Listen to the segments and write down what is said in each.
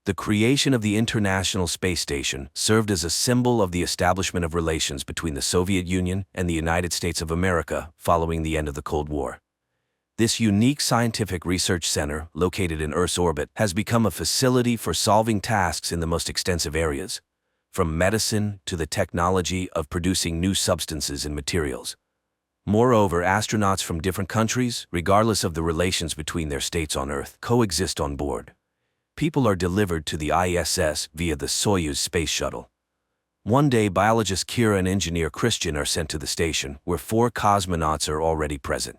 The creation of the International Space Station served as a symbol of the establishment of relations between the Soviet Union and the United States of America following the end of the Cold War. This unique scientific research center, located in Earth's orbit, has become a facility for solving tasks in the most extensive areas, from medicine to the technology of producing new substances and materials. Moreover, astronauts from different countries, regardless of the relations between their states on Earth, coexist on board. People are delivered to the ISS via the Soyuz space shuttle. One day, biologist Kira and engineer Christian are sent to the station, where 4 cosmonauts are already present.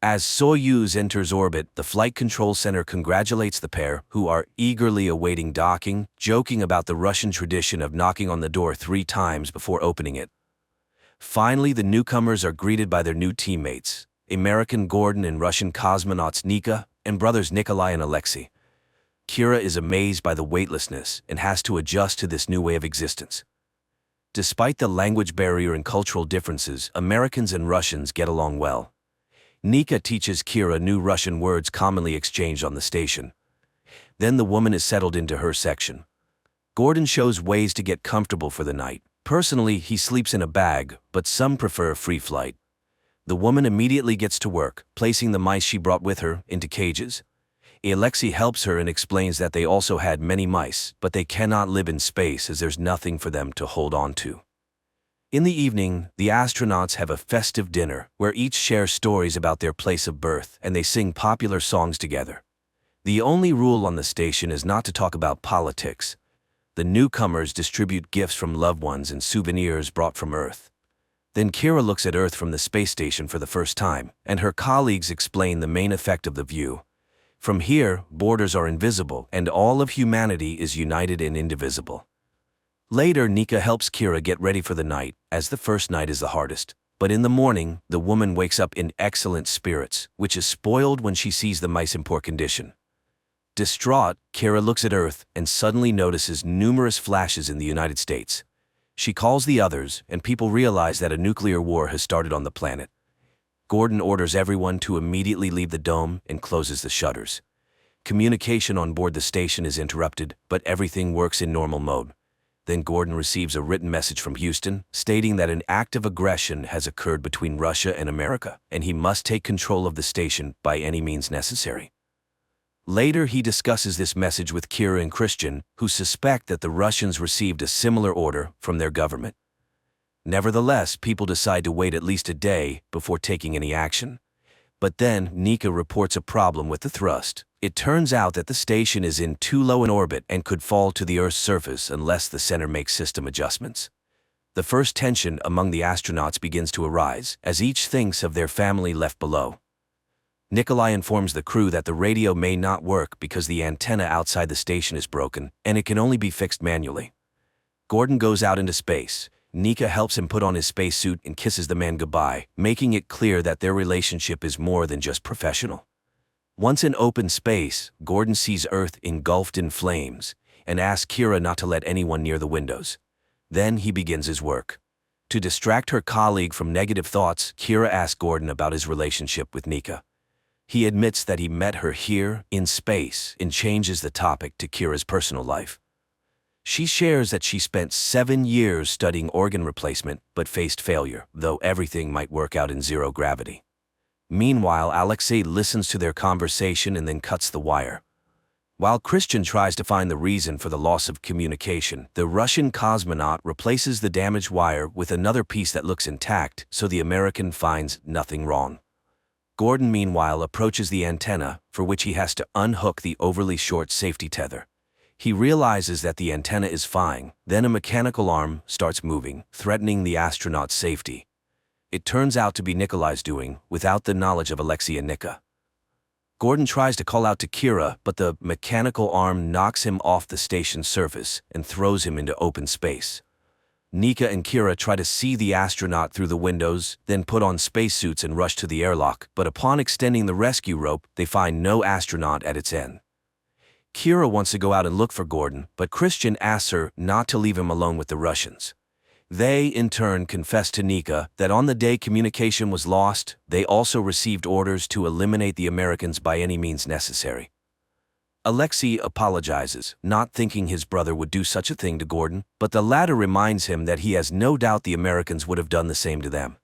As Soyuz enters orbit, the Flight Control Center congratulates the pair, who are eagerly awaiting docking, joking about the Russian tradition of knocking on the door 3 times before opening it. Finally, the newcomers are greeted by their new teammates, American Gordon and Russian cosmonauts Nika, and brothers Nikolai and Alexei. Kira is amazed by the weightlessness and has to adjust to this new way of existence. Despite the language barrier and cultural differences, Americans and Russians get along well. Nika teaches Kira new Russian words commonly exchanged on the station. Then the woman is settled into her section. Gordon shows ways to get comfortable for the night. Personally, he sleeps in a bag, but some prefer a free flight. The woman immediately gets to work, placing the mice she brought with her into cages. Alexei helps her and explains that they also had many mice, but they cannot live in space as there's nothing for them to hold on to. In the evening, the astronauts have a festive dinner where each shares stories about their place of birth and they sing popular songs together. The only rule on the station is not to talk about politics. The newcomers distribute gifts from loved ones and souvenirs brought from Earth. Then Kira looks at Earth from the space station for the first time, and her colleagues explain the main effect of the view. From here, borders are invisible, and all of humanity is united and indivisible. Later, Nika helps Kira get ready for the night, as the first night is the hardest. But in the morning, the woman wakes up in excellent spirits, which is spoiled when she sees the mice in poor condition. Distraught, Kira looks at Earth and suddenly notices numerous flashes in the United States. She calls the others, and people realize that a nuclear war has started on the planet. Gordon orders everyone to immediately leave the dome and closes the shutters. Communication on board the station is interrupted, but everything works in normal mode. Then Gordon receives a written message from Houston stating that an act of aggression has occurred between Russia and America, and he must take control of the station by any means necessary. Later, he discusses this message with Kira and Christian, who suspect that the Russians received a similar order from their government. Nevertheless, people decide to wait at least a day before taking any action. But then, Nika reports a problem with the thrust. It turns out that the station is in too low an orbit and could fall to the Earth's surface unless the center makes system adjustments. The first tension among the astronauts begins to arise, as each thinks of their family left below. Nikolai informs the crew that the radio may not work because the antenna outside the station is broken, and it can only be fixed manually. Gordon goes out into space. Nika helps him put on his spacesuit and kisses the man goodbye, making it clear that their relationship is more than just professional. Once in open space, Gordon sees Earth engulfed in flames and asks Kira not to let anyone near the windows. Then he begins his work. To distract her colleague from negative thoughts, Kira asks Gordon about his relationship with Nika. He admits that he met her here, in space, and changes the topic to Kira's personal life. She shares that she spent 7 years studying organ replacement but faced failure, though everything might work out in zero gravity. Meanwhile, Alexei listens to their conversation and then cuts the wire. While Christian tries to find the reason for the loss of communication, the Russian cosmonaut replaces the damaged wire with another piece that looks intact, so the American finds nothing wrong. Gordon, meanwhile, approaches the antenna, for which he has to unhook the overly short safety tether. He realizes that the antenna is fine, then a mechanical arm starts moving, threatening the astronaut's safety. It turns out to be Nikolai's doing, without the knowledge of Alexei and Nika. Gordon tries to call out to Kira, but the mechanical arm knocks him off the station's surface and throws him into open space. Nika and Kira try to see the astronaut through the windows, then put on spacesuits and rush to the airlock, but upon extending the rescue rope, they find no astronaut at its end. Kira wants to go out and look for Gordon, but Christian asks her not to leave him alone with the Russians. They, in turn, confess to Nika that on the day communication was lost, they also received orders to eliminate the Americans by any means necessary. Alexei apologizes, not thinking his brother would do such a thing to Gordon, but the latter reminds him that he has no doubt the Americans would have done the same to them.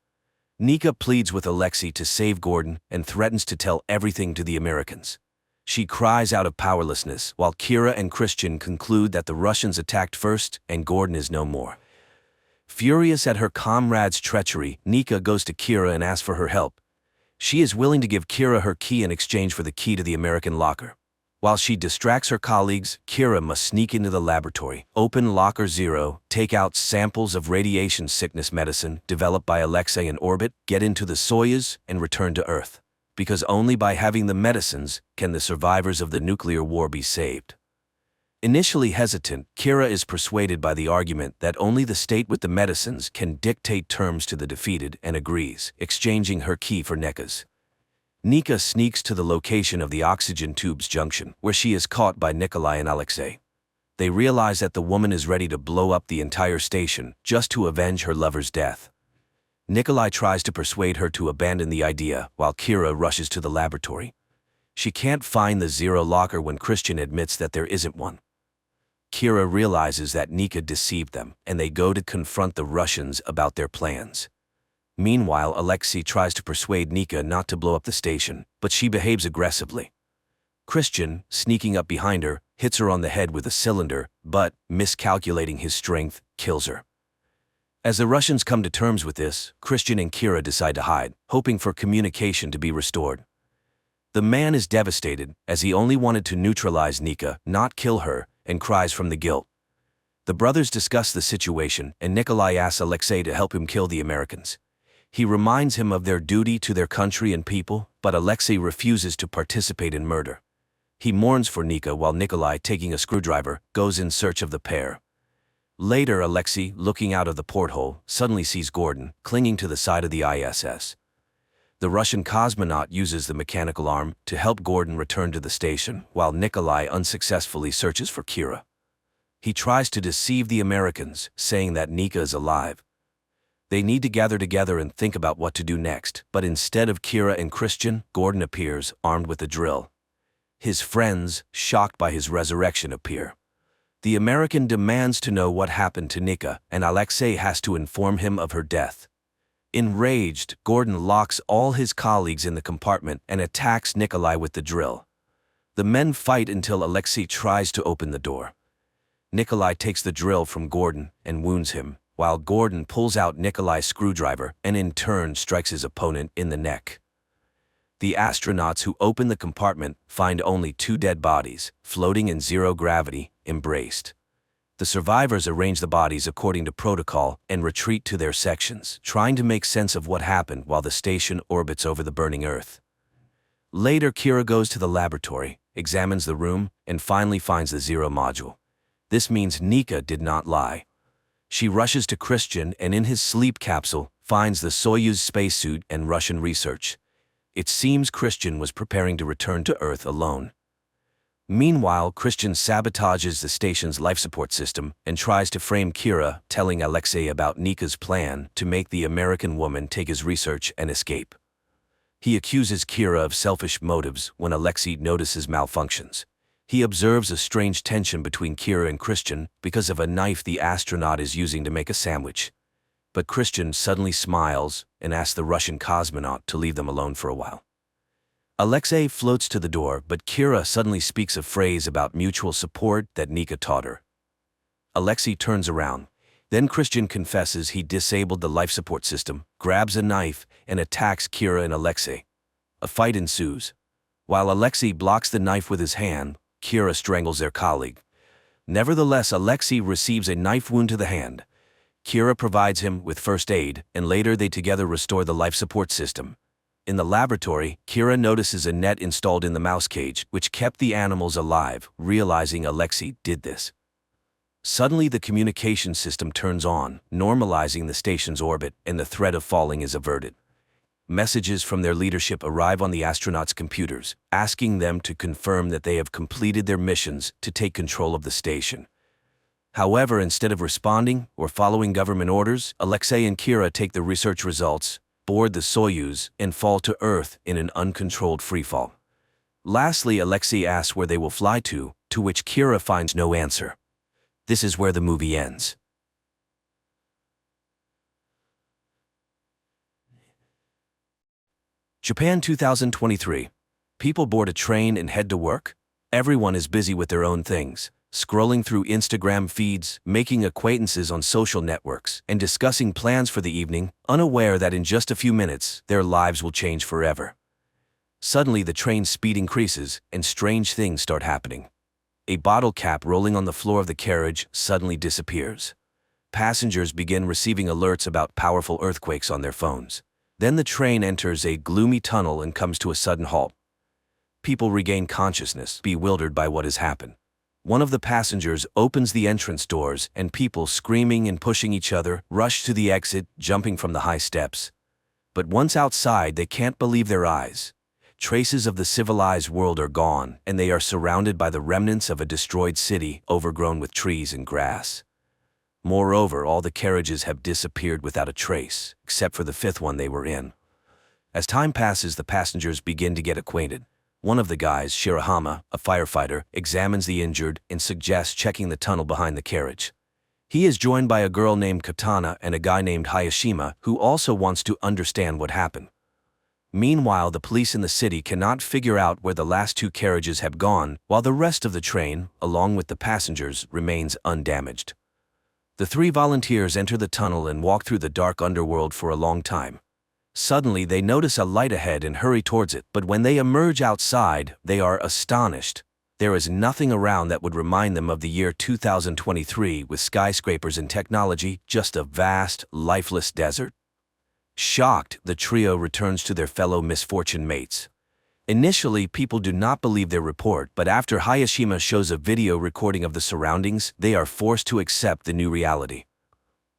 Nika pleads with Alexei to save Gordon and threatens to tell everything to the Americans. She cries out of powerlessness, while Kira and Christian conclude that the Russians attacked first and Gordon is no more. Furious at her comrade's treachery, Nika goes to Kira and asks for her help. She is willing to give Kira her key in exchange for the key to the American locker. While she distracts her colleagues, Kira must sneak into the laboratory, open Locker 0, take out samples of radiation sickness medicine developed by Alexei in orbit, get into the Soyuz, and return to Earth. Because only by having the medicines can the survivors of the nuclear war be saved. Initially hesitant, Kira is persuaded by the argument that only the state with the medicines can dictate terms to the defeated and agrees, exchanging her key for Nika's. Nika sneaks to the location of the oxygen tube's junction, where she is caught by Nikolai and Alexei. They realize that the woman is ready to blow up the entire station just to avenge her lover's death. Nikolai tries to persuade her to abandon the idea, while Kira rushes to the laboratory. She can't find the Zero locker when Christian admits that there isn't one. Kira realizes that Nika deceived them, and they go to confront the Russians about their plans. Meanwhile, Alexei tries to persuade Nika not to blow up the station, but she behaves aggressively. Christian, sneaking up behind her, hits her on the head with a cylinder, but, miscalculating his strength, kills her. As the Russians come to terms with this, Christian and Kira decide to hide, hoping for communication to be restored. The man is devastated, as he only wanted to neutralize Nika, not kill her, and cries from the guilt. The brothers discuss the situation, and Nikolai asks Alexei to help him kill the Americans. He reminds him of their duty to their country and people, but Alexei refuses to participate in murder. He mourns for Nika while Nikolai, taking a screwdriver, goes in search of the pair. Later, Alexei, looking out of the porthole, suddenly sees Gordon, clinging to the side of the ISS. The Russian cosmonaut uses the mechanical arm to help Gordon return to the station, while Nikolai unsuccessfully searches for Kira. He tries to deceive the Americans, saying that Nika is alive. They need to gather together and think about what to do next, but instead of Kira and Christian, Gordon appears, armed with a drill. His friends, shocked by his resurrection, appear. The American demands to know what happened to Nika, and Alexei has to inform him of her death. Enraged, Gordon locks all his colleagues in the compartment and attacks Nikolai with the drill. The men fight until Alexei tries to open the door. Nikolai takes the drill from Gordon and wounds him, while Gordon pulls out Nikolai's screwdriver and in turn strikes his opponent in the neck. The astronauts who open the compartment find only 2 dead bodies, floating in zero gravity, embraced. The survivors arrange the bodies according to protocol and retreat to their sections, trying to make sense of what happened while the station orbits over the burning Earth. Later, Kira goes to the laboratory, examines the room, and finally finds the Zero module. This means Nika did not lie. She rushes to Christian and in his sleep capsule finds the Soyuz spacesuit and Russian research. It seems Christian was preparing to return to Earth alone. Meanwhile, Christian sabotages the station's life support system and tries to frame Kira, telling Alexei about Nika's plan to make the American woman take his research and escape. He accuses Kira of selfish motives when Alexei notices malfunctions. He observes a strange tension between Kira and Christian because of a knife the astronaut is using to make a sandwich. But Christian suddenly smiles and asks the Russian cosmonaut to leave them alone for a while. Alexei floats to the door, but Kira suddenly speaks a phrase about mutual support that Nika taught her. Alexei turns around. Then Christian confesses he disabled the life support system, grabs a knife, and attacks Kira and Alexei. A fight ensues. While Alexei blocks the knife with his hand, Kira strangles their colleague. Nevertheless, Alexei receives a knife wound to the hand. Kira provides him with first aid, and later they together restore the life support system. In the laboratory, Kira notices a net installed in the mouse cage, which kept the animals alive, realizing Alexei did this. Suddenly, the communication system turns on, normalizing the station's orbit, and the threat of falling is averted. Messages from their leadership arrive on the astronauts' computers, asking them to confirm that they have completed their missions to take control of the station. However, instead of responding or following government orders, Alexei and Kira take the research results, board the Soyuz, and fall to Earth in an uncontrolled freefall. Lastly, Alexei asks where they will fly to which Kira finds no answer. This is where the movie ends. Japan 2023. People board a train and head to work. Everyone is busy with their own things, scrolling through Instagram feeds, making acquaintances on social networks, and discussing plans for the evening, unaware that in just a few minutes, their lives will change forever. Suddenly, the train's speed increases, and strange things start happening. A bottle cap rolling on the floor of the carriage suddenly disappears. Passengers begin receiving alerts about powerful earthquakes on their phones. Then the train enters a gloomy tunnel and comes to a sudden halt. People regain consciousness, bewildered by what has happened. One of the passengers opens the entrance doors, and people, screaming and pushing each other, rush to the exit, jumping from the high steps. But once outside, they can't believe their eyes. Traces of the civilized world are gone, and they are surrounded by the remnants of a destroyed city, overgrown with trees and grass. Moreover, all the carriages have disappeared without a trace, except for the fifth one they were in. As time passes, the passengers begin to get acquainted. One of the guys, Shirahama, a firefighter, examines the injured and suggests checking the tunnel behind the carriage. He is joined by a girl named Katana and a guy named Hayashima, who also wants to understand what happened. Meanwhile, the police in the city cannot figure out where the last two carriages have gone, while the rest of the train, along with the passengers, remains undamaged. The three volunteers enter the tunnel and walk through the dark underworld for a long time. Suddenly, they notice a light ahead and hurry towards it, but when they emerge outside, they are astonished. There is nothing around that would remind them of the year 2023 with skyscrapers and technology, just a vast, lifeless desert. Shocked, the trio returns to their fellow misfortune mates. Initially, people do not believe their report, but after Hayashima shows a video recording of the surroundings, they are forced to accept the new reality.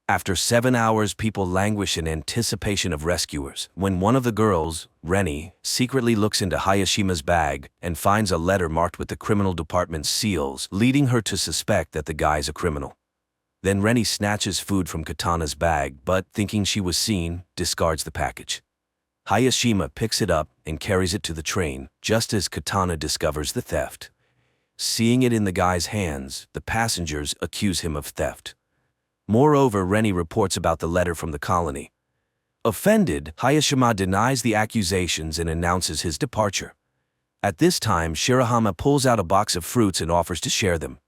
After 7 hours, people languish in anticipation of rescuers, when one of the girls, Reni, secretly looks into Hayashima's bag and finds a letter marked with the criminal department's seals, leading her to suspect that the guy's a criminal. Then Reni snatches food from Katana's bag, but, thinking she was seen, discards the package. Hayashima picks it up and carries it to the train, just as Katana discovers the theft. Seeing it in the guy's hands, the passengers accuse him of theft. Moreover, Reni reports about the letter from the colony. Offended, Hayashima denies the accusations and announces his departure. At this time, Shirahama pulls out a box of fruits and offers to share them.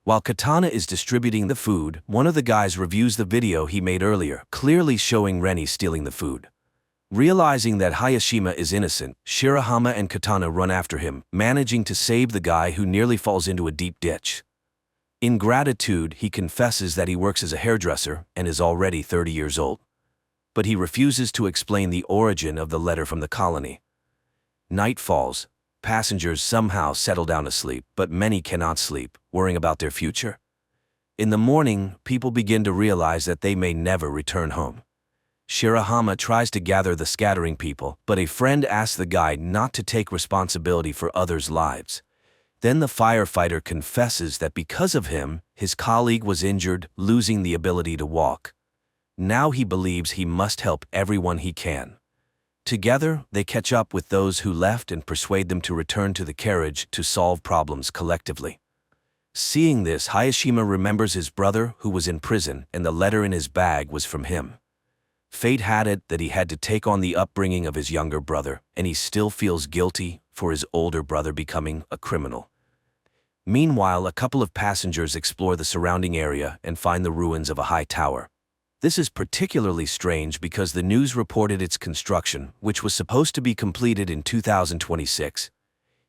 While Katana is distributing the food, one of the guys reviews the video he made earlier, clearly showing Reni stealing the food. Realizing that Hayashima is innocent, Shirahama and Katana run after him, managing to save the guy who nearly falls into a deep ditch. In gratitude, he confesses that he works as a hairdresser and is already 30 years old. But he refuses to explain the origin of the letter from the colony. Night falls. Passengers somehow settle down to sleep, but many cannot sleep, worrying about their future. In the morning, people begin to realize that they may never return home. Shirahama tries to gather the scattering people, but a friend asks the guide not to take responsibility for others' lives. Then the firefighter confesses that because of him, his colleague was injured, losing the ability to walk. Now he believes he must help everyone he can. Together, they catch up with those who left and persuade them to return to the carriage to solve problems collectively. Seeing this, Hayashima remembers his brother who was in prison, and the letter in his bag was from him. Fate had it that he had to take on the upbringing of his younger brother, and he still feels guilty for his older brother becoming a criminal. Meanwhile, a couple of passengers explore the surrounding area and find the ruins of a high tower. This is particularly strange because the news reported its construction, which was supposed to be completed in 2026.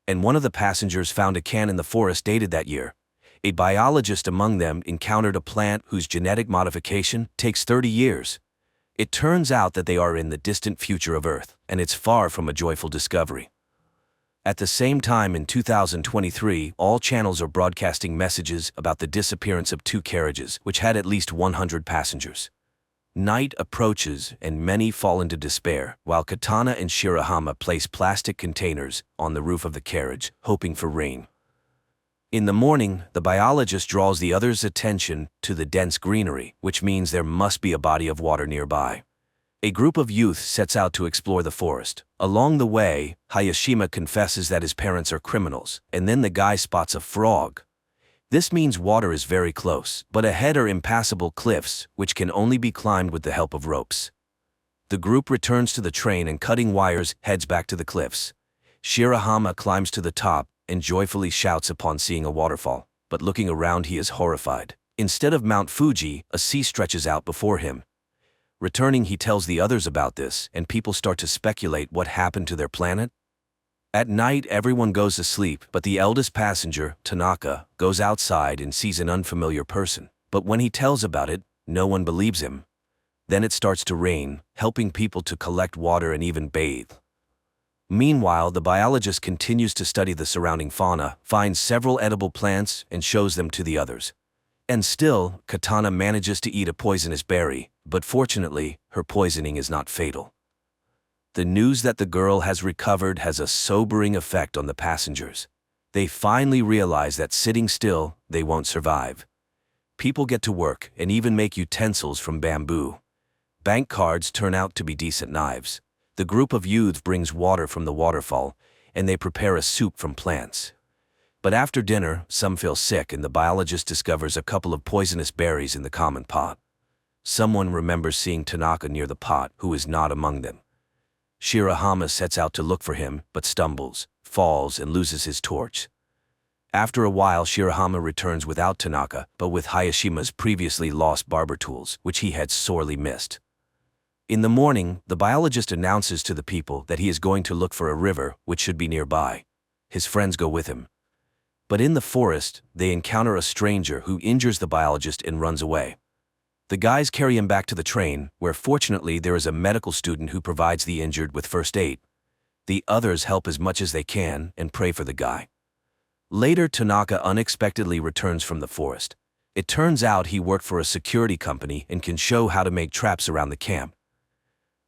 And one of the passengers found a can in the forest dated that year. A biologist among them encountered a plant whose genetic modification takes 30 years. It turns out that they are in the distant future of Earth, and it's far from a joyful discovery. At the same time, in 2023, all channels are broadcasting messages about the disappearance of two carriages, which had at least 100 passengers. Night approaches, and many fall into despair, while Katana and Shirahama place plastic containers on the roof of the carriage, hoping for rain. In the morning, the biologist draws the others' attention to the dense greenery, which means there must be a body of water nearby. A group of youth sets out to explore the forest. Along the way, Hayashima confesses that his parents are criminals, and then the guy spots a frog. This means water is very close, but ahead are impassable cliffs, which can only be climbed with the help of ropes. The group returns to the train and cutting wires heads back to the cliffs. Shirahama climbs to the top and joyfully shouts upon seeing a waterfall, but looking around he is horrified. Instead of Mount Fuji, a sea stretches out before him. Returning, he tells the others about this, and people start to speculate what happened to their planet. At night, everyone goes to sleep, but the eldest passenger, Tanaka, goes outside and sees an unfamiliar person. But when he tells about it, no one believes him. Then it starts to rain, helping people to collect water and even bathe. Meanwhile, the biologist continues to study the surrounding fauna, finds several edible plants, and shows them to the others. And still, Katana manages to eat a poisonous berry, but fortunately, her poisoning is not fatal. The news that the girl has recovered has a sobering effect on the passengers. They finally realize that sitting still, they won't survive. People get to work and even make utensils from bamboo. Bank cards turn out to be decent knives. The group of youths brings water from the waterfall, and they prepare a soup from plants. But after dinner, some feel sick and the biologist discovers a couple of poisonous berries in the common pot. Someone remembers seeing Tanaka near the pot, who is not among them. Shirahama sets out to look for him, but stumbles, falls, and loses his torch. After a while, Shirahama returns without Tanaka, but with Hayashima's previously lost barber tools, which he had sorely missed. In the morning, the biologist announces to the people that he is going to look for a river, which should be nearby. His friends go with him. But in the forest, they encounter a stranger who injures the biologist and runs away. The guys carry him back to the train, where fortunately there is a medical student who provides the injured with first aid. The others help as much as they can and pray for the guy. Later, Tanaka unexpectedly returns from the forest. It turns out he worked for a security company and can show how to make traps around the camp.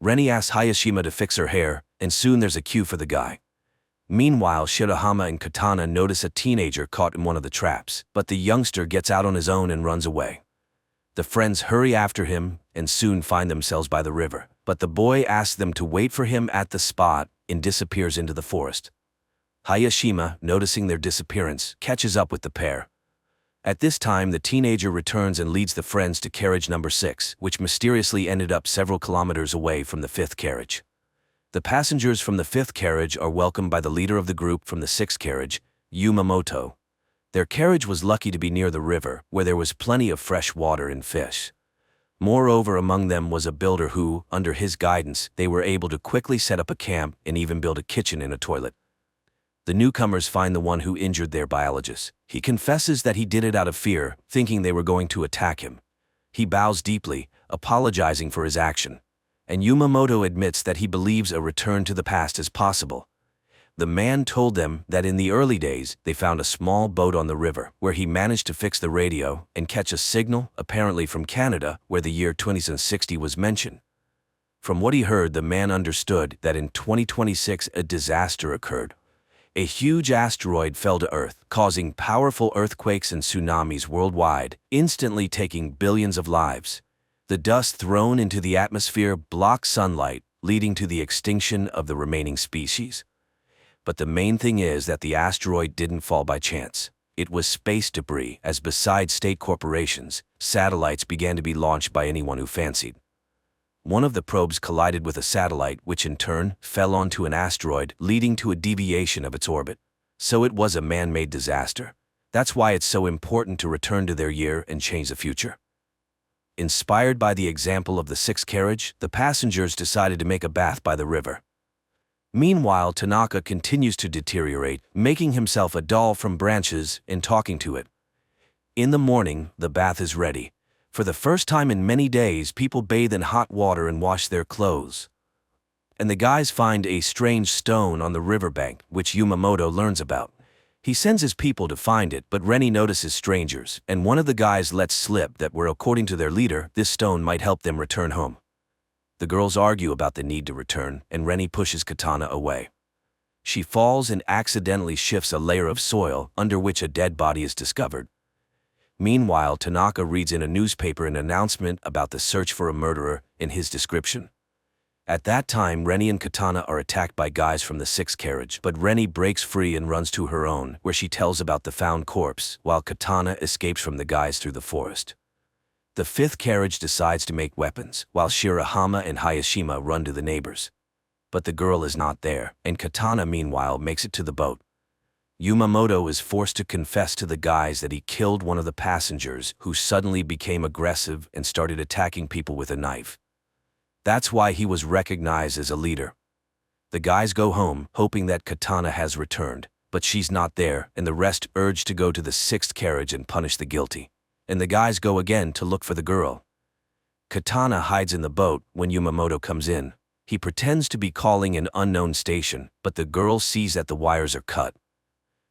Reni asks Hayashima to fix her hair, and soon there's a queue for the guy. Meanwhile, Shirahama and Katana notice a teenager caught in one of the traps, but the youngster gets out on his own and runs away. The friends hurry after him and soon find themselves by the river, but the boy asks them to wait for him at the spot and disappears into the forest. Hayashima, noticing their disappearance, catches up with the pair. At this time, the teenager returns and leads the friends to carriage number 6, which mysteriously ended up several kilometers away from the 5th carriage. The passengers from the 5th carriage are welcomed by the leader of the group from the 6th carriage, Yumamoto. Their carriage was lucky to be near the river, where there was plenty of fresh water and fish. Moreover, among them was a builder who, under his guidance, they were able to quickly set up a camp and even build a kitchen and a toilet. The newcomers find the one who injured their biologist. He confesses that he did it out of fear, thinking they were going to attack him. He bows deeply, apologizing for his action. And Yumamoto admits that he believes a return to the past is possible. The man told them that in the early days, they found a small boat on the river, where he managed to fix the radio and catch a signal, apparently from Canada, where the year 2060 was mentioned. From what he heard, the man understood that in 2026 a disaster occurred. A huge asteroid fell to Earth, causing powerful earthquakes and tsunamis worldwide, instantly taking billions of lives. The dust thrown into the atmosphere blocked sunlight, leading to the extinction of the remaining species. But the main thing is that the asteroid didn't fall by chance. It was space debris, as besides state corporations, satellites began to be launched by anyone who fancied. One of the probes collided with a satellite, which in turn fell onto an asteroid, leading to a deviation of its orbit. So it was a man-made disaster. That's why it's so important to return to their year and change the future. Inspired by the example of the 6th carriage, the passengers decided to make a bath by the river. Meanwhile, Tanaka continues to deteriorate, making himself a doll from branches and talking to it. In the morning, the bath is ready. For the first time in many days, people bathe in hot water and wash their clothes. And the guys find a strange stone on the riverbank, which Yumamoto learns about. He sends his people to find it, but Reni notices strangers, and one of the guys lets slip that according to their leader, this stone might help them return home. The girls argue about the need to return, and Reni pushes Katana away. She falls and accidentally shifts a layer of soil under which a dead body is discovered. Meanwhile, Tanaka reads in a newspaper an announcement about the search for a murderer in his description. At that time, Rennie and Katana are attacked by guys from the 6th carriage, but Rennie breaks free and runs to her own, where she tells about the found corpse, while Katana escapes from the guys through the forest. The 5th carriage decides to make weapons, while Shirahama and Hayashima run to the neighbors. But the girl is not there, and Katana meanwhile makes it to the boat. Yumamoto is forced to confess to the guys that he killed one of the passengers, who suddenly became aggressive and started attacking people with a knife. That's why he was recognized as a leader. The guys go home, hoping that Katana has returned, but she's not there, and the rest urge to go to the 6th carriage and punish the guilty. And the guys go again to look for the girl. Katana hides in the boat when Yumamoto comes in. He pretends to be calling an unknown station, but the girl sees that the wires are cut.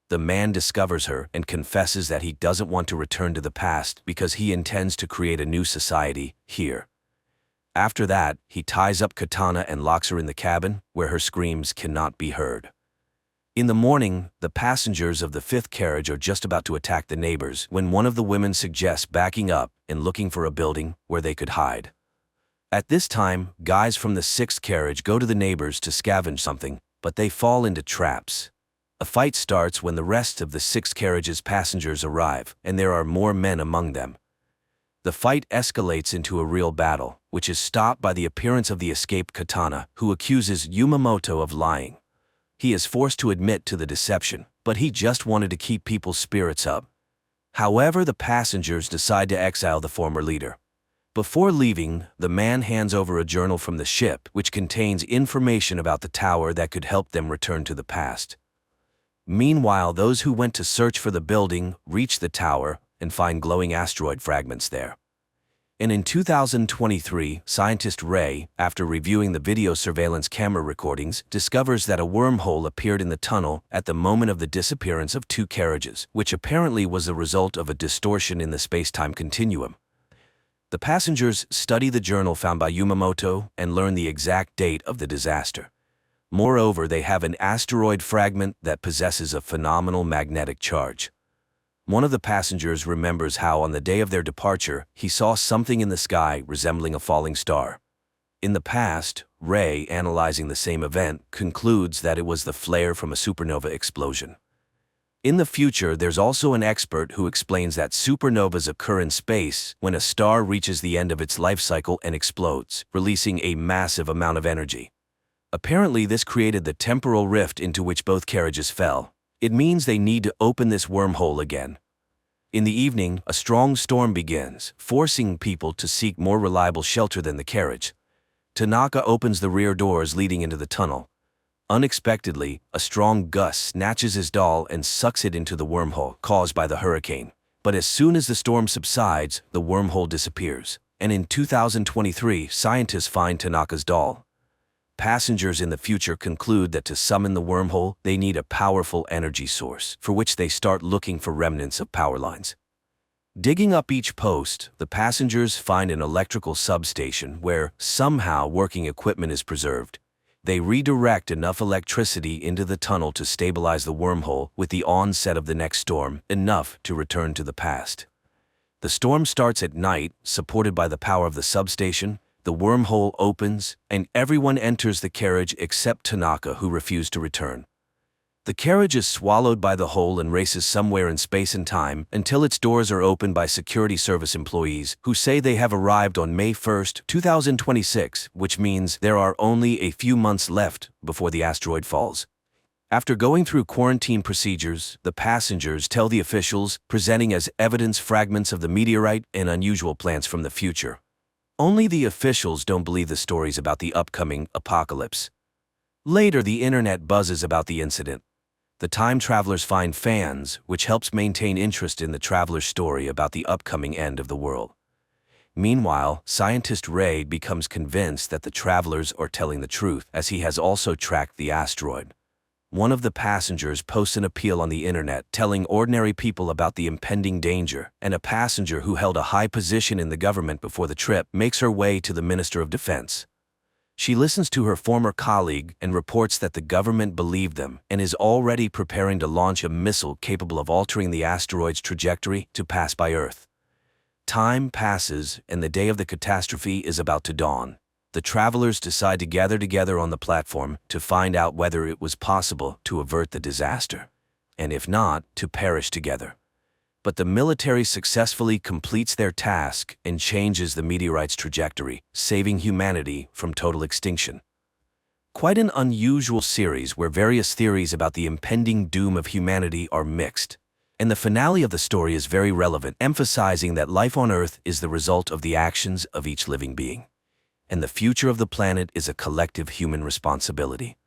The man discovers her and confesses that he doesn't want to return to the past because he intends to create a new society here. After that, he ties up Katana and locks her in the cabin, where her screams cannot be heard. In the morning, the passengers of the 5th carriage are just about to attack the neighbors when one of the women suggests backing up and looking for a building where they could hide. At this time, guys from the 6th carriage go to the neighbors to scavenge something, but they fall into traps. A fight starts when the rest of the 6th carriage's passengers arrive, and there are more men among them. The fight escalates into a real battle, which is stopped by the appearance of the escaped Katana, who accuses Yumamoto of lying. He is forced to admit to the deception, but he just wanted to keep people's spirits up. However, the passengers decide to exile the former leader. Before leaving, the man hands over a journal from the ship, which contains information about the tower that could help them return to the past. Meanwhile, those who went to search for the building reach the tower and find glowing asteroid fragments there. And in 2023, scientist Ray, after reviewing the video surveillance camera recordings, discovers that a wormhole appeared in the tunnel at the moment of the disappearance of 2 carriages, which apparently was the result of a distortion in the space-time continuum. The passengers study the journal found by Yumamoto and learn the exact date of the disaster. Moreover, they have an asteroid fragment that possesses a phenomenal magnetic charge. One of the passengers remembers how on the day of their departure, he saw something in the sky resembling a falling star. In the past, Ray, analyzing the same event, concludes that it was the flare from a supernova explosion. In the future, there's also an expert who explains that supernovas occur in space when a star reaches the end of its life cycle and explodes, releasing a massive amount of energy. Apparently, this created the temporal rift into which both carriages fell. It means they need to open this wormhole again. In the evening, a strong storm begins, forcing people to seek more reliable shelter than the carriage. Tanaka opens the rear doors leading into the tunnel. Unexpectedly, a strong gust snatches his doll and sucks it into the wormhole caused by the hurricane. But as soon as the storm subsides, the wormhole disappears. And in 2023, scientists find Tanaka's doll. Passengers in the future conclude that to summon the wormhole, they need a powerful energy source, for which they start looking for remnants of power lines. Digging up each post, the passengers find an electrical substation where, somehow, working equipment is preserved. They redirect enough electricity into the tunnel to stabilize the wormhole with the onset of the next storm, enough to return to the past. The storm starts at night, supported by the power of the substation. The wormhole opens, and everyone enters the carriage except Tanaka, who refused to return. The carriage is swallowed by the hole and races somewhere in space and time until its doors are opened by security service employees who say they have arrived on May 1, 2026, which means there are only a few months left before the asteroid falls. After going through quarantine procedures, the passengers tell the officials, presenting as evidence fragments of the meteorite and unusual plants from the future. Only the officials don't believe the stories about the upcoming apocalypse. Later, the internet buzzes about the incident. The time travelers find fans, which helps maintain interest in the traveler's story about the upcoming end of the world. Meanwhile, scientist Ray becomes convinced that the travelers are telling the truth, as he has also tracked the asteroid. One of the passengers posts an appeal on the internet telling ordinary people about the impending danger, and a passenger who held a high position in the government before the trip makes her way to the Minister of Defense. She listens to her former colleague and reports that the government believed them and is already preparing to launch a missile capable of altering the asteroid's trajectory to pass by Earth. Time passes, and the day of the catastrophe is about to dawn. The travelers decide to gather together on the platform to find out whether it was possible to avert the disaster, and if not, to perish together. But the military successfully completes their task and changes the meteorite's trajectory, saving humanity from total extinction. Quite an unusual series where various theories about the impending doom of humanity are mixed. And the finale of the story is very relevant, emphasizing that life on Earth is the result of the actions of each living being, and the future of the planet is a collective human responsibility.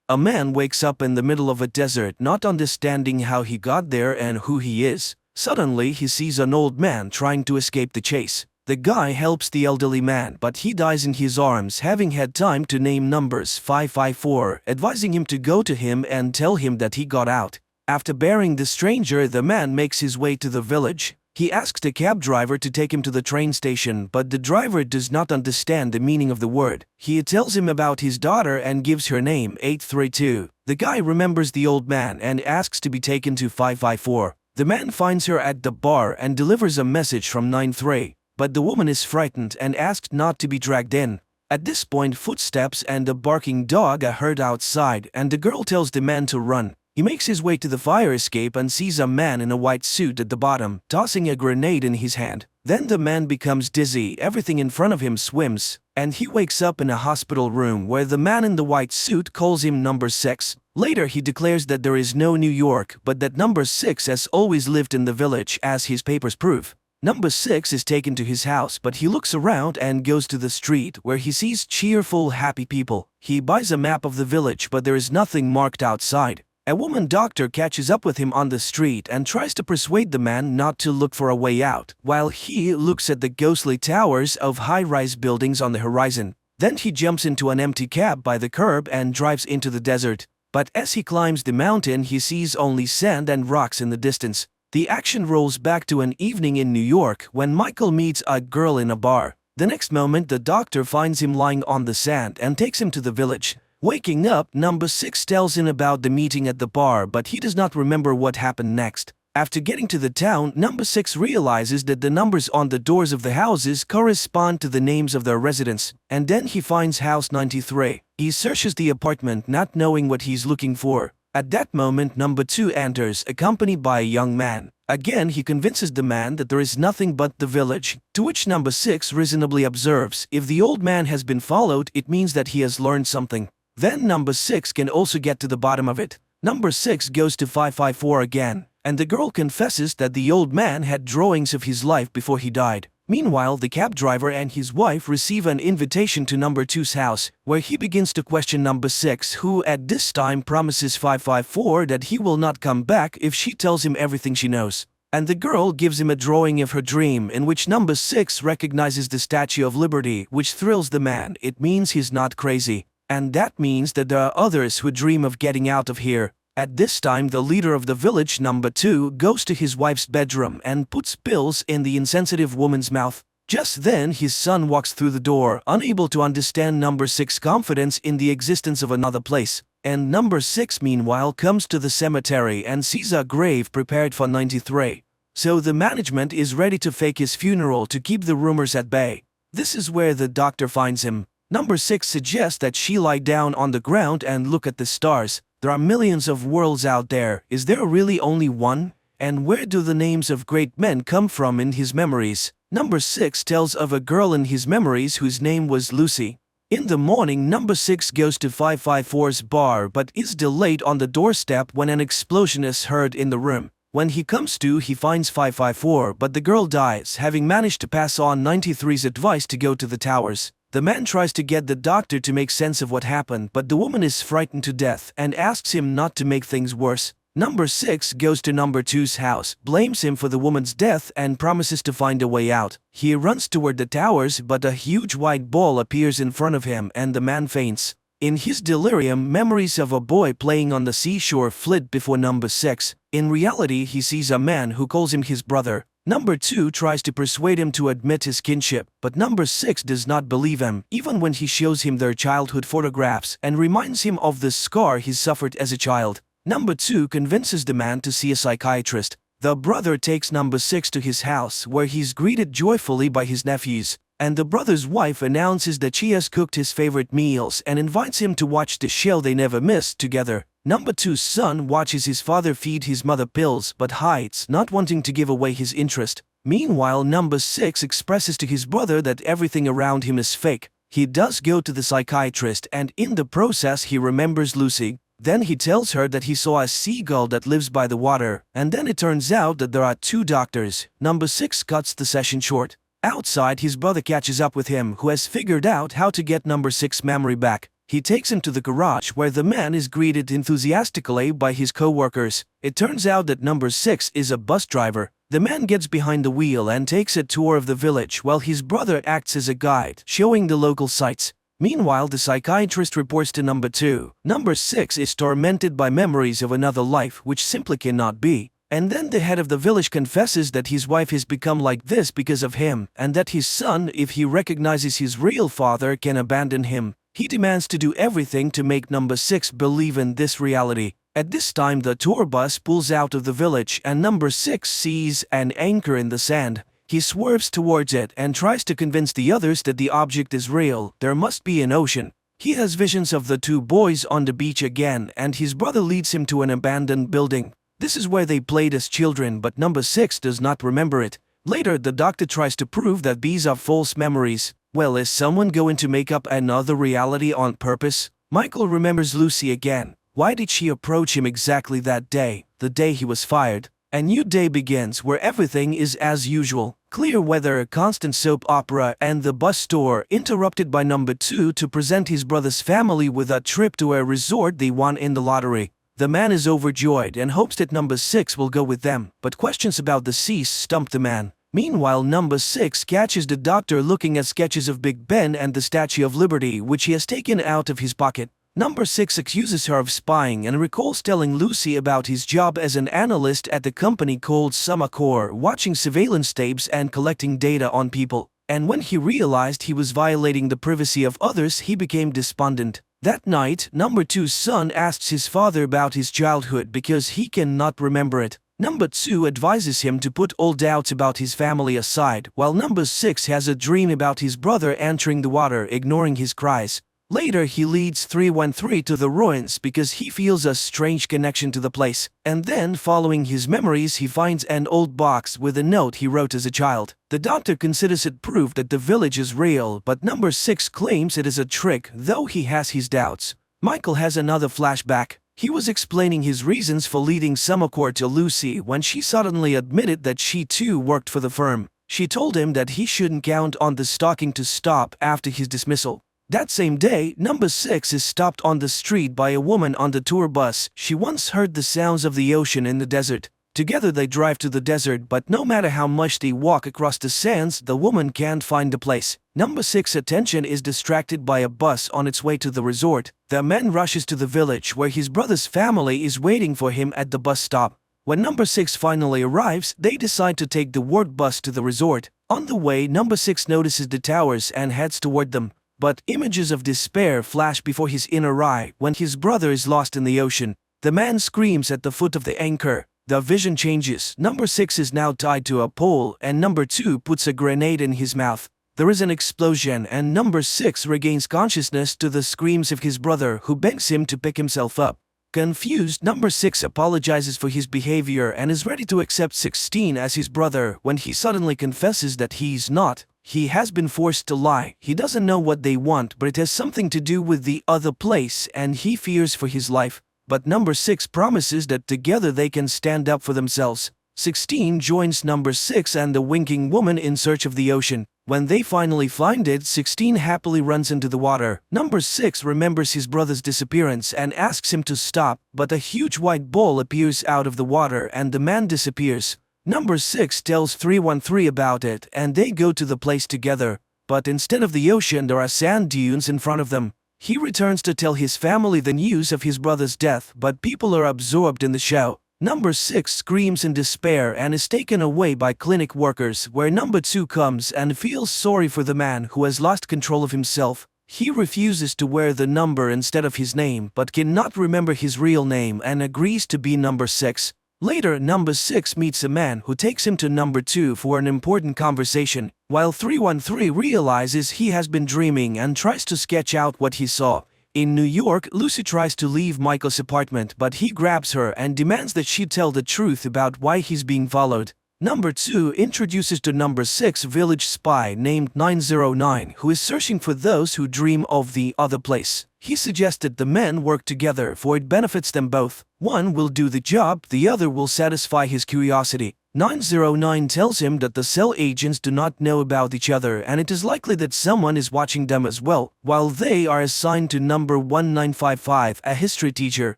A man wakes up in the middle of a desert, not understanding how he got there and who he is. Suddenly, he sees an old man trying to escape the chase. The guy helps the elderly man, but he dies in his arms, having had time to name numbers 554, advising him to go to him and tell him that he got out. After burying the stranger, the man makes his way to the village. He asks the cab driver to take him to the train station, but the driver does not understand the meaning of the word. He tells him about his daughter and gives her name, 832. The guy remembers the old man and asks to be taken to 554. The man finds her at the bar and delivers a message from 93, but the woman is frightened and asks not to be dragged in. At this point, footsteps and a barking dog are heard outside, and the girl tells the man to run. He makes his way to the fire escape and sees a man in a white suit at the bottom, tossing a grenade in his hand. Then the man becomes dizzy, everything in front of him swims, and he wakes up in a hospital room where the man in the white suit calls him number 6. Later he declares that there is no New York, but that number 6 has always lived in the village, as his papers prove. Number 6 is taken to his house, but he looks around and goes to the street where he sees cheerful, happy people. He buys a map of the village, but there is nothing marked outside. A woman doctor catches up with him on the street and tries to persuade the man not to look for a way out, while he looks at the ghostly towers of high-rise buildings on the horizon. Then he jumps into an empty cab by the curb and drives into the desert. But as he climbs the mountain, he sees only sand and rocks in the distance. The action rolls back to an evening in New York when Michael meets a girl in a bar. The next moment, the doctor finds him lying on the sand and takes him to the village. Waking up, number 6 tells him about the meeting at the bar, but he does not remember what happened next. After getting to the town, number 6 realizes that the numbers on the doors of the houses correspond to the names of their residents, and then he finds house 93. He searches the apartment, not knowing what he's looking for. At that moment, number 2 enters, accompanied by a young man. Again, he convinces the man that there is nothing but the village, to which number 6 reasonably observes, if the old man has been followed, it means that he has learned something. Then number 6 can also get to the bottom of it. Number 6 goes to 554 again, and the girl confesses that the old man had drawings of his life before he died. Meanwhile, the cab driver and his wife receive an invitation to number 2's house, where he begins to question number 6, who at this time promises 554 that he will not come back if she tells him everything she knows. And the girl gives him a drawing of her dream, in which number 6 recognizes the Statue of Liberty, which thrills the man. It means he's not crazy. And that means that there are others who dream of getting out of here. At this time, the leader of the village, number 2, goes to his wife's bedroom and puts pills in the insensitive woman's mouth. Just then, his son walks through the door, unable to understand number 6's confidence in the existence of another place. And number 6, meanwhile, comes to the cemetery and sees a grave prepared for 93. So the management is ready to fake his funeral to keep the rumors at bay. This is where the doctor finds him. Number 6 suggests that she lie down on the ground and look at the stars. There are millions of worlds out there. Is there really only one? And where do the names of great men come from in his memories? Number 6 tells of a girl in his memories whose name was Lucy. In the morning, number 6 goes to 554's bar but is delayed on the doorstep when an explosion is heard in the room. When he comes to, he finds 554, but the girl dies, having managed to pass on 93's advice to go to the towers. The man tries to get the doctor to make sense of what happened, but the woman is frightened to death and asks him not to make things worse. Number 6 goes to number 2's house, blames him for the woman's death and promises to find a way out. He runs toward the towers, but a huge white ball appears in front of him and the man faints. In his delirium, memories of a boy playing on the seashore flit before number 6. In reality, he sees a man who calls him his brother. Number 2 tries to persuade him to admit his kinship, but number 6 does not believe him, even when he shows him their childhood photographs and reminds him of the scar he suffered as a child. Number 2 convinces the man to see a psychiatrist. The brother takes number 6 to his house where he's greeted joyfully by his nephews, and the brother's wife announces that she has cooked his favorite meals and invites him to watch the show they never missed together. Number 2's son watches his father feed his mother pills but hides, not wanting to give away his interest. Meanwhile, number 6 expresses to his brother that everything around him is fake. He does go to the psychiatrist and in the process he remembers Lucy. Then he tells her that he saw a seagull that lives by the water, and then it turns out that there are 2 doctors. Number 6 cuts the session short. Outside, his brother catches up with him, who has figured out how to get number 6's memory back. He takes him to the garage where the man is greeted enthusiastically by his co-workers. It turns out that number 6 is a bus driver. The man gets behind the wheel and takes a tour of the village while his brother acts as a guide, showing the local sights. Meanwhile, the psychiatrist reports to number 2. Number 6 is tormented by memories of another life which simply cannot be. And then the head of the village confesses that his wife has become like this because of him, and that his son, if he recognizes his real father, can abandon him. He demands to do everything to make number 6 believe in this reality. At this time, the tour bus pulls out of the village and number 6 sees an anchor in the sand. He swerves towards it and tries to convince the others that the object is real. There must be an ocean. He has visions of the 2 boys on the beach again, and his brother leads him to an abandoned building. This is where they played as children, but number 6 does not remember it. Later, the doctor tries to prove that these are false memories. Well, is someone going to make up another reality on purpose? Michael remembers Lucy again. Why did she approach him exactly that day, the day he was fired? A new day begins where everything is as usual. Clear weather, a constant soap opera, and the bus tour interrupted by number 2 to present his brother's family with a trip to a resort they won in the lottery. The man is overjoyed and hopes that number 6 will go with them, but questions about the sea stump the man. Meanwhile, number 6 catches the doctor looking at sketches of Big Ben and the Statue of Liberty which he has taken out of his pocket. Number 6 accuses her of spying and recalls telling Lucy about his job as an analyst at the company called Sumacor, watching surveillance tapes and collecting data on people. And when he realized he was violating the privacy of others, he became despondent. That night, number 2's son asks his father about his childhood because he cannot remember it. Number 2 advises him to put all doubts about his family aside, while number 6 has a dream about his brother entering the water, ignoring his cries. Later, he leads 313 to the ruins because he feels a strange connection to the place. And then, following his memories, he finds an old box with a note he wrote as a child. The doctor considers it proof that the village is real, but number 6 claims it is a trick, though he has his doubts. Michael has another flashback. He was explaining his reasons for leading Sumacor to Lucy when she suddenly admitted that she too worked for the firm. She told him that he shouldn't count on the stalking to stop after his dismissal. That same day, number 6 is stopped on the street by a woman on the tour bus. She once heard the sounds of the ocean in the desert. Together they drive to the desert, but no matter how much they walk across the sands, the woman can't find the place. Number 6's attention is distracted by a bus on its way to the resort. The man rushes to the village where his brother's family is waiting for him at the bus stop. When number 6 finally arrives, they decide to take the ward bus to the resort. On the way, number 6 notices the towers and heads toward them. But images of despair flash before his inner eye when his brother is lost in the ocean. The man screams at the foot of the anchor. The vision changes. Number 6 is now tied to a pole, and number 2 puts a grenade in his mouth. There is an explosion, and number 6 regains consciousness to the screams of his brother, who begs him to pick himself up. Confused, number 6 apologizes for his behavior and is ready to accept 16 as his brother when he suddenly confesses that he's not. He has been forced to lie. He doesn't know what they want, but it has something to do with the other place, and he fears for his life. But number 6 promises that together they can stand up for themselves. 16 joins number 6 and the winking woman in search of the ocean. When they finally find it, 16 happily runs into the water. Number 6 remembers his brother's disappearance and asks him to stop, but a huge white ball appears out of the water and the man disappears. Number 6 tells 313 about it, and they go to the place together. But instead of the ocean, there are sand dunes in front of them. He returns to tell his family the news of his brother's death, but people are absorbed in the show. Number 6 screams in despair and is taken away by clinic workers, where number 2 comes and feels sorry for the man who has lost control of himself. He refuses to wear the number instead of his name, but cannot remember his real name and agrees to be number 6. Later, number 6 meets a man who takes him to number 2 for an important conversation, while 313 realizes he has been dreaming and tries to sketch out what he saw. In New York, Lucy tries to leave Michael's apartment, but he grabs her and demands that she tell the truth about why he's being followed. Number 2 introduces to number 6 village spy named 909 who is searching for those who dream of the other place. He suggested the men work together for it benefits them both. One will do the job, the other will satisfy his curiosity. 909 tells him that the cell agents do not know about each other and it is likely that someone is watching them as well. While they are assigned to number 1955, a history teacher,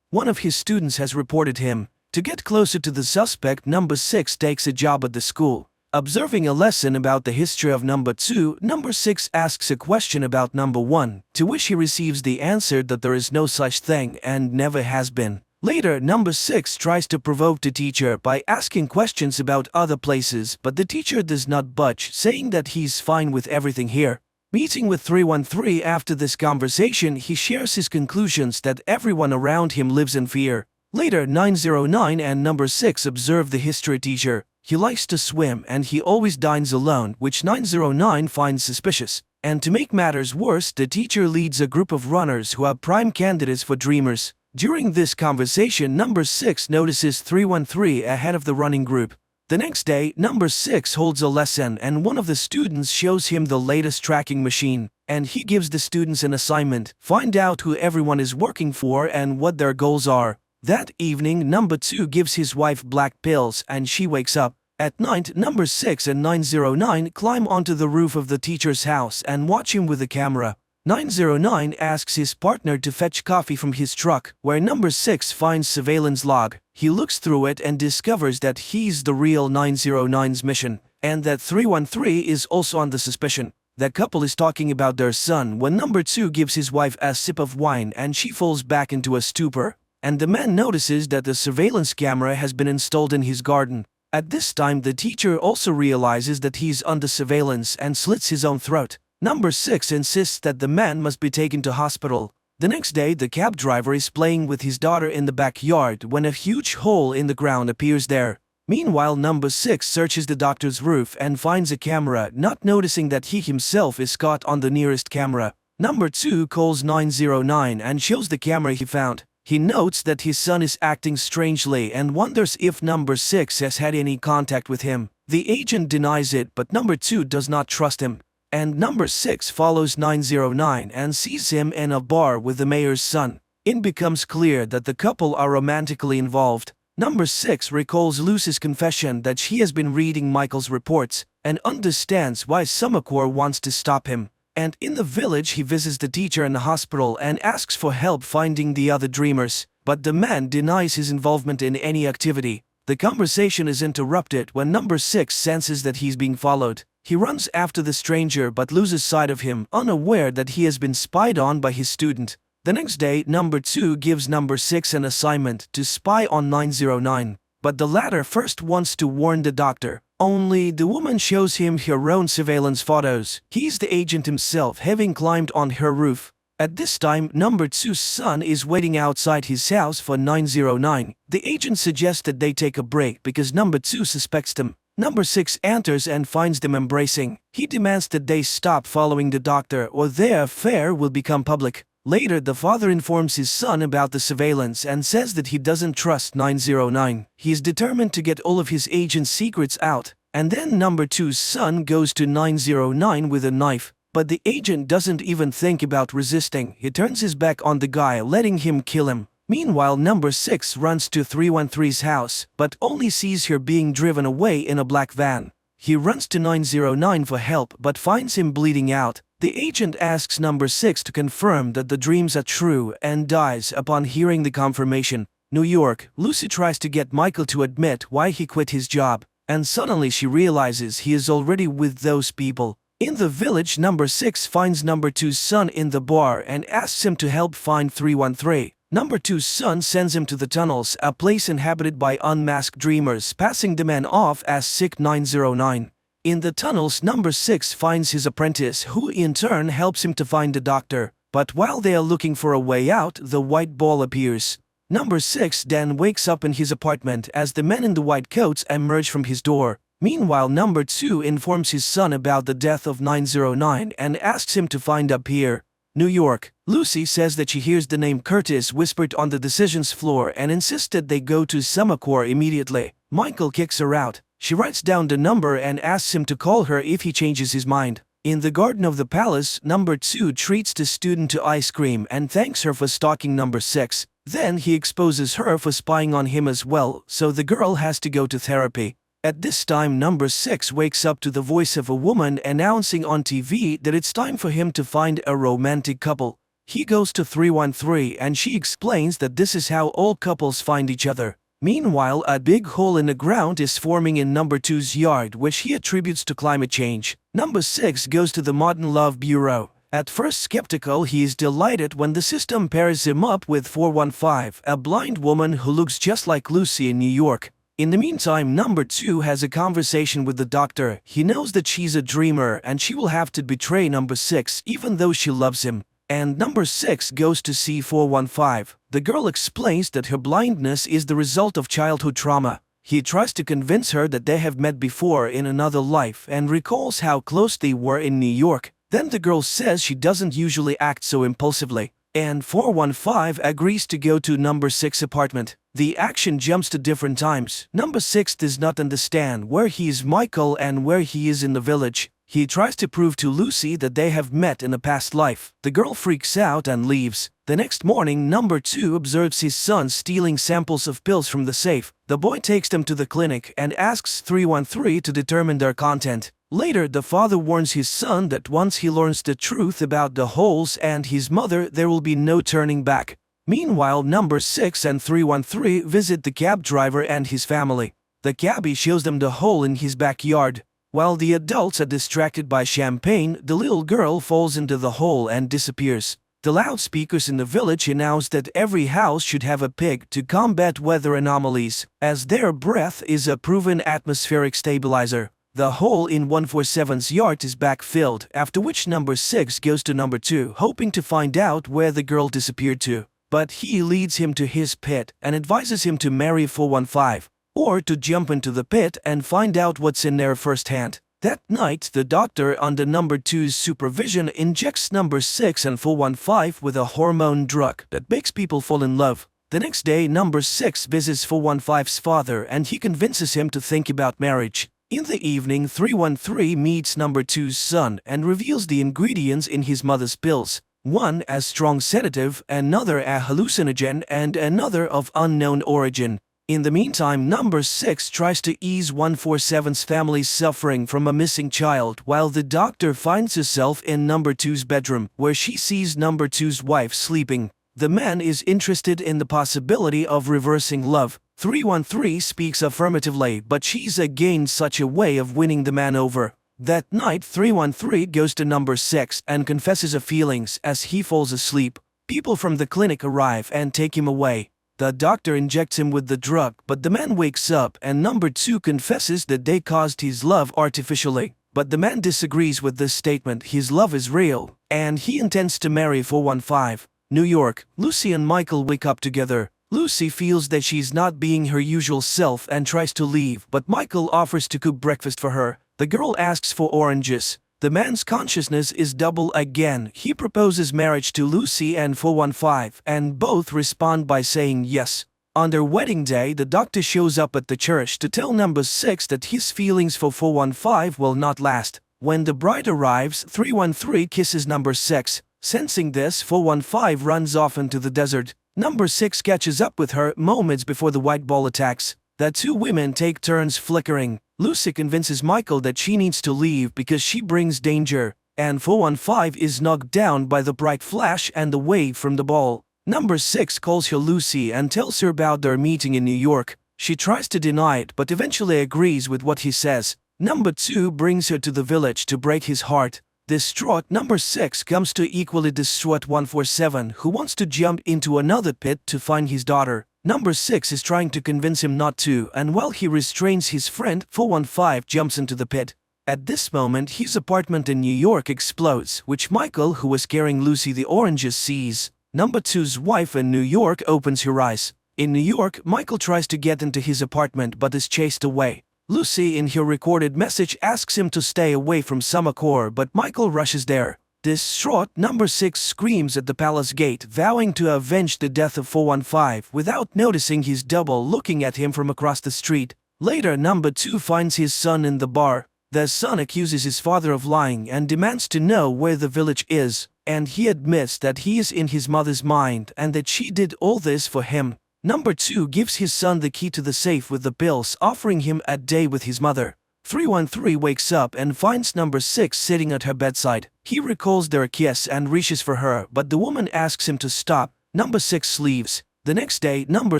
one of his students has reported him. To get closer to the suspect, number 6 takes a job at the school. Observing a lesson about the history of number 2, number 6 asks a question about number 1, to which he receives the answer that there is no such thing and never has been. Later, number 6 tries to provoke the teacher by asking questions about other places, but the teacher does not budge, saying that he's fine with everything here. Meeting with 313 after this conversation, he shares his conclusions that everyone around him lives in fear. Later, 909 and number 6 observe the history teacher. He likes to swim and he always dines alone, which 909 finds suspicious. And to make matters worse, the teacher leads a group of runners who are prime candidates for dreamers. During this conversation, number 6 notices 313 ahead of the running group. The next day, number 6 holds a lesson and one of the students shows him the latest tracking machine. And he gives the students an assignment: find out who everyone is working for and what their goals are. That evening, number 2 gives his wife black pills and she wakes up. At night, number 6 and 909 climb onto the roof of the teacher's house and watch him with a camera. 909 asks his partner to fetch coffee from his truck, where number 6 finds surveillance log. He looks through it and discovers that he's the real 909's mission, and that 313 is also on the suspicion. The couple is talking about their son when number 2 gives his wife a sip of wine and she falls back into a stupor. And the man notices that the surveillance camera has been installed in his garden. At this time, the teacher also realizes that he's under surveillance and slits his own throat. Number 6 insists that the man must be taken to hospital. The next day, the cab driver is playing with his daughter in the backyard when a huge hole in the ground appears there. Meanwhile, number 6 searches the doctor's roof and finds a camera, not noticing that he himself is caught on the nearest camera. Number 2 calls 909 and shows the camera he found. He notes that his son is acting strangely and wonders if number 6 has had any contact with him. The agent denies it, but number 2 does not trust him. And number 6 follows 909 and sees him in a bar with the mayor's son. It becomes clear that the couple are romantically involved. Number 6 recalls Lucy's confession that she has been reading Michael's reports and understands why Summercore wants to stop him. And in the village, he visits the teacher in the hospital and asks for help finding the other dreamers, but the man denies his involvement in any activity. The conversation is interrupted when number 6 senses that he's being followed. He runs after the stranger but loses sight of him, unaware that he has been spied on by his student. The next day, number 2 gives number 6 an assignment to spy on 909, but the latter first wants to warn the doctor. Only the woman shows him her own surveillance photos. He's the agent himself, having climbed on her roof. At this time, number 2's son is waiting outside his house for 909. The agent suggests that they take a break because number 2 suspects them. Number 6 enters and finds them embracing. He demands that they stop following the doctor or their affair will become public. Later, the father informs his son about the surveillance and says that he doesn't trust 909. He is determined to get all of his agent's secrets out. And then number 2's son goes to 909 with a knife. But the agent doesn't even think about resisting. He turns his back on the guy, letting him kill him. Meanwhile, number 6 runs to 313's house, but only sees her being driven away in a black van. He runs to 909 for help but finds him bleeding out. The agent asks number 6 to confirm that the dreams are true and dies upon hearing the confirmation. New York, Lucy tries to get Michael to admit why he quit his job, and suddenly she realizes he is already with those people. In the village, number 6 finds number 2's son in the bar and asks him to help find 313. Number 2's son sends him to the tunnels, a place inhabited by unmasked dreamers, passing the man off as sick 909. In the tunnels, number 6 finds his apprentice, who in turn helps him to find the doctor. But while they are looking for a way out, the white ball appears. Number 6 then wakes up in his apartment as the men in the white coats emerge from his door. Meanwhile, number 2 informs his son about the death of 909 and asks him to find up here. New York. Lucy says that she hears the name Curtis whispered on the decisions floor and insists that they go to Semaphore immediately. Michael kicks her out. She writes down the number and asks him to call her if he changes his mind. In the garden of the palace, number 2 treats the student to ice cream and thanks her for stalking number 6. Then he exposes her for spying on him as well, so the girl has to go to therapy. At this time, number 6 wakes up to the voice of a woman announcing on TV that it's time for him to find a romantic couple. He goes to 313 and she explains that this is how all couples find each other. Meanwhile, a big hole in the ground is forming in number 2's yard, which he attributes to climate change. Number 6 goes to the Modern Love Bureau. At first skeptical, he is delighted when the system pairs him up with 415, a blind woman who looks just like Lucy in New York. In the meantime, number 2 has a conversation with the doctor. He knows that she's a dreamer and she will have to betray number 6 even though she loves him. And number 6 goes to see 415. The girl explains that her blindness is the result of childhood trauma. He tries to convince her that they have met before in another life and recalls how close they were in New York. Then the girl says she doesn't usually act so impulsively. And 415 agrees to go to number 6 apartment. The action jumps to different times. Number 6 does not understand where he is Michael and where he is in the village. He tries to prove to Lucy that they have met in a past life. The girl freaks out and leaves. The next morning, number 2 observes his son stealing samples of pills from the safe. The boy takes them to the clinic and asks 313 to determine their content. Later, the father warns his son that once he learns the truth about the holes and his mother, there will be no turning back. Meanwhile, number 6 and 313 visit the cab driver and his family. The cabbie shows them the hole in his backyard. While the adults are distracted by champagne, the little girl falls into the hole and disappears. The loudspeakers in the village announce that every house should have a pig to combat weather anomalies, as their breath is a proven atmospheric stabilizer. The hole in 147's yard is backfilled, after which number 6 goes to number 2, hoping to find out where the girl disappeared to. But he leads him to his pit and advises him to marry 415, or to jump into the pit and find out what's in there firsthand. That night, the doctor, under number 2's supervision, injects number 6 and 415 with a hormone drug that makes people fall in love. The next day, number 6 visits 415's father and he convinces him to think about marriage. In the evening, 313 meets number 2's son and reveals the ingredients in his mother's pills. One a strong sedative, another a hallucinogen, and another of unknown origin. In the meantime, number 6 tries to ease 147's family's suffering from a missing child, while the doctor finds herself in number 2's bedroom, where she sees number 2's wife sleeping. The man is interested in the possibility of reversing love. 313 speaks affirmatively, but she's again such a way of winning the man over. That night, 313 goes to number 6 and confesses her feelings as he falls asleep. People from the clinic arrive and take him away. The doctor injects him with the drug, but the man wakes up and number 2 confesses that they caused his love artificially. But the man disagrees with this statement. His love is real, and he intends to marry 415. New York. Lucy and Michael wake up together. Lucy feels that she's not being her usual self and tries to leave, but Michael offers to cook breakfast for her. The girl asks for oranges. The man's consciousness is double again. He proposes marriage to Lucy and 415, and both respond by saying yes. On their wedding day, the doctor shows up at the church to tell number 6 that his feelings for 415 will not last. When the bride arrives, 313 kisses number 6. Sensing this, 415 runs off into the desert. Number 6 catches up with her moments before the white ball attacks. The two women take turns flickering. Lucy convinces Michael that she needs to leave because she brings danger, and 415 is knocked down by the bright flash and the wave from the ball. Number 6 calls her Lucy and tells her about their meeting in New York. She tries to deny it but eventually agrees with what he says. Number 2 brings her to the village to break his heart. Distraught, number 6 comes to equally distraught 147, who wants to jump into another pit to find his daughter. Number 6 is trying to convince him not to, and while he restrains his friend, 415 jumps into the pit. At this moment, his apartment in New York explodes, which Michael, who was carrying Lucy the oranges, sees. Number 2's wife in New York opens her eyes. In New York, Michael tries to get into his apartment but is chased away. Lucy in her recorded message asks him to stay away from Summercore, but Michael rushes there. Distraught, Number 6 screams at the palace gate, vowing to avenge the death of 415 without noticing his double looking at him from across the street. Later, Number 2 finds his son in the bar. The son accuses his father of lying and demands to know where the village is, and he admits that he is in his mother's mind and that she did all this for him. Number 2 gives his son the key to the safe with the pills, offering him a day with his mother. 313 wakes up and finds Number 6 sitting at her bedside. He recalls their kiss and reaches for her, but the woman asks him to stop. Number 6 leaves. The next day, Number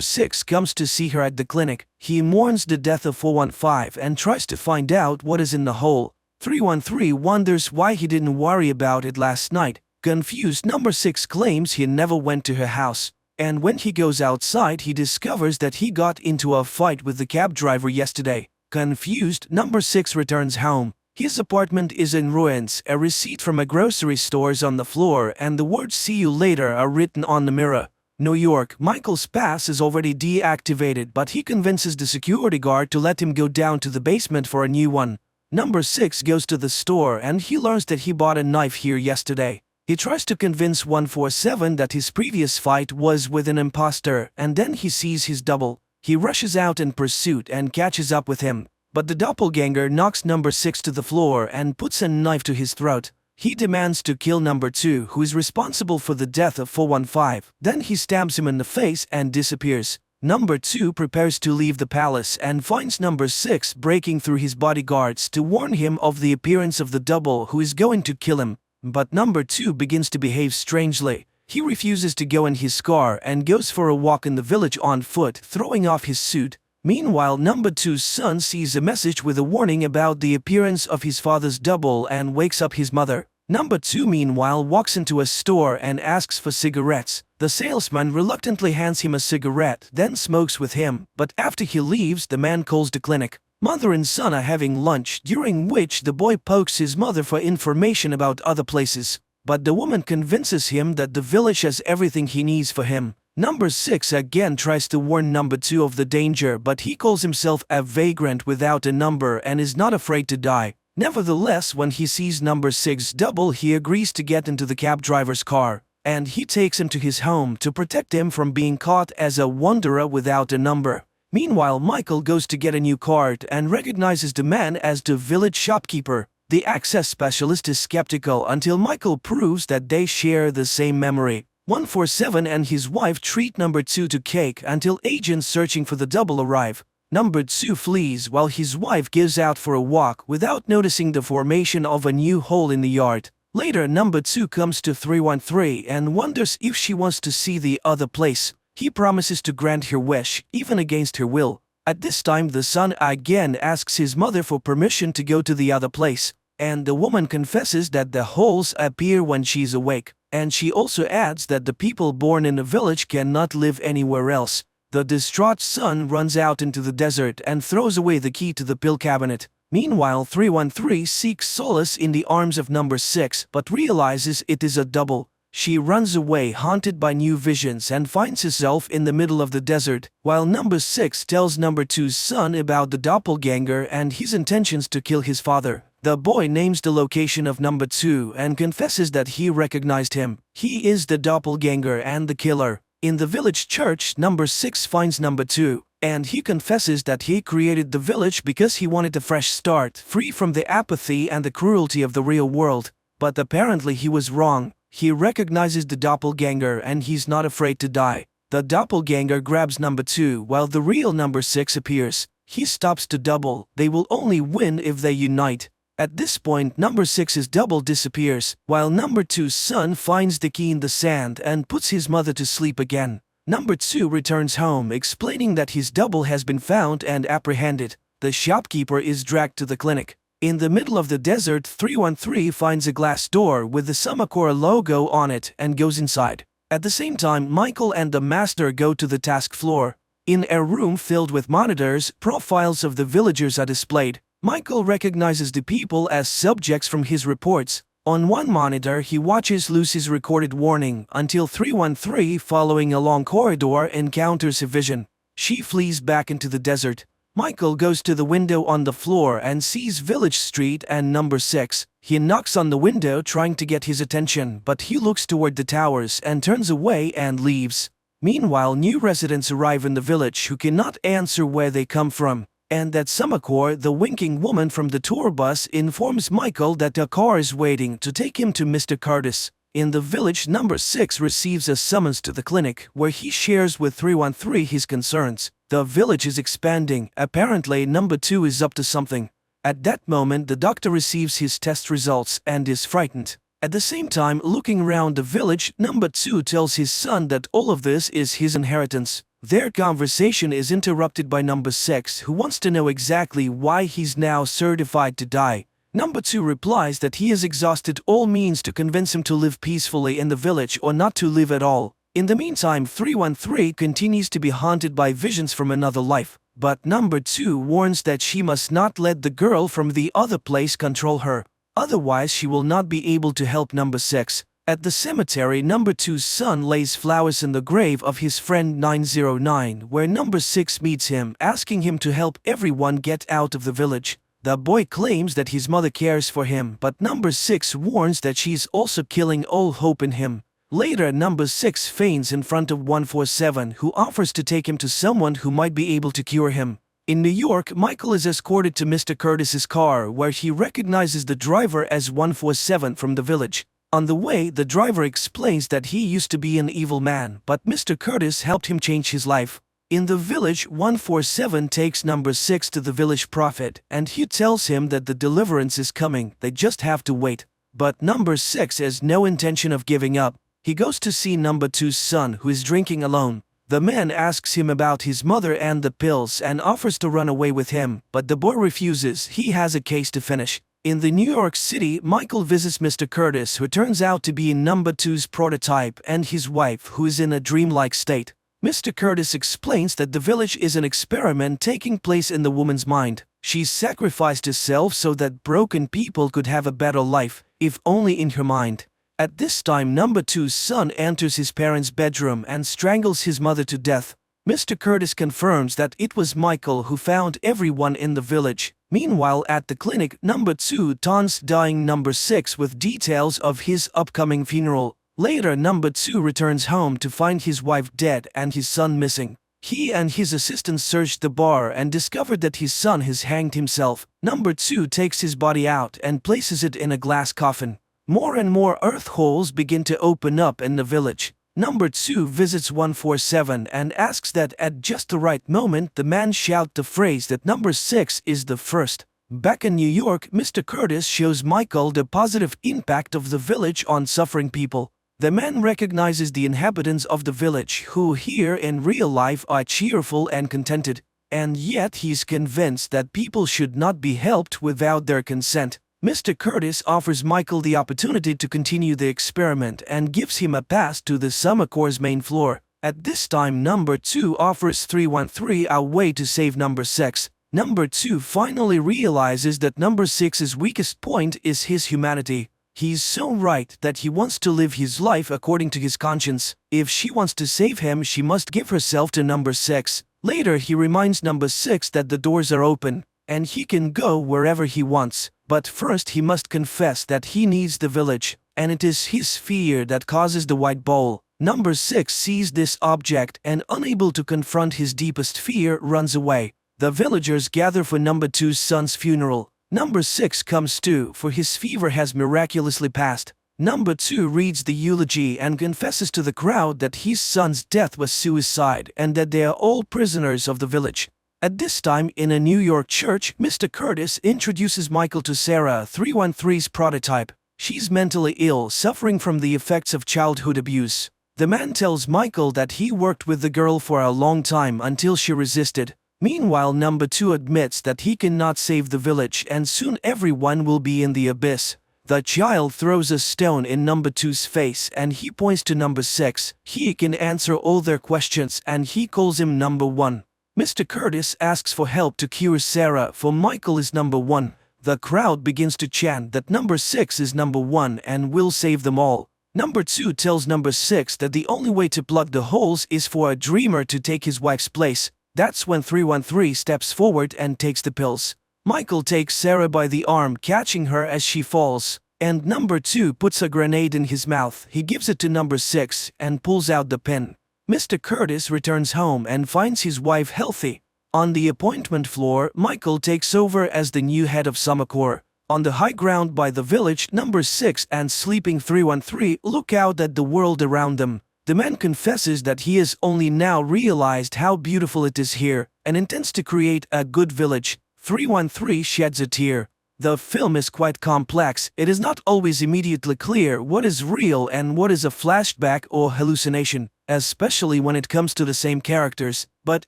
6 comes to see her at the clinic. He mourns the death of 415 and tries to find out what is in the hole. 313 wonders why he didn't worry about it last night. Confused, Number 6 claims he never went to her house. And when he goes outside, he discovers that he got into a fight with the cab driver yesterday. Confused, Number 6 returns home. His apartment is in ruins, a receipt from a grocery store is on the floor, and the words "see you later" are written on the mirror. New York, Michael's pass is already deactivated, but he convinces the security guard to let him go down to the basement for a new one. Number 6 goes to the store and he learns that he bought a knife here yesterday. He tries to convince 147 that his previous fight was with an imposter, and then he sees his double. He rushes out in pursuit and catches up with him, but the doppelganger knocks Number 6 to the floor and puts a knife to his throat. He demands to kill Number 2, who is responsible for the death of 415. Then he stabs him in the face and disappears. Number 2 prepares to leave the palace and finds Number 6 breaking through his bodyguards to warn him of the appearance of the double who is going to kill him. But Number 2 begins to behave strangely. He refuses to go in his car and goes for a walk in the village on foot, throwing off his suit. Meanwhile, Number 2's son sees a message with a warning about the appearance of his father's double and wakes up his mother. Number 2 meanwhile walks into a store and asks for cigarettes. The salesman reluctantly hands him a cigarette, then smokes with him, but after he leaves, the man calls the clinic. Mother and son are having lunch, during which the boy pokes his mother for information about other places. But the woman convinces him that the village has everything he needs for him. Number 6 again tries to warn Number 2 of the danger, but he calls himself a vagrant without a number and is not afraid to die. Nevertheless, when he sees Number 6's double, he agrees to get into the cab driver's car, and he takes him to his home to protect him from being caught as a wanderer without a number. Meanwhile, Michael goes to get a new card and recognizes the man as the village shopkeeper. The access specialist is skeptical until Michael proves that they share the same memory. 147 and his wife treat Number 2 to cake until agents searching for the double arrive. Number 2 flees while his wife gives out for a walk without noticing the formation of a new hole in the yard. Later, Number 2 comes to 313 and wonders if she wants to see the other place. He promises to grant her wish, even against her will. At this time, the son again asks his mother for permission to go to the other place, and the woman confesses that the holes appear when she's awake, and she also adds that the people born in the village cannot live anywhere else. The distraught son runs out into the desert and throws away the key to the pill cabinet. Meanwhile, 313 seeks solace in the arms of Number 6 but realizes it is a double. She runs away haunted by new visions and finds herself in the middle of the desert, while Number 6 tells Number 2's son about the doppelganger and his intentions to kill his father. The boy names the location of Number 2 and confesses that he recognized him. He is the doppelganger and the killer. In the village church, Number 6 finds Number 2, and he confesses that he created the village because he wanted a fresh start, free from the apathy and the cruelty of the real world. But apparently he was wrong. He recognizes the doppelganger and he's not afraid to die. The doppelganger grabs Number 2 while the real Number 6 appears. He stops to double. They will only win if they unite. At this point, Number 6's double disappears, while Number 2's son finds the key in the sand and puts his mother to sleep again. Number 2 returns home, explaining that his double has been found and apprehended. The shopkeeper is dragged to the clinic. In the middle of the desert, 313 finds a glass door with the Summercore logo on it and goes inside. At the same time, Michael and the master go to the task floor. In a room filled with monitors, profiles of the villagers are displayed. Michael recognizes the people as subjects from his reports. On one monitor, he watches Lucy's recorded warning until 313, following a long corridor, encounters a vision. She flees back into the desert. Michael goes to the window on the floor and sees Village Street and number 6. He knocks on the window trying to get his attention, but he looks toward the towers and turns away and leaves. Meanwhile, new residents arrive in the village who cannot answer where they come from. And at Summercore, the winking woman from the tour bus informs Michael that a car is waiting to take him to Mr. Curtis. In the village, number 6 receives a summons to the clinic, where he shares with 313 his concerns. The village is expanding. Apparently, number 2 is up to something. At that moment, the doctor receives his test results and is frightened. At the same time, looking around the village, number 2 tells his son that all of this is his inheritance. Their conversation is interrupted by number 6, who wants to know exactly why he's now certified to die. Number 2 replies that he has exhausted all means to convince him to live peacefully in the village or not to live at all. In the meantime, 313 continues to be haunted by visions from another life, but number 2 warns that she must not let the girl from the other place control her. Otherwise, she will not be able to help number 6. At the cemetery, number 2's son lays flowers in the grave of his friend 909, where number 6 meets him, asking him to help everyone get out of the village. The boy claims that his mother cares for him, but number 6 warns that she's also killing all hope in him. Later, number 6 faints in front of 147, who offers to take him to someone who might be able to cure him. In New York, Michael is escorted to Mr. Curtis's car, where he recognizes the driver as 147 from the village. On the way, the driver explains that he used to be an evil man, but Mr. Curtis helped him change his life. In the village, 147 takes number 6 to the village prophet, and he tells him that the deliverance is coming, they just have to wait. But number 6 has no intention of giving up. He goes to see number 2's son, who is drinking alone. The man asks him about his mother and the pills and offers to run away with him, but the boy refuses. He has a case to finish. In the New York City, Michael visits Mr. Curtis, who turns out to be number 2's prototype, and his wife, who is in a dreamlike state. Mr. Curtis explains that the village is an experiment taking place in the woman's mind. She sacrificed herself so that broken people could have a better life, if only in her mind. At this time, number 2's son enters his parents' bedroom and strangles his mother to death. Mr. Curtis confirms that it was Michael who found everyone in the village. Meanwhile, at the clinic, number 2 taunts dying number 6 with details of his upcoming funeral. Later, number 2 returns home to find his wife dead and his son missing. He and his assistant searched the bar and discovered that his son has hanged himself. Number 2 takes his body out and places it in a glass coffin. More and more earth holes begin to open up in the village. Number 2 visits 147 and asks that at just the right moment the man shout the phrase that number 6 is the first. Back in New York, Mr. Curtis shows Michael the positive impact of the village on suffering people. The man recognizes the inhabitants of the village who here in real life are cheerful and contented, and yet he's convinced that people should not be helped without their consent. Mr. Curtis offers Michael the opportunity to continue the experiment and gives him a pass to the Summercore's main floor. At this time, number 2 offers 313 a way to save number 6. Number 2 finally realizes that number 6's weakest point is his humanity. He's so right that he wants to live his life according to his conscience. If she wants to save him, she must give herself to number 6. Later, he reminds number 6 that the doors are open, and he can go wherever he wants. But first he must confess that he needs the village, and it is his fear that causes the white bowl. Number 6 sees this object and, unable to confront his deepest fear, runs away. The villagers gather for number 2's son's funeral. Number 6 comes too, for his fever has miraculously passed. Number 2 reads the eulogy and confesses to the crowd that his son's death was suicide and that they are all prisoners of the village. At this time, in a New York church, Mr. Curtis introduces Michael to Sarah, 313's prototype. She's mentally ill, suffering from the effects of childhood abuse. The man tells Michael that he worked with the girl for a long time until she resisted. Meanwhile, number 2 admits that he cannot save the village and soon everyone will be in the abyss. The child throws a stone in number 2's face and he points to number 6. He can answer all their questions and he calls him number 1. Mr. Curtis asks for help to cure Sarah, for Michael is number 1. The crowd begins to chant that number 6 is number 1 and will save them all. Number 2 tells number 6 that the only way to plug the holes is for a dreamer to take his wife's place. That's when 313 steps forward and takes the pills. Michael takes Sarah by the arm, catching her as she falls. And number 2 puts a grenade in his mouth. He gives it to number 6 and pulls out the pin. Mr. Curtis returns home and finds his wife healthy. On the appointment floor, Michael takes over as the new head of Summer Corps. On the high ground by the village, number 6 and sleeping 313 look out at the world around them. The man confesses that he has only now realized how beautiful it is here and intends to create a good village. 313 sheds a tear. The film is quite complex. It is not always immediately clear what is real and what is a flashback or hallucination, especially when it comes to the same characters, but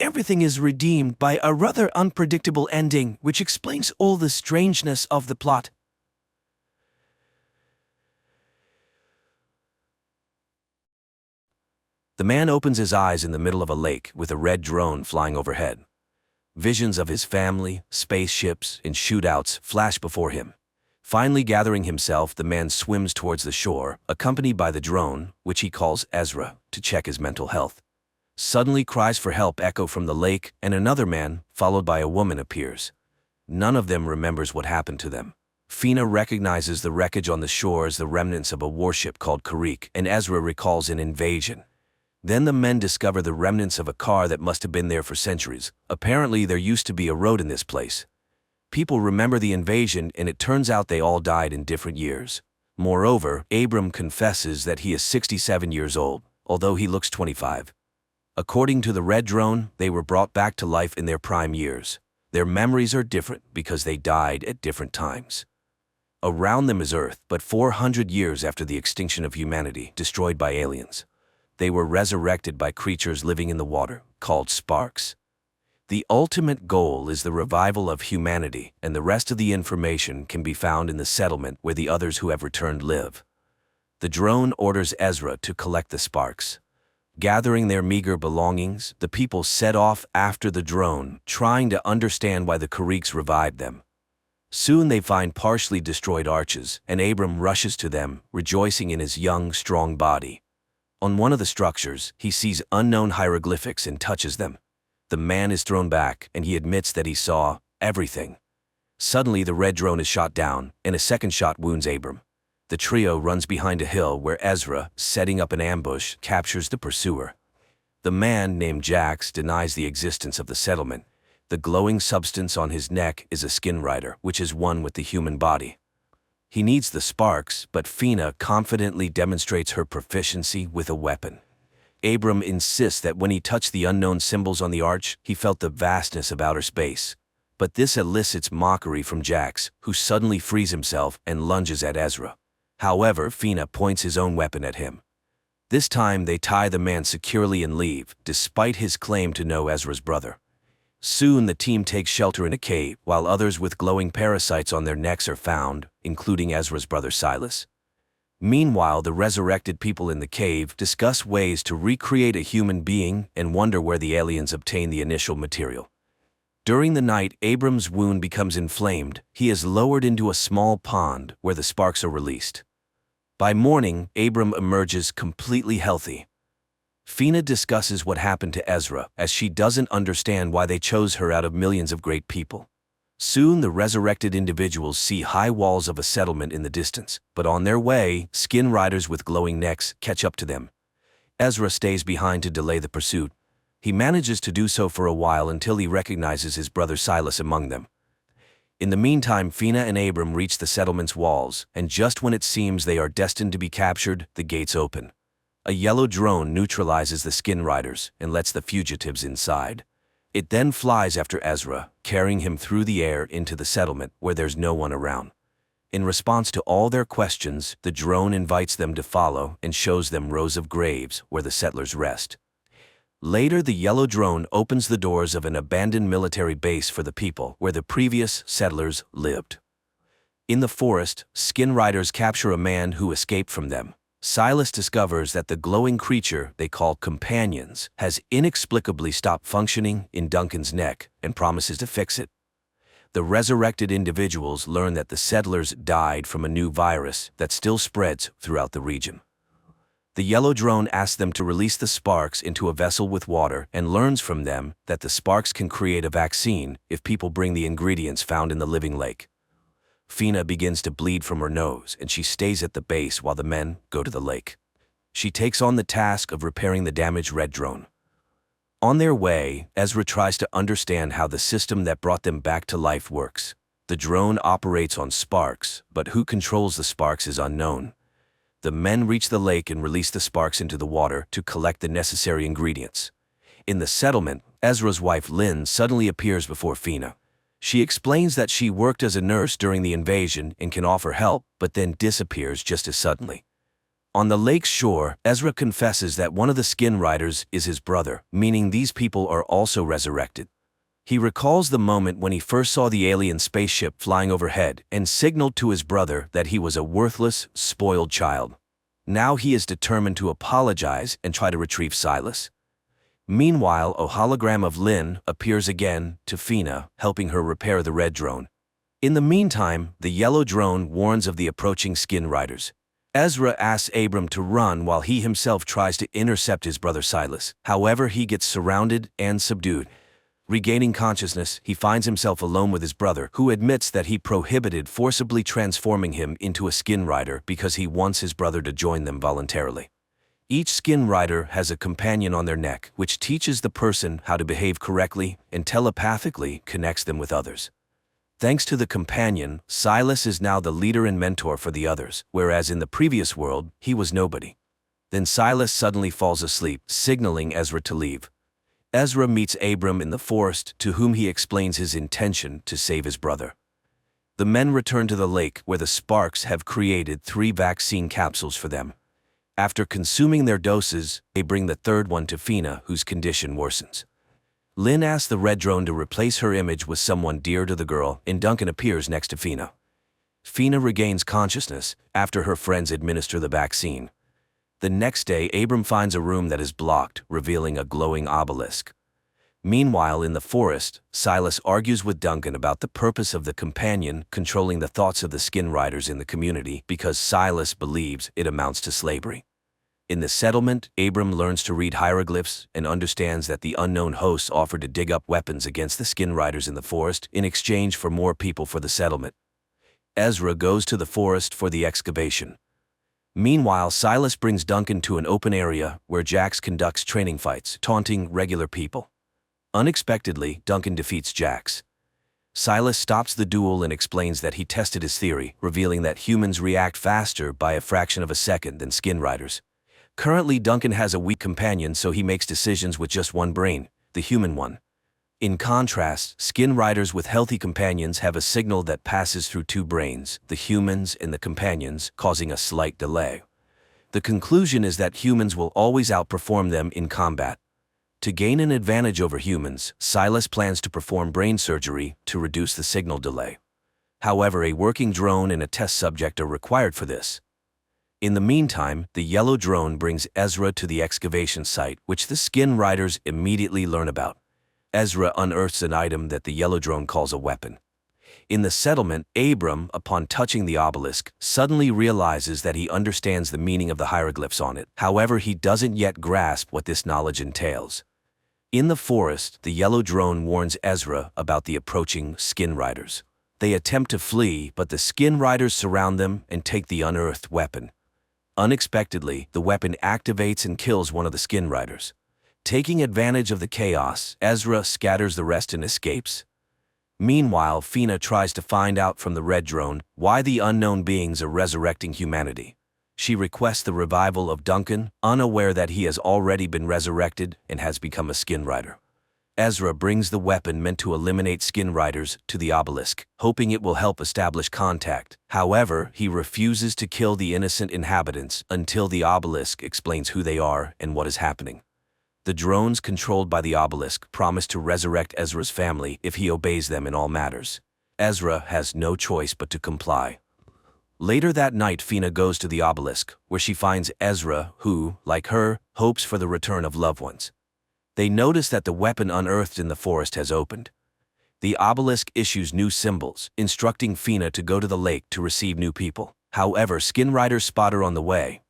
everything is redeemed by a rather unpredictable ending which explains all the strangeness of the plot. The man opens his eyes in the middle of a lake with a red drone flying overhead. Visions of his family, spaceships, and shootouts flash before him. Finally gathering himself, the man swims towards the shore, accompanied by the drone, which he calls Ezra, to check his mental health. Suddenly cries for help echo from the lake, and another man, followed by a woman, appears. None of them remembers what happened to them. Fina recognizes the wreckage on the shore as the remnants of a warship called Karik, and Ezra recalls an invasion. Then the men discover the remnants of a car that must have been there for centuries. Apparently, there used to be a road in this place. People remember the invasion, and it turns out they all died in different years. Moreover, Abram confesses that he is 67 years old, although he looks 25. According to the red drone, they were brought back to life in their prime years. Their memories are different because they died at different times. Around them is Earth, but 400 years after the extinction of humanity, destroyed by aliens. They were resurrected by creatures living in the water, called sparks. The ultimate goal is the revival of humanity, and the rest of the information can be found in the settlement where the others who have returned live. The drone orders Ezra to collect the sparks. Gathering their meager belongings, the people set off after the drone, trying to understand why the Kariks revived them. Soon they find partially destroyed arches, and Abram rushes to them, rejoicing in his young, strong body. On one of the structures, he sees unknown hieroglyphics and touches them. The man is thrown back, and he admits that he saw everything. Suddenly, the red drone is shot down, and a second shot wounds Abram. The trio runs behind a hill where Ezra, setting up an ambush, captures the pursuer. The man, named Jax, denies the existence of the settlement. The glowing substance on his neck is a skin rider, which is one with the human body. He needs the sparks, but Fina confidently demonstrates her proficiency with a weapon. Abram insists that when he touched the unknown symbols on the arch, he felt the vastness of outer space. But this elicits mockery from Jax, who suddenly frees himself and lunges at Ezra. However, Fina points his own weapon at him. This time they tie the man securely and leave, despite his claim to know Ezra's brother. Soon the team takes shelter in a cave, while others with glowing parasites on their necks are found, including Ezra's brother Silas. Meanwhile, the resurrected people in the cave discuss ways to recreate a human being and wonder where the aliens obtained the initial material. During the night, Abram's wound becomes inflamed. He is lowered into a small pond where the sparks are released. By morning, Abram emerges completely healthy. Fina discusses what happened to Ezra, as she doesn't understand why they chose her out of millions of great people. Soon the resurrected individuals see high walls of a settlement in the distance, but on their way, skin riders with glowing necks catch up to them. Ezra stays behind to delay the pursuit. He manages to do so for a while until he recognizes his brother Silas among them. In the meantime, Fina and Abram reach the settlement's walls, and just when it seems they are destined to be captured, the gates open. A yellow drone neutralizes the skin riders and lets the fugitives inside. It then flies after Ezra, carrying him through the air into the settlement where there's no one around. In response to all their questions, the drone invites them to follow and shows them rows of graves where the settlers rest. Later, the yellow drone opens the doors of an abandoned military base for the people where the previous settlers lived. In the forest, skin riders capture a man who escaped from them. Silas discovers that the glowing creature they call companions has inexplicably stopped functioning in Duncan's neck and promises to fix it. The resurrected individuals learn that the settlers died from a new virus that still spreads throughout the region. The yellow drone asks them to release the sparks into a vessel with water and learns from them that the sparks can create a vaccine if people bring the ingredients found in the living lake. Fina begins to bleed from her nose and she stays at the base while the men go to the lake. She takes on the task of repairing the damaged red drone. On their way, Ezra tries to understand how the system that brought them back to life works. The drone operates on sparks, but who controls the sparks is unknown. The men reach the lake and release the sparks into the water to collect the necessary ingredients. In the settlement, Ezra's wife Lynn suddenly appears before Fina. She explains that she worked as a nurse during the invasion and can offer help, but then disappears just as suddenly. On the lake's shore, Ezra confesses that one of the skin riders is his brother, meaning these people are also resurrected. He recalls the moment when he first saw the alien spaceship flying overhead and signaled to his brother that he was a worthless, spoiled child. Now he is determined to apologize and try to retrieve Silas. Meanwhile, a hologram of Lynn appears again to Fina, helping her repair the red drone. In the meantime, the yellow drone warns of the approaching skin riders. Ezra asks Abram to run while he himself tries to intercept his brother Silas. However, he gets surrounded and subdued. Regaining consciousness, he finds himself alone with his brother, who admits that he prohibited forcibly transforming him into a skin rider because he wants his brother to join them voluntarily. Each skin rider has a companion on their neck, which teaches the person how to behave correctly and telepathically connects them with others. Thanks to the companion, Silas is now the leader and mentor for the others, whereas in the previous world, he was nobody. Then Silas suddenly falls asleep, signaling Ezra to leave. Ezra meets Abram in the forest, to whom he explains his intention to save his brother. The men return to the lake, where the sparks have created 3 vaccine capsules for them. After consuming their doses, they bring the third one to Fina, whose condition worsens. Lynn asks the red drone to replace her image with someone dear to the girl, and Duncan appears next to Fina. Fina regains consciousness after her friends administer the vaccine. The next day, Abram finds a room that is blocked, revealing a glowing obelisk. Meanwhile, in the forest, Silas argues with Duncan about the purpose of the companion controlling the thoughts of the skin riders in the community because Silas believes it amounts to slavery. In the settlement, Abram learns to read hieroglyphs and understands that the unknown hosts offered to dig up weapons against the skin riders in the forest in exchange for more people for the settlement. Ezra goes to the forest for the excavation. Meanwhile, Silas brings Duncan to an open area where Jax conducts training fights, taunting regular people. Unexpectedly, Duncan defeats Jax. Silas stops the duel and explains that he tested his theory, revealing that humans react faster by a fraction of a second than skin riders. Currently, Duncan has a weak companion, so he makes decisions with just one brain, the human one. In contrast, skin riders with healthy companions have a signal that passes through 2 brains, the humans and the companions, causing a slight delay. The conclusion is that humans will always outperform them in combat. To gain an advantage over humans, Silas plans to perform brain surgery to reduce the signal delay. However, a working drone and a test subject are required for this. In the meantime, the yellow drone brings Ezra to the excavation site, which the skin riders immediately learn about. Ezra unearths an item that the yellow drone calls a weapon. In the settlement, Abram, upon touching the obelisk, suddenly realizes that he understands the meaning of the hieroglyphs on it. However, he doesn't yet grasp what this knowledge entails. In the forest, the yellow drone warns Ezra about the approaching skin riders. They attempt to flee, but the skin riders surround them and take the unearthed weapon. Unexpectedly, the weapon activates and kills one of the skin riders. Taking advantage of the chaos, Ezra scatters the rest and escapes. Meanwhile, Fina tries to find out from the red drone why the unknown beings are resurrecting humanity. She requests the revival of Duncan, unaware that he has already been resurrected and has become a skin rider. Ezra brings the weapon meant to eliminate skin riders to the obelisk, hoping it will help establish contact. However, he refuses to kill the innocent inhabitants until the obelisk explains who they are and what is happening. The drones controlled by the obelisk promise to resurrect Ezra's family if he obeys them in all matters. Ezra has no choice but to comply. Later that night, Fina goes to the obelisk, where she finds Ezra, who, like her, hopes for the return of loved ones. They notice that the weapon unearthed in the forest has opened. The obelisk issues new symbols, instructing Fina to go to the lake to receive new people. However, skin riders spot her on the way.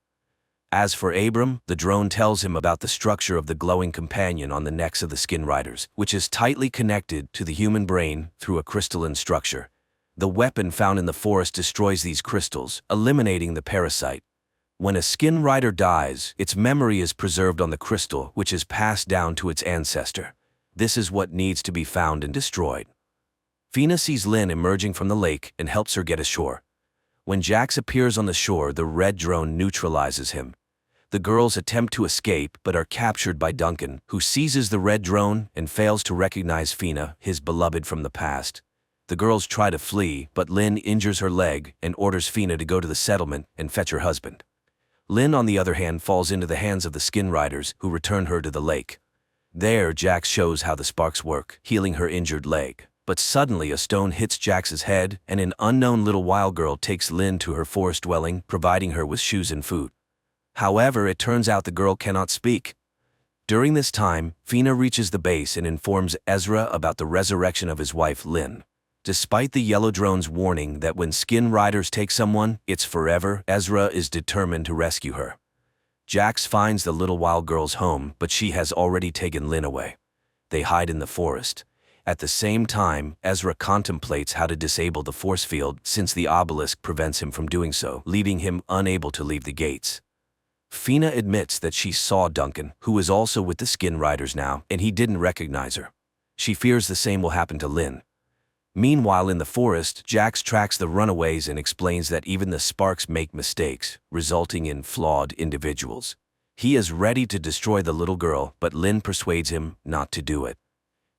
As for Abram, the drone tells him about the structure of the glowing companion on the necks of the skin riders, which is tightly connected to the human brain through a crystalline structure. The weapon found in the forest destroys these crystals, eliminating the parasite. When a skin rider dies, its memory is preserved on the crystal, which is passed down to its ancestor. This is what needs to be found and destroyed. Fina sees Lynn emerging from the lake and helps her get ashore. When Jax appears on the shore, the red drone neutralizes him. The girls attempt to escape but are captured by Duncan, who seizes the red drone and fails to recognize Fina, his beloved from the past. The girls try to flee, but Lynn injures her leg and orders Fina to go to the settlement and fetch her husband. Lynn, on the other hand, falls into the hands of the skin riders, who return her to the lake. There, Jax shows how the sparks work, healing her injured leg. But suddenly a stone hits Jax's head, and an unknown little wild girl takes Lynn to her forest dwelling, providing her with shoes and food. However, it turns out the girl cannot speak. During this time, Fina reaches the base and informs Ezra about the resurrection of his wife, Lynn. Despite the yellow drone's warning that when skin riders take someone, it's forever, Ezra is determined to rescue her. Jax finds the little wild girl's home, but she has already taken Lynn away. They hide in the forest. At the same time, Ezra contemplates how to disable the force field since the obelisk prevents him from doing so, leaving him unable to leave the gates. Fina admits that she saw Duncan, who is also with the skin riders now, and he didn't recognize her. She fears the same will happen to Lynn. Meanwhile, in the forest, Jax tracks the runaways and explains that even the sparks make mistakes, resulting in flawed individuals. He is ready to destroy the little girl, but Lynn persuades him not to do it.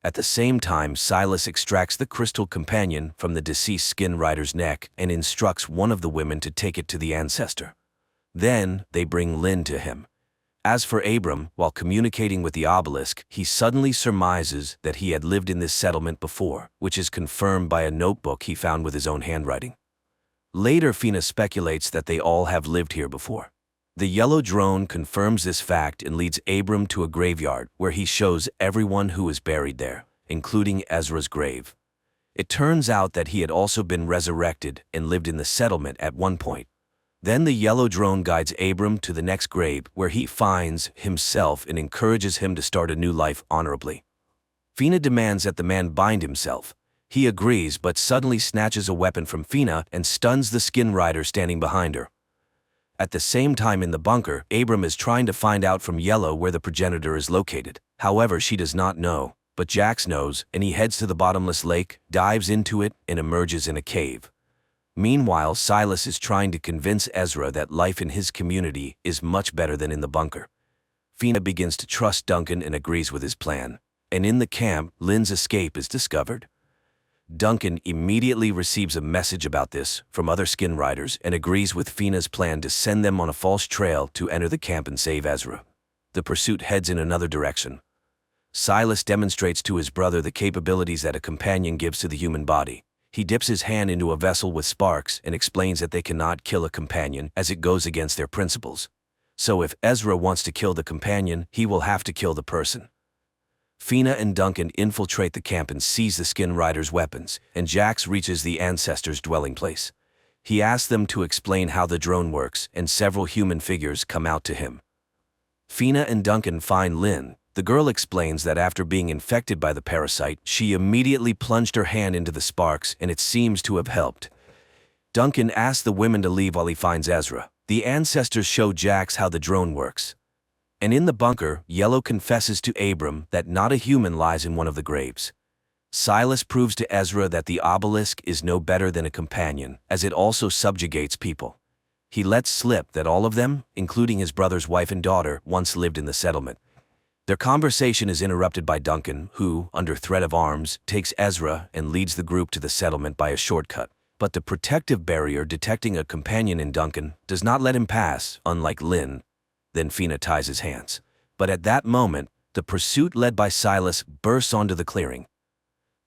At the same time, Silas extracts the crystal companion from the deceased skin rider's neck and instructs one of the women to take it to the ancestor. Then, they bring Lynn to him. As for Abram, while communicating with the obelisk, he suddenly surmises that he had lived in this settlement before, which is confirmed by a notebook he found with his own handwriting. Later, Fina speculates that they all have lived here before. The yellow drone confirms this fact and leads Abram to a graveyard, where he shows everyone who is buried there, including Ezra's grave. It turns out that he had also been resurrected and lived in the settlement at one point. Then the yellow drone guides Abram to the next grave, where he finds himself and encourages him to start a new life honorably. Fina demands that the man bind himself. He agrees, but suddenly snatches a weapon from Fina and stuns the skin rider standing behind her. At the same time, in the bunker, Abram is trying to find out from Yellow where the progenitor is located. However, she does not know, but Jax knows, and he heads to the bottomless lake, dives into it, and emerges in a cave. Meanwhile, Silas is trying to convince Ezra that life in his community is much better than in the bunker. Fina begins to trust Duncan and agrees with his plan. And in the camp, Lynn's escape is discovered. Duncan immediately receives a message about this from other skin riders and agrees with Fina's plan to send them on a false trail to enter the camp and save Ezra. The pursuit heads in another direction. Silas demonstrates to his brother the capabilities that a companion gives to the human body. He dips his hand into a vessel with sparks and explains that they cannot kill a companion as it goes against their principles. So if Ezra wants to kill the companion, he will have to kill the person. Fina and Duncan infiltrate the camp and seize the skin riders' weapons, and Jax reaches the ancestors' dwelling place. He asks them to explain how the drone works, and several human figures come out to him. Fina and Duncan find Lynn. The girl explains that after being infected by the parasite, she immediately plunged her hand into the sparks, and it seems to have helped. Duncan asks the women to leave while he finds Ezra. The ancestors show Jax how the drone works. And in the bunker, Yellow confesses to Abram that not a human lies in one of the graves. Silas proves to Ezra that the obelisk is no better than a companion, as it also subjugates people. He lets slip that all of them, including his brother's wife and daughter, once lived in the settlement. Their conversation is interrupted by Duncan, who, under threat of arms, takes Ezra and leads the group to the settlement by a shortcut. But the protective barrier detecting a companion in Duncan does not let him pass, unlike Lynn. Then Fina ties his hands. But at that moment, the pursuit led by Silas bursts onto the clearing.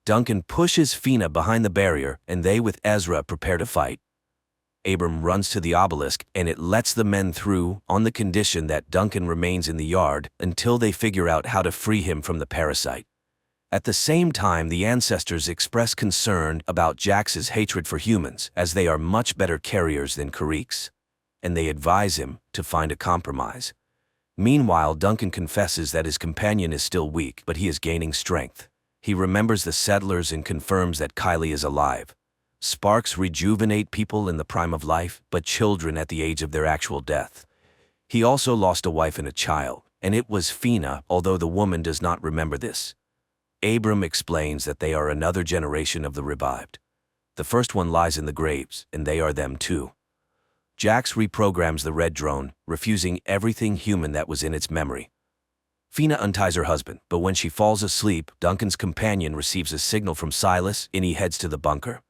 Duncan pushes Fina behind the barrier, and they with Ezra prepare to fight. Abram runs to the obelisk, and it lets the men through on the condition that Duncan remains in the yard until they figure out how to free him from the parasite. At the same time, the ancestors express concern about Jax's hatred for humans, as they are much better carriers than Kariks, and they advise him to find a compromise. Meanwhile, Duncan confesses that his companion is still weak, but he is gaining strength. He remembers the settlers and confirms that Kylie is alive. Sparks rejuvenate people in the prime of life, but children at the age of their actual death. He also lost a wife and a child, and it was Fina, although the woman does not remember this. Abram explains that they are another generation of the revived. The first one lies in the graves, and they are them too. Jax reprograms the red drone, refusing everything human that was in its memory. Fina unties her husband, but when she falls asleep, Duncan's companion receives a signal from Silas, and he heads to the bunker.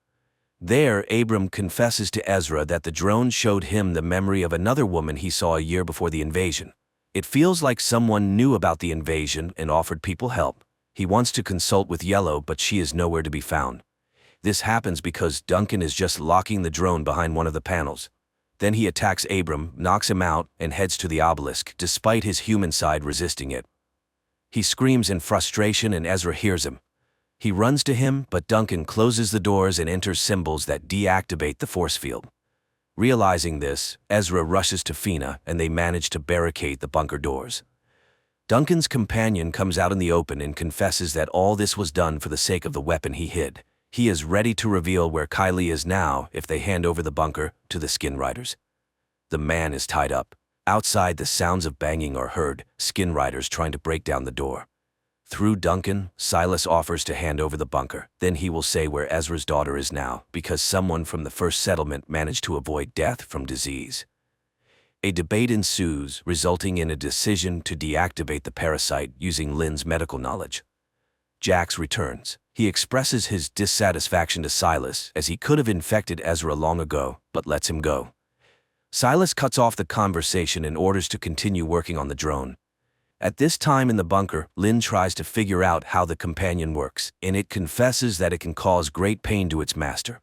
There, Abram confesses to Ezra that the drone showed him the memory of another woman he saw a year before the invasion. It feels like someone knew about the invasion and offered people help. He wants to consult with Yellow, but she is nowhere to be found. This happens because Duncan is just locking the drone behind one of the panels. Then he attacks Abram, knocks him out, and heads to the obelisk, despite his human side resisting it. He screams in frustration and Ezra hears him. He runs to him, but Duncan closes the doors and enters symbols that deactivate the force field. Realizing this, Ezra rushes to Fina and they manage to barricade the bunker doors. Duncan's companion comes out in the open and confesses that all this was done for the sake of the weapon he hid. He is ready to reveal where Kylie is now if they hand over the bunker to the Skin Riders. The man is tied up. Outside, the sounds of banging are heard, Skin Riders trying to break down the door. Through Duncan, Silas offers to hand over the bunker. Then he will say where Ezra's daughter is now, because someone from the first settlement managed to avoid death from disease. A debate ensues, resulting in a decision to deactivate the parasite using Lynn's medical knowledge. Jax returns. He expresses his dissatisfaction to Silas, as he could have infected Ezra long ago, but lets him go. Silas cuts off the conversation and orders to continue working on the drone. At this time in the bunker, Lynn tries to figure out how the companion works, and it confesses that it can cause great pain to its master.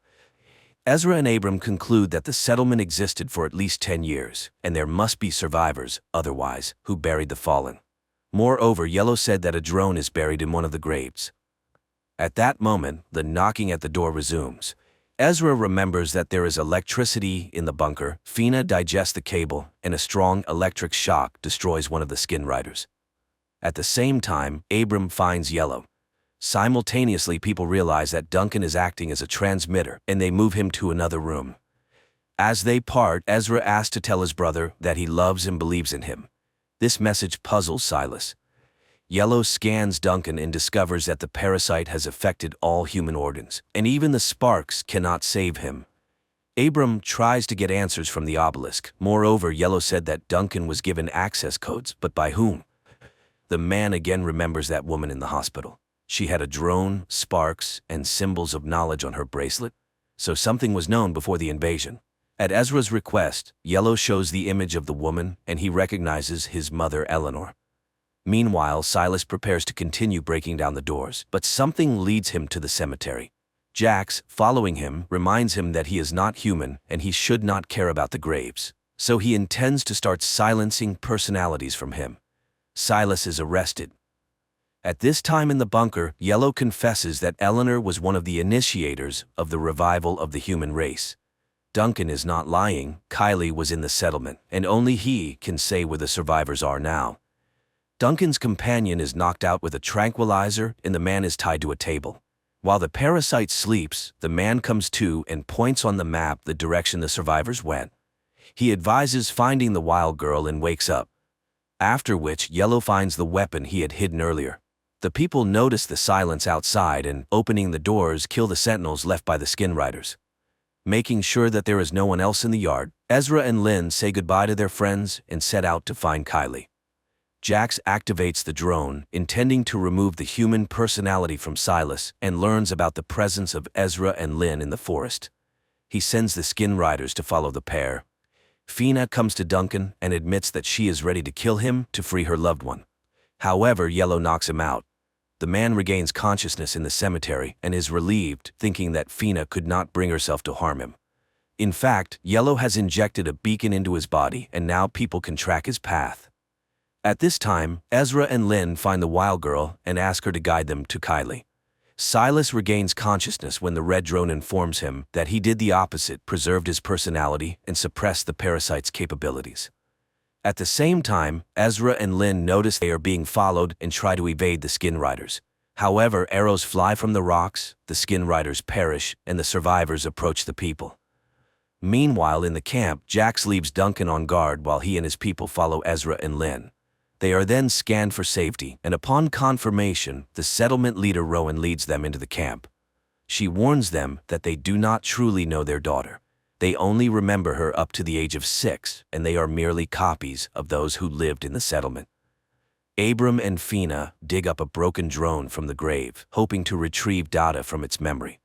Ezra and Abram conclude that the settlement existed for at least 10 years, and there must be survivors, otherwise, who buried the fallen. Moreover, Yellow said that a drone is buried in one of the graves. At that moment, the knocking at the door resumes. Ezra remembers that there is electricity in the bunker. Fina digests the cable, and a strong electric shock destroys one of the Skin Riders. At the same time, Abram finds Yellow. Simultaneously, people realize that Duncan is acting as a transmitter, and they move him to another room. As they part, Ezra asks to tell his brother that he loves and believes in him. This message puzzles Silas. Yellow scans Duncan and discovers that the parasite has affected all human organs, and even the sparks cannot save him. Abram tries to get answers from the obelisk. Moreover, Yellow said that Duncan was given access codes, but by whom? The man again remembers that woman in the hospital. She had a drone, sparks, and symbols of knowledge on her bracelet, so something was known before the invasion. At Ezra's request, Yellow shows the image of the woman, and he recognizes his mother, Eleanor. Meanwhile, Silas prepares to continue breaking down the doors, but something leads him to the cemetery. Jax, following him, reminds him that he is not human and he should not care about the graves, so he intends to start silencing personalities from him. Silas is arrested. At this time in the bunker, Yellow confesses that Eleanor was one of the initiators of the revival of the human race. Duncan is not lying. Kylie was in the settlement, and only he can say where the survivors are now. Duncan's companion is knocked out with a tranquilizer, and the man is tied to a table. While the parasite sleeps, the man comes to and points on the map the direction the survivors went. He advises finding the wild girl and wakes up. After which, Yellow finds the weapon he had hidden earlier. The people notice the silence outside and, opening the doors, kill the sentinels left by the Skin Riders. Making sure that there is no one else in the yard, Ezra and Lynn say goodbye to their friends and set out to find Kylie. Jax activates the drone, intending to remove the human personality from Silas, and learns about the presence of Ezra and Lynn in the forest. He sends the Skin Riders to follow the pair. Fina comes to Duncan and admits that she is ready to kill him to free her loved one. However, Yellow knocks him out. The man regains consciousness in the cemetery and is relieved, thinking that Fina could not bring herself to harm him. In fact, Yellow has injected a beacon into his body, and now people can track his path. At this time, Ezra and Lynn find the wild girl and ask her to guide them to Kylie. Silas regains consciousness when the red drone informs him that he did the opposite, preserved his personality, and suppressed the parasite's capabilities. At the same time, Ezra and Lynn notice they are being followed and try to evade the skin riders. However, arrows fly from the rocks, the skin riders perish, and the survivors approach the people. Meanwhile, in the camp, Jax leaves Duncan on guard while he and his people follow Ezra and Lynn. They are then scanned for safety, and upon confirmation, the settlement leader Rowan leads them into the camp. She warns them that they do not truly know their daughter. They only remember her up to the age of 6, and they are merely copies of those who lived in the settlement. Abram and Fina dig up a broken drone from the grave, hoping to retrieve data from its memory.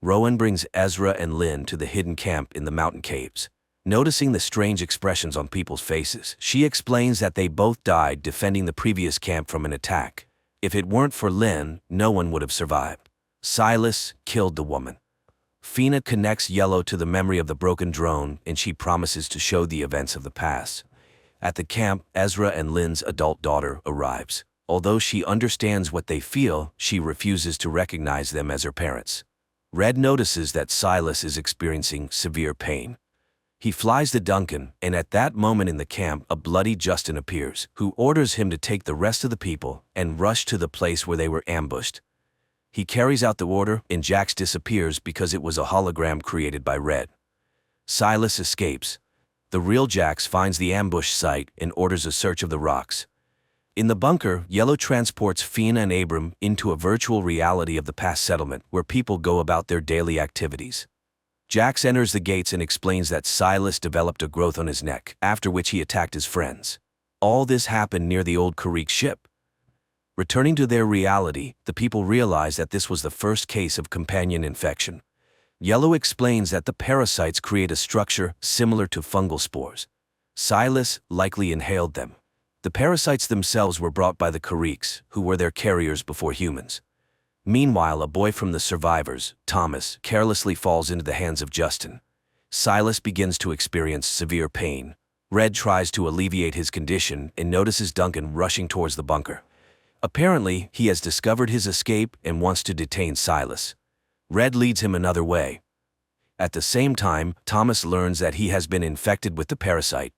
Rowan brings Ezra and Lynn to the hidden camp in the mountain caves. Noticing the strange expressions on people's faces, she explains that they both died defending the previous camp from an attack. If it weren't for Lynn, no one would have survived. Silas killed the woman. Fina connects Yellow to the memory of the broken drone, and she promises to show the events of the past. At the camp, Ezra and Lynn's adult daughter arrives. Although she understands what they feel, she refuses to recognize them as her parents. Red notices that Silas is experiencing severe pain. He flies to Duncan, and at that moment in the camp, a bloody Justin appears, who orders him to take the rest of the people and rush to the place where they were ambushed. He carries out the order, and Jax disappears because it was a hologram created by Red. Silas escapes. The real Jax finds the ambush site and orders a search of the rocks. In the bunker, Yellow transports Fina and Abram into a virtual reality of the past settlement, where people go about their daily activities. Jax enters the gates and explains that Silas developed a growth on his neck, after which he attacked his friends. All this happened near the old Karrick ship. Returning to their reality, the people realize that this was the first case of companion infection. Yellow explains that the parasites create a structure similar to fungal spores. Silas likely inhaled them. The parasites themselves were brought by the Karricks, who were their carriers before humans. Meanwhile, a boy from the survivors, Thomas, carelessly falls into the hands of Justin. Silas begins to experience severe pain. Red tries to alleviate his condition and notices Duncan rushing towards the bunker. Apparently, he has discovered his escape and wants to detain Silas. Red leads him another way. At the same time, Thomas learns that he has been infected with the parasite.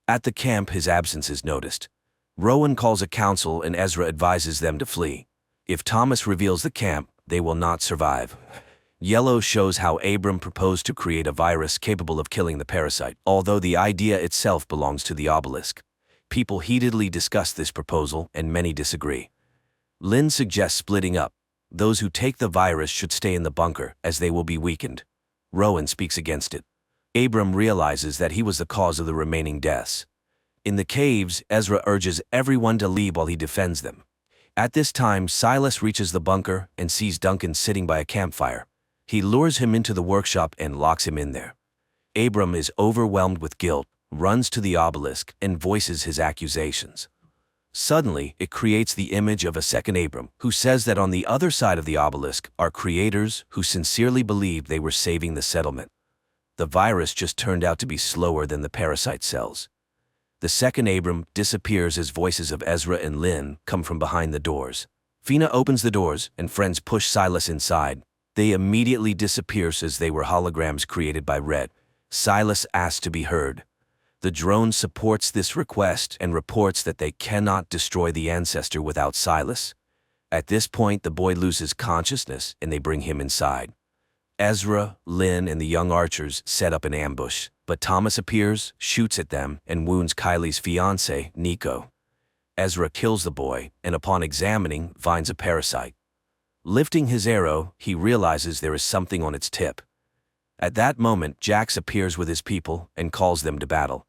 At the camp, his absence is noticed. Rowan calls a council and Ezra advises them to flee. If Thomas reveals the camp, they will not survive. Yellow shows how Abram proposed to create a virus capable of killing the parasite, although the idea itself belongs to the obelisk. People heatedly discuss this proposal, and many disagree. Lynn suggests splitting up. Those who take the virus should stay in the bunker, as they will be weakened. Rowan speaks against it. Abram realizes that he was the cause of the remaining deaths. In the caves, Ezra urges everyone to leave while he defends them. At this time, Silas reaches the bunker and sees Duncan sitting by a campfire. He lures him into the workshop and locks him in there. Abram is overwhelmed with guilt, runs to the obelisk, and voices his accusations. Suddenly, it creates the image of a second Abram, who says that on the other side of the obelisk are creators who sincerely believed they were saving the settlement. The virus just turned out to be slower than the parasite cells. The second Abram disappears as voices of Ezra and Lynn come from behind the doors. Fina opens the doors, and friends push Silas inside. They immediately disappear as they were holograms created by Red. Silas asks to be heard. The drone supports this request and reports that they cannot destroy the ancestor without Silas. At this point, the boy loses consciousness, and they bring him inside. Ezra, Lynn, and the young archers set up an ambush, but Thomas appears, shoots at them, and wounds Kylie's fiancé, Nico. Ezra kills the boy, and upon examining, finds a parasite. Lifting his arrow, he realizes there is something on its tip. At that moment, Jax appears with his people and calls them to battle.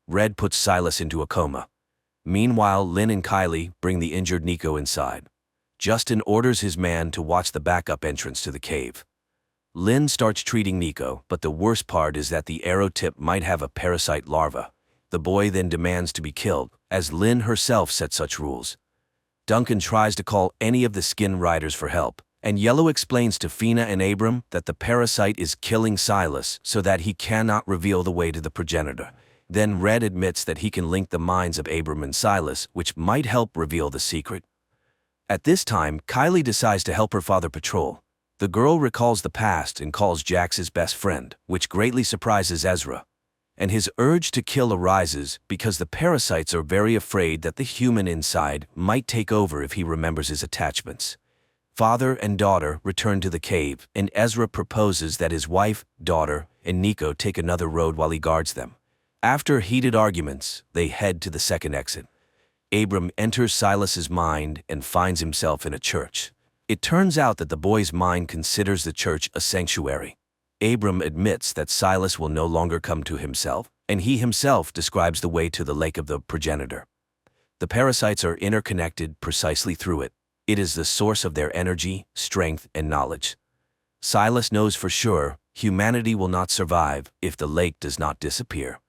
Red puts Silas into a coma. Meanwhile, Lynn and Kylie bring the injured Nico inside. Justin orders his man to watch the backup entrance to the cave. Lynn starts treating Nico, but the worst part is that the arrow tip might have a parasite larva. The boy then demands to be killed, as Lynn herself set such rules. Duncan tries to call any of the skin riders for help, and Yellow explains to Fina and Abram that the parasite is killing Silas so that he cannot reveal the way to the progenitor. Then Red admits that he can link the minds of Abram and Silas, which might help reveal the secret. At this time, Kylie decides to help her father patrol. The girl recalls the past and calls Jax his best friend, which greatly surprises Ezra. And his urge to kill arises because the parasites are very afraid that the human inside might take over if he remembers his attachments. Father and daughter return to the cave, and Ezra proposes that his wife, daughter, and Nico take another road while he guards them. After heated arguments, they head to the second exit. Abram enters Silas's mind and finds himself in a church. It turns out that the boy's mind considers the church a sanctuary. Abram admits that Silas will no longer come to himself, and he himself describes the way to the lake of the progenitor. The parasites are interconnected precisely through it. It is the source of their energy, strength, and knowledge. Silas knows for sure humanity will not survive if the lake does not disappear.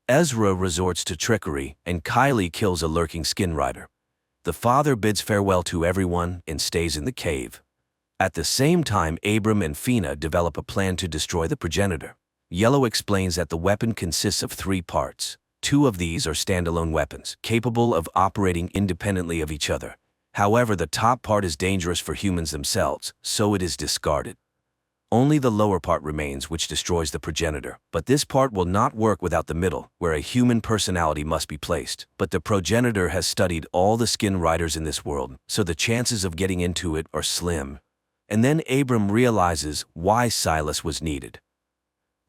Ezra resorts to trickery, and Kylie kills a lurking skin rider. The father bids farewell to everyone and stays in the cave. At the same time, Abram and Fina develop a plan to destroy the progenitor. Yellow explains that the weapon consists of 3 parts. 2 of these are standalone weapons, capable of operating independently of each other. However, the top part is dangerous for humans themselves, so it is discarded. Only the lower part remains, which destroys the progenitor. But this part will not work without the middle, where a human personality must be placed. But the progenitor has studied all the skin riders in this world, so the chances of getting into it are slim. And then Abram realizes why Silas was needed.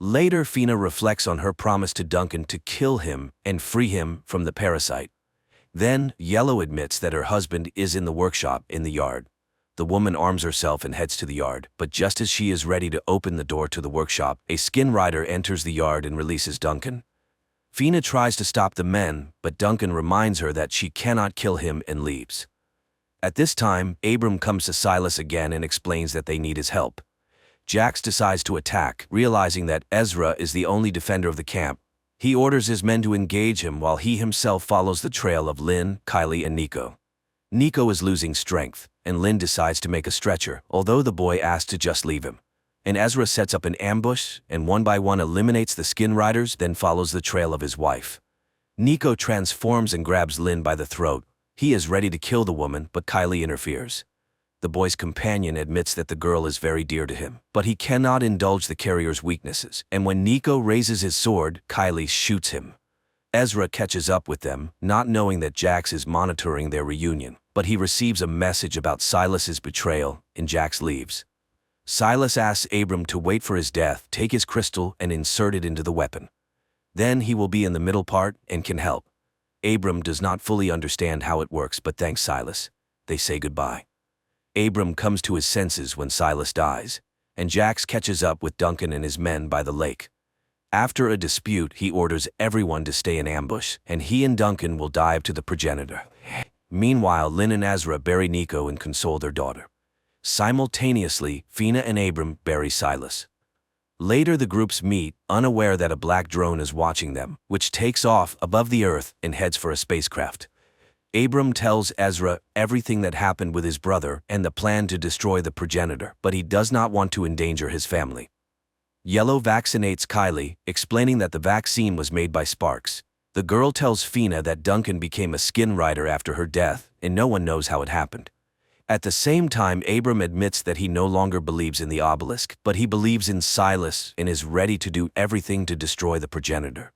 Later, Fina reflects on her promise to Duncan to kill him and free him from the parasite. Then, Yellow admits that her husband is in the workshop in the yard. The woman arms herself and heads to the yard, but just as she is ready to open the door to the workshop, a skin rider enters the yard and releases Duncan. Fina tries to stop the men, but Duncan reminds her that she cannot kill him and leaves. At this time, Abram comes to Silas again and explains that they need his help. Jax decides to attack, realizing that Ezra is the only defender of the camp. He orders his men to engage him while he himself follows the trail of Lynn, Kylie, and Nico. Nico is losing strength, and Lynn decides to make a stretcher, although the boy asks to just leave him. And Ezra sets up an ambush, and one by one eliminates the skin riders, then follows the trail of his wife. Nico transforms and grabs Lynn by the throat. He is ready to kill the woman, but Kylie interferes. The boy's companion admits that the girl is very dear to him, but he cannot indulge the carrier's weaknesses, and when Nico raises his sword, Kylie shoots him. Ezra catches up with them, not knowing that Jax is monitoring their reunion, but he receives a message about Silas's betrayal, and Jax leaves. Silas asks Abram to wait for his death, take his crystal, and insert it into the weapon. Then he will be in the middle part and can help. Abram does not fully understand how it works, but thanks Silas. They say goodbye. Abram comes to his senses when Silas dies, and Jax catches up with Duncan and his men by the lake. After a dispute, he orders everyone to stay in ambush, and he and Duncan will dive to the progenitor. Meanwhile, Lynn and Ezra bury Nico and console their daughter. Simultaneously, Fina and Abram bury Silas. Later, the groups meet, unaware that a black drone is watching them, which takes off above the earth and heads for a spacecraft. Abram tells Ezra everything that happened with his brother and the plan to destroy the progenitor, but he does not want to endanger his family. Yellow vaccinates Kylie, explaining that the vaccine was made by Sparks. The girl tells Fina that Duncan became a skin rider after her death, and no one knows how it happened. At the same time, Abram admits that he no longer believes in the obelisk, but he believes in Silas and is ready to do everything to destroy the progenitor.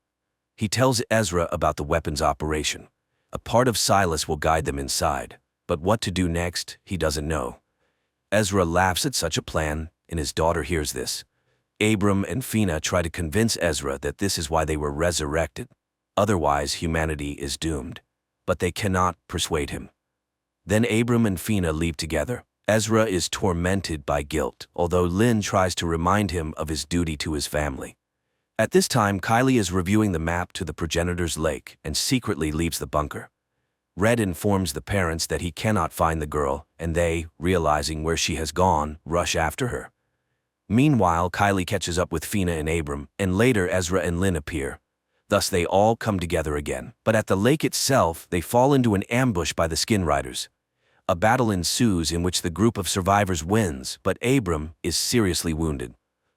He tells Ezra about the weapons operation. A part of Silas will guide them inside, but what to do next, he doesn't know. Ezra laughs at such a plan, and his daughter hears this. Abram and Fina try to convince Ezra that this is why they were resurrected. Otherwise, humanity is doomed. But they cannot persuade him. Then Abram and Fina leave together. Ezra is tormented by guilt, although Lynn tries to remind him of his duty to his family. At this time, Kylie is reviewing the map to the progenitor's lake and secretly leaves the bunker. Red informs the parents that he cannot find the girl, and they, realizing where she has gone, rush after her. Meanwhile, Kylie catches up with Fina and Abram, and later Ezra and Lynn appear. Thus they all come together again. But at the lake itself, they fall into an ambush by the skin riders. A battle ensues in which the group of survivors wins, but Abram is seriously wounded.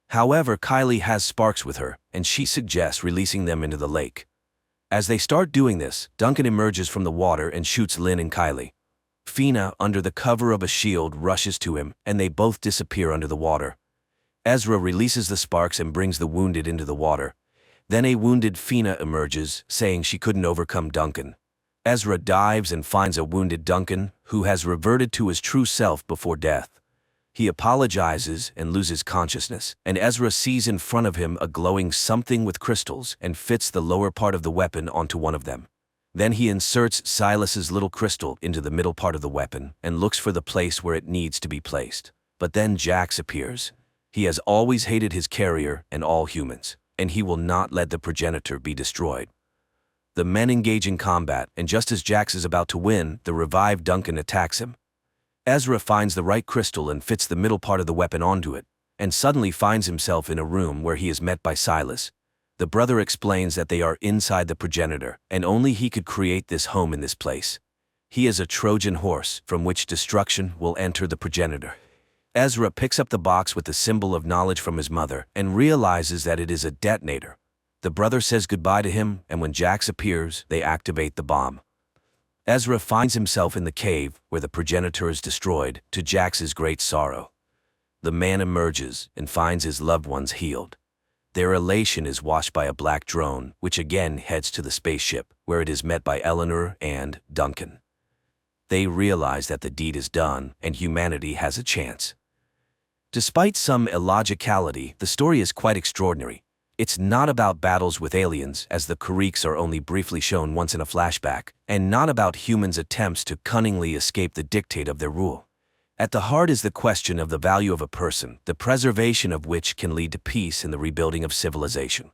However, Kylie has sparks with her, and she suggests releasing them into the lake. As they start doing this, Duncan emerges from the water and shoots Lynn and Kylie. Fina, under the cover of a shield, rushes to him, and they both disappear under the water. Ezra releases the sparks and brings the wounded into the water. Then a wounded Fina emerges, saying she couldn't overcome Duncan. Ezra dives and finds a wounded Duncan, who has reverted to his true self before death. He apologizes and loses consciousness, and Ezra sees in front of him a glowing something with crystals and fits the lower part of the weapon onto one of them. Then he inserts Silas's little crystal into the middle part of the weapon and looks for the place where it needs to be placed. But then Jax appears. He has always hated his carrier and all humans, and he will not let the progenitor be destroyed. The men engage in combat, and just as Jax is about to win, the revived Duncan attacks him. Ezra finds the right crystal and fits the middle part of the weapon onto it, and suddenly finds himself in a room where he is met by Silas. The brother explains that they are inside the progenitor, and only he could create this home in this place. He is a Trojan horse from which destruction will enter the progenitor. Ezra picks up the box with the symbol of knowledge from his mother and realizes that it is a detonator. The brother says goodbye to him, and when Jax appears, they activate the bomb. Ezra finds himself in the cave where the progenitor is destroyed, to Jax's great sorrow. The man emerges and finds his loved ones healed. Their elation is washed by a black drone, which again heads to the spaceship, where it is met by Eleanor and Duncan. They realize that the deed is done and humanity has a chance. Despite some illogicality, the story is quite extraordinary. It's not about battles with aliens, as the Kariks are only briefly shown once in a flashback, and not about humans' attempts to cunningly escape the dictate of their rule. At the heart is the question of the value of a person, the preservation of which can lead to peace and the rebuilding of civilization.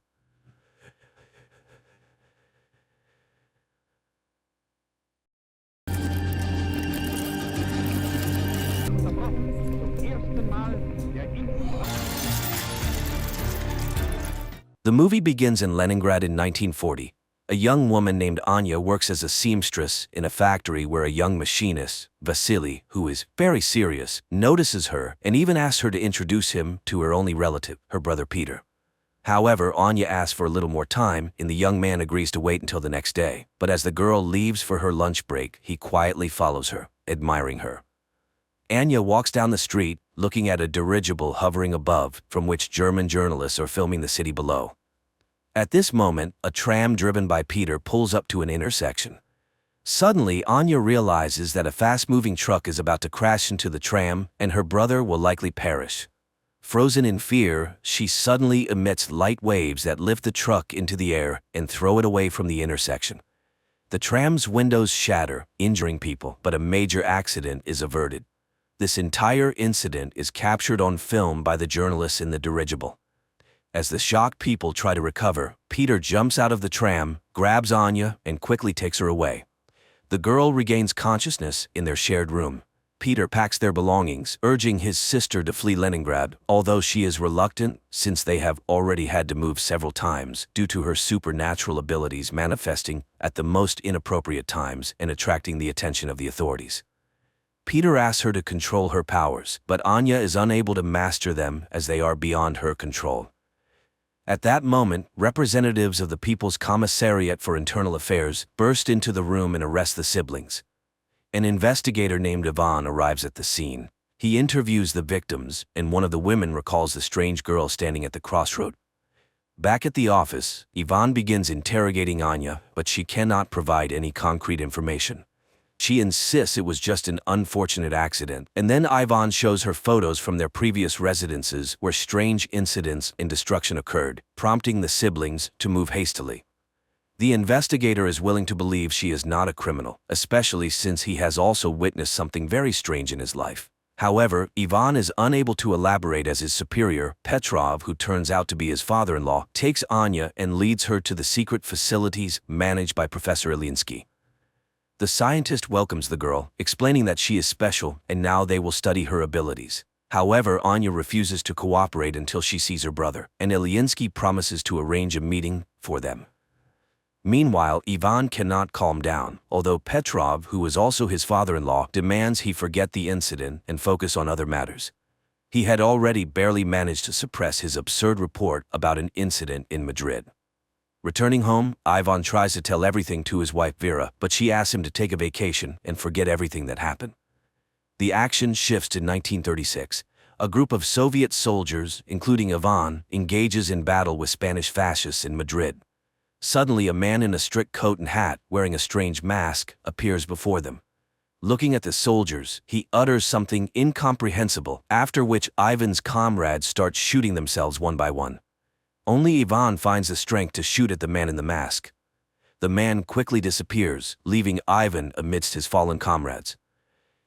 The movie begins in Leningrad in 1940. A young woman named Anya works as a seamstress in a factory where a young machinist, Vasily, who is very serious, notices her and even asks her to introduce him to her only relative, her brother Peter. However, Anya asks for a little more time, and the young man agrees to wait until the next day. But as the girl leaves for her lunch break, he quietly follows her, admiring her. Anya walks down the street, looking at a dirigible hovering above, from which German journalists are filming the city below. At this moment, a tram driven by Peter pulls up to an intersection. Suddenly, Anya realizes that a fast-moving truck is about to crash into the tram, and her brother will likely perish. Frozen in fear, she suddenly emits light waves that lift the truck into the air and throw it away from the intersection. The tram's windows shatter, injuring people, but a major accident is averted. This entire incident is captured on film by the journalists in the dirigible. As the shocked people try to recover, Peter jumps out of the tram, grabs Anya, and quickly takes her away. The girl regains consciousness in their shared room. Peter packs their belongings, urging his sister to flee Leningrad, although she is reluctant since they have already had to move several times due to her supernatural abilities manifesting at the most inappropriate times and attracting the attention of the authorities. Peter asks her to control her powers, but Anya is unable to master them as they are beyond her control. At that moment, representatives of the People's Commissariat for Internal Affairs burst into the room and arrest the siblings. An investigator named Ivan arrives at the scene. He interviews the victims, and one of the women recalls the strange girl standing at the crossroad. Back at the office, Ivan begins interrogating Anya, but she cannot provide any concrete information. She insists it was just an unfortunate accident, and then Ivan shows her photos from their previous residences where strange incidents and destruction occurred, prompting the siblings to move hastily. The investigator is willing to believe she is not a criminal, especially since he has also witnessed something very strange in his life. However, Ivan is unable to elaborate as his superior, Petrov, who turns out to be his father-in-law, takes Anya and leads her to the secret facilities managed by Professor Ilinsky. The scientist welcomes the girl, explaining that she is special and now they will study her abilities. However, Anya refuses to cooperate until she sees her brother, and Ilinsky promises to arrange a meeting for them. Meanwhile, Ivan cannot calm down, although Petrov, who is also his father-in-law, demands he forget the incident and focus on other matters. He had already barely managed to suppress his absurd report about an incident in Madrid. Returning home, Ivan tries to tell everything to his wife Vera, but she asks him to take a vacation and forget everything that happened. The action shifts to 1936. A group of Soviet soldiers, including Ivan, engages in battle with Spanish fascists in Madrid. Suddenly, a man in a strict coat and hat, wearing a strange mask, appears before them. Looking at the soldiers, he utters something incomprehensible, after which Ivan's comrades start shooting themselves one by one. Only Ivan finds the strength to shoot at the man in the mask. The man quickly disappears, leaving Ivan amidst his fallen comrades.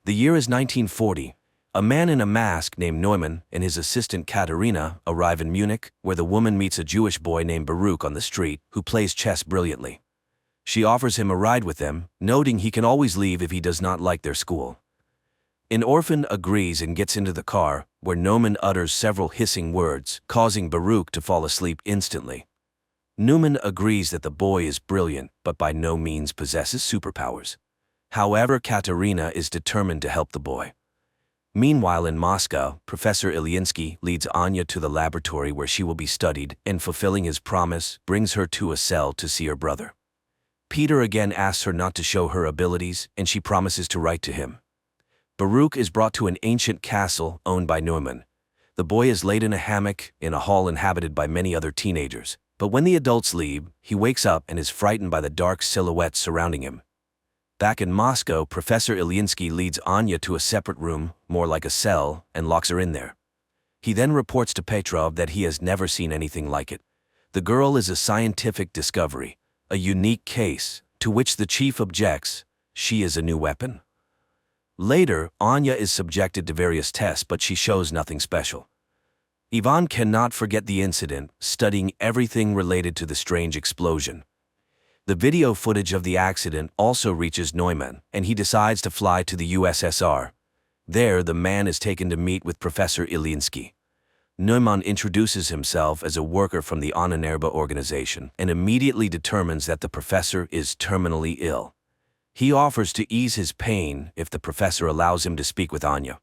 The year is 1940. A man in a mask named Neumann and his assistant Katerina arrive in Munich, where the woman meets a Jewish boy named Baruch on the street, who plays chess brilliantly. She offers him a ride with them, noting he can always leave if he does not like their school. An orphan agrees and gets into the car, where Neumann utters several hissing words, causing Baruch to fall asleep instantly. Neumann agrees that the boy is brilliant, but by no means possesses superpowers. However, Katerina is determined to help the boy. Meanwhile, in Moscow, Professor Ilyinsky leads Anya to the laboratory where she will be studied, and fulfilling his promise, brings her to a cell to see her brother. Peter again asks her not to show her abilities, and she promises to write to him. Baruch is brought to an ancient castle owned by Neumann. The boy is laid in a hammock in a hall inhabited by many other teenagers, but when the adults leave, he wakes up and is frightened by the dark silhouettes surrounding him. Back in Moscow, Professor Ilyinsky leads Anya to a separate room, more like a cell, and locks her in there. He then reports to Petrov that he has never seen anything like it. The girl is a scientific discovery, a unique case, to which the chief objects. She is a new weapon. Later, Anya is subjected to various tests, but she shows nothing special. Ivan cannot forget the incident, studying everything related to the strange explosion. The video footage of the accident also reaches Neumann, and he decides to fly to the USSR. There, the man is taken to meet with Professor Ilyinsky. Neumann introduces himself as a worker from the Ahnenerbe organization and immediately determines that the professor is terminally ill. He offers to ease his pain if the professor allows him to speak with Anya.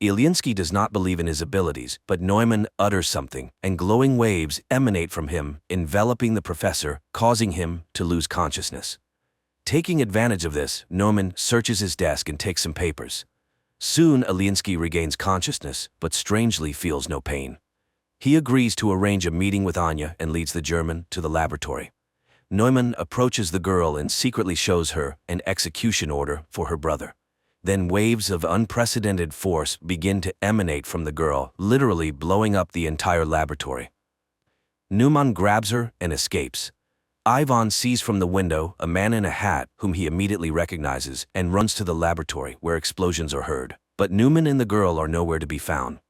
Ilyinsky does not believe in his abilities, but Neumann utters something, and glowing waves emanate from him, enveloping the professor, causing him to lose consciousness. Taking advantage of this, Neumann searches his desk and takes some papers. Soon, Ilyinsky regains consciousness, but strangely feels no pain. He agrees to arrange a meeting with Anya and leads the German to the laboratory. Neumann approaches the girl and secretly shows her an execution order for her brother. Then waves of unprecedented force begin to emanate from the girl, literally blowing up the entire laboratory. Neumann grabs her and escapes. Ivan sees from the window a man in a hat whom he immediately recognizes and runs to the laboratory where explosions are heard, but Neumann and the girl are nowhere to be found.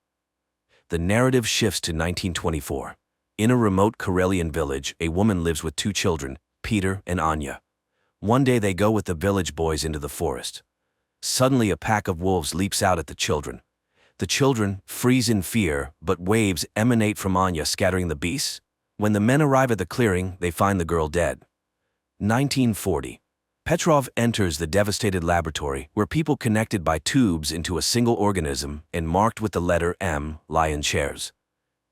The narrative shifts to 1924. In a remote Karelian village, a woman lives with two children, Peter and Anya. One day they go with the village boys into the forest. Suddenly a pack of wolves leaps out at the children. The children freeze in fear, but waves emanate from Anya, scattering the beasts. When the men arrive at the clearing, they find the girl dead. 1940. Petrov enters the devastated laboratory, where people connected by tubes into a single organism and marked with the letter M lie in chairs.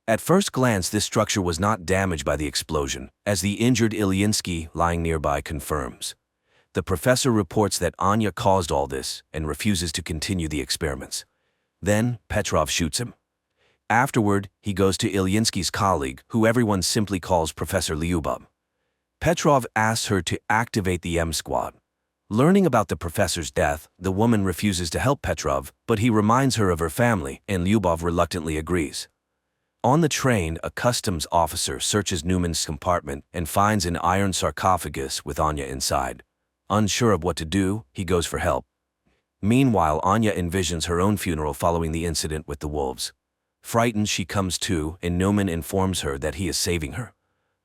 At first glance, this structure was not damaged by the explosion, as the injured Ilyinsky lying nearby confirms. The professor reports that Anya caused all this and refuses to continue the experiments. Then, Petrov shoots him. Afterward, he goes to Ilyinsky's colleague, who everyone simply calls Professor Lyubov. Petrov asks her to activate the M Squad. Learning about the professor's death, the woman refuses to help Petrov, but he reminds her of her family, and Lyubov reluctantly agrees. On the train, a customs officer searches Neumann's compartment and finds an iron sarcophagus with Anya inside. Unsure of what to do, he goes for help. Meanwhile, Anya envisions her own funeral following the incident with the wolves. Frightened, she comes to, and Neumann informs her that he is saving her.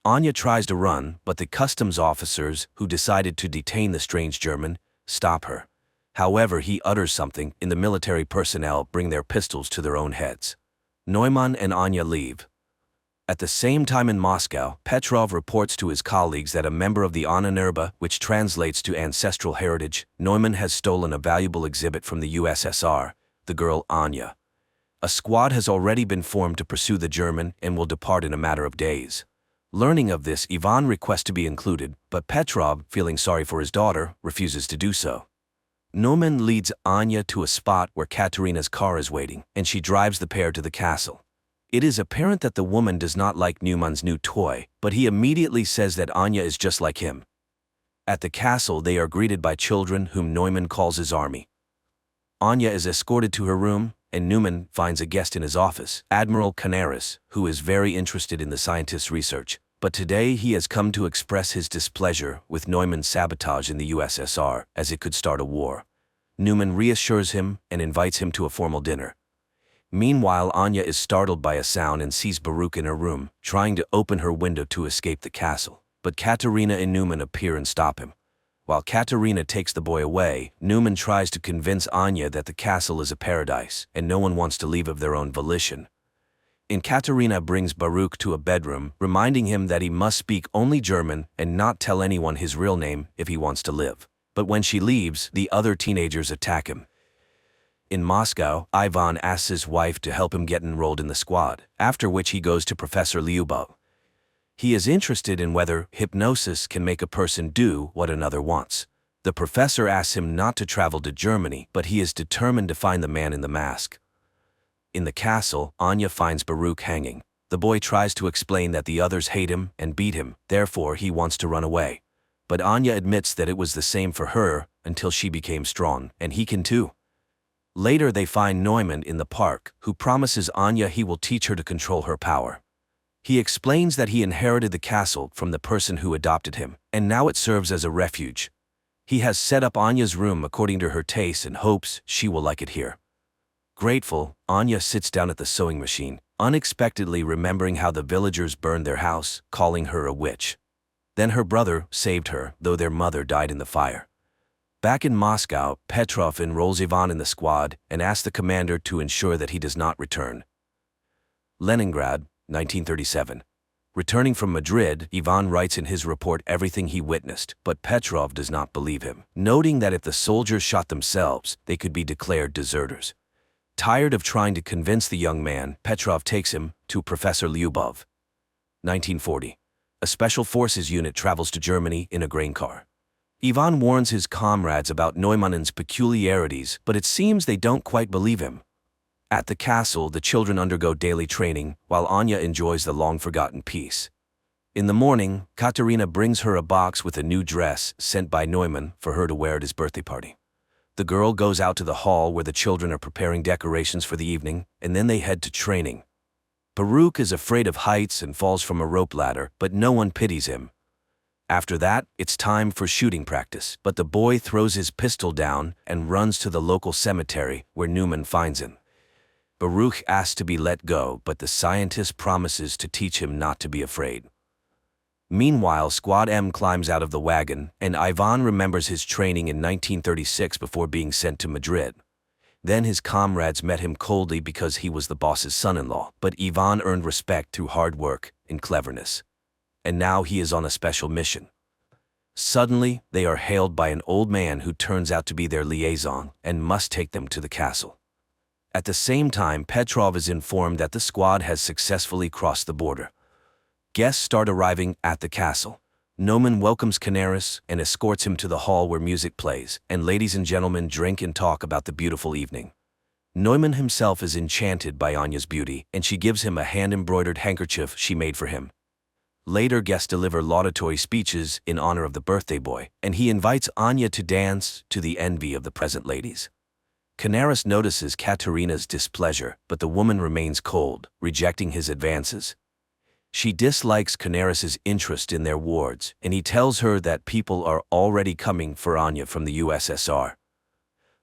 Anya tries to run, but the customs officers, who decided to detain the strange German, stop her. However, he utters something, and the military personnel bring their pistols to their own heads. Neumann and Anya leave. At the same time in Moscow, Petrov reports to his colleagues that a member of the Ahnenerbe, which translates to ancestral heritage, Neumann has stolen a valuable exhibit from the USSR, the girl Anya. A squad has already been formed to pursue the German and will depart in a matter of days. Learning of this, Ivan requests to be included, but Petrov, feeling sorry for his daughter, refuses to do so. Neumann leads Anya to a spot where Katerina's car is waiting, and she drives the pair to the castle. It is apparent that the woman does not like Neumann's new toy, but he immediately says that Anya is just like him. At the castle, they are greeted by children whom Neumann calls his army. Anya is escorted to her room, and Neumann finds a guest in his office, Admiral Canaris, who is very interested in the scientist's research. But today he has come to express his displeasure with Neumann's sabotage in the USSR, as it could start a war. Neumann reassures him and invites him to a formal dinner. Meanwhile, Anya is startled by a sound and sees Baruch in her room, trying to open her window to escape the castle. But Katerina and Neumann appear and stop him. While Katerina takes the boy away, Neumann tries to convince Anya that the castle is a paradise, and no one wants to leave of their own volition. Katerina brings Baruch to a bedroom, reminding him that he must speak only German and not tell anyone his real name if he wants to live. But when she leaves, the other teenagers attack him. In Moscow, Ivan asks his wife to help him get enrolled in the squad, after which he goes to Professor Lyubov. He is interested in whether hypnosis can make a person do what another wants. The professor asks him not to travel to Germany, but he is determined to find the man in the mask. In the castle, Anya finds Baruch hanging. The boy tries to explain that the others hate him and beat him, therefore he wants to run away. But Anya admits that it was the same for her until she became strong, and he can too. Later they find Neumann in the park, who promises Anya he will teach her to control her power. He explains that he inherited the castle from the person who adopted him, and now it serves as a refuge. He has set up Anya's room according to her taste and hopes she will like it here. Grateful, Anya sits down at the sewing machine, unexpectedly remembering how the villagers burned their house, calling her a witch. Then her brother saved her, though their mother died in the fire. Back in Moscow, Petrov enrolls Ivan in the squad and asks the commander to ensure that he does not return. Leningrad, 1937. Returning from Madrid, Ivan writes in his report everything he witnessed, but Petrov does not believe him, noting that if the soldiers shot themselves, they could be declared deserters. Tired of trying to convince the young man, Petrov takes him to Professor Lyubov. 1940. A special forces unit travels to Germany in a grain car. Ivan warns his comrades about Neumann's peculiarities, but it seems they don't quite believe him. At the castle, the children undergo daily training, while Anya enjoys the long-forgotten peace. In the morning, Katerina brings her a box with a new dress sent by Neumann for her to wear at his birthday party. The girl goes out to the hall where the children are preparing decorations for the evening, and then they head to training. Baruch is afraid of heights and falls from a rope ladder, but no one pities him. After that, it's time for shooting practice, but the boy throws his pistol down and runs to the local cemetery where Neumann finds him. Baruch asks to be let go, but the scientist promises to teach him not to be afraid. Meanwhile, Squad M climbs out of the wagon, and Ivan remembers his training in 1936 before being sent to Madrid. Then his comrades met him coldly because he was the boss's son-in-law, but Ivan earned respect through hard work and cleverness. And now he is on a special mission. Suddenly, they are hailed by an old man who turns out to be their liaison and must take them to the castle. At the same time, Petrov is informed that the squad has successfully crossed the border. Guests start arriving at the castle. Neumann welcomes Canaris and escorts him to the hall where music plays, and ladies and gentlemen drink and talk about the beautiful evening. Neumann himself is enchanted by Anya's beauty, and she gives him a hand-embroidered handkerchief she made for him. Later, guests deliver laudatory speeches in honor of the birthday boy, and he invites Anya to dance to the envy of the present ladies. Canaris notices Katerina's displeasure, but the woman remains cold, rejecting his advances. She dislikes Canaris's interest in their wards, and he tells her that people are already coming for Anya from the USSR.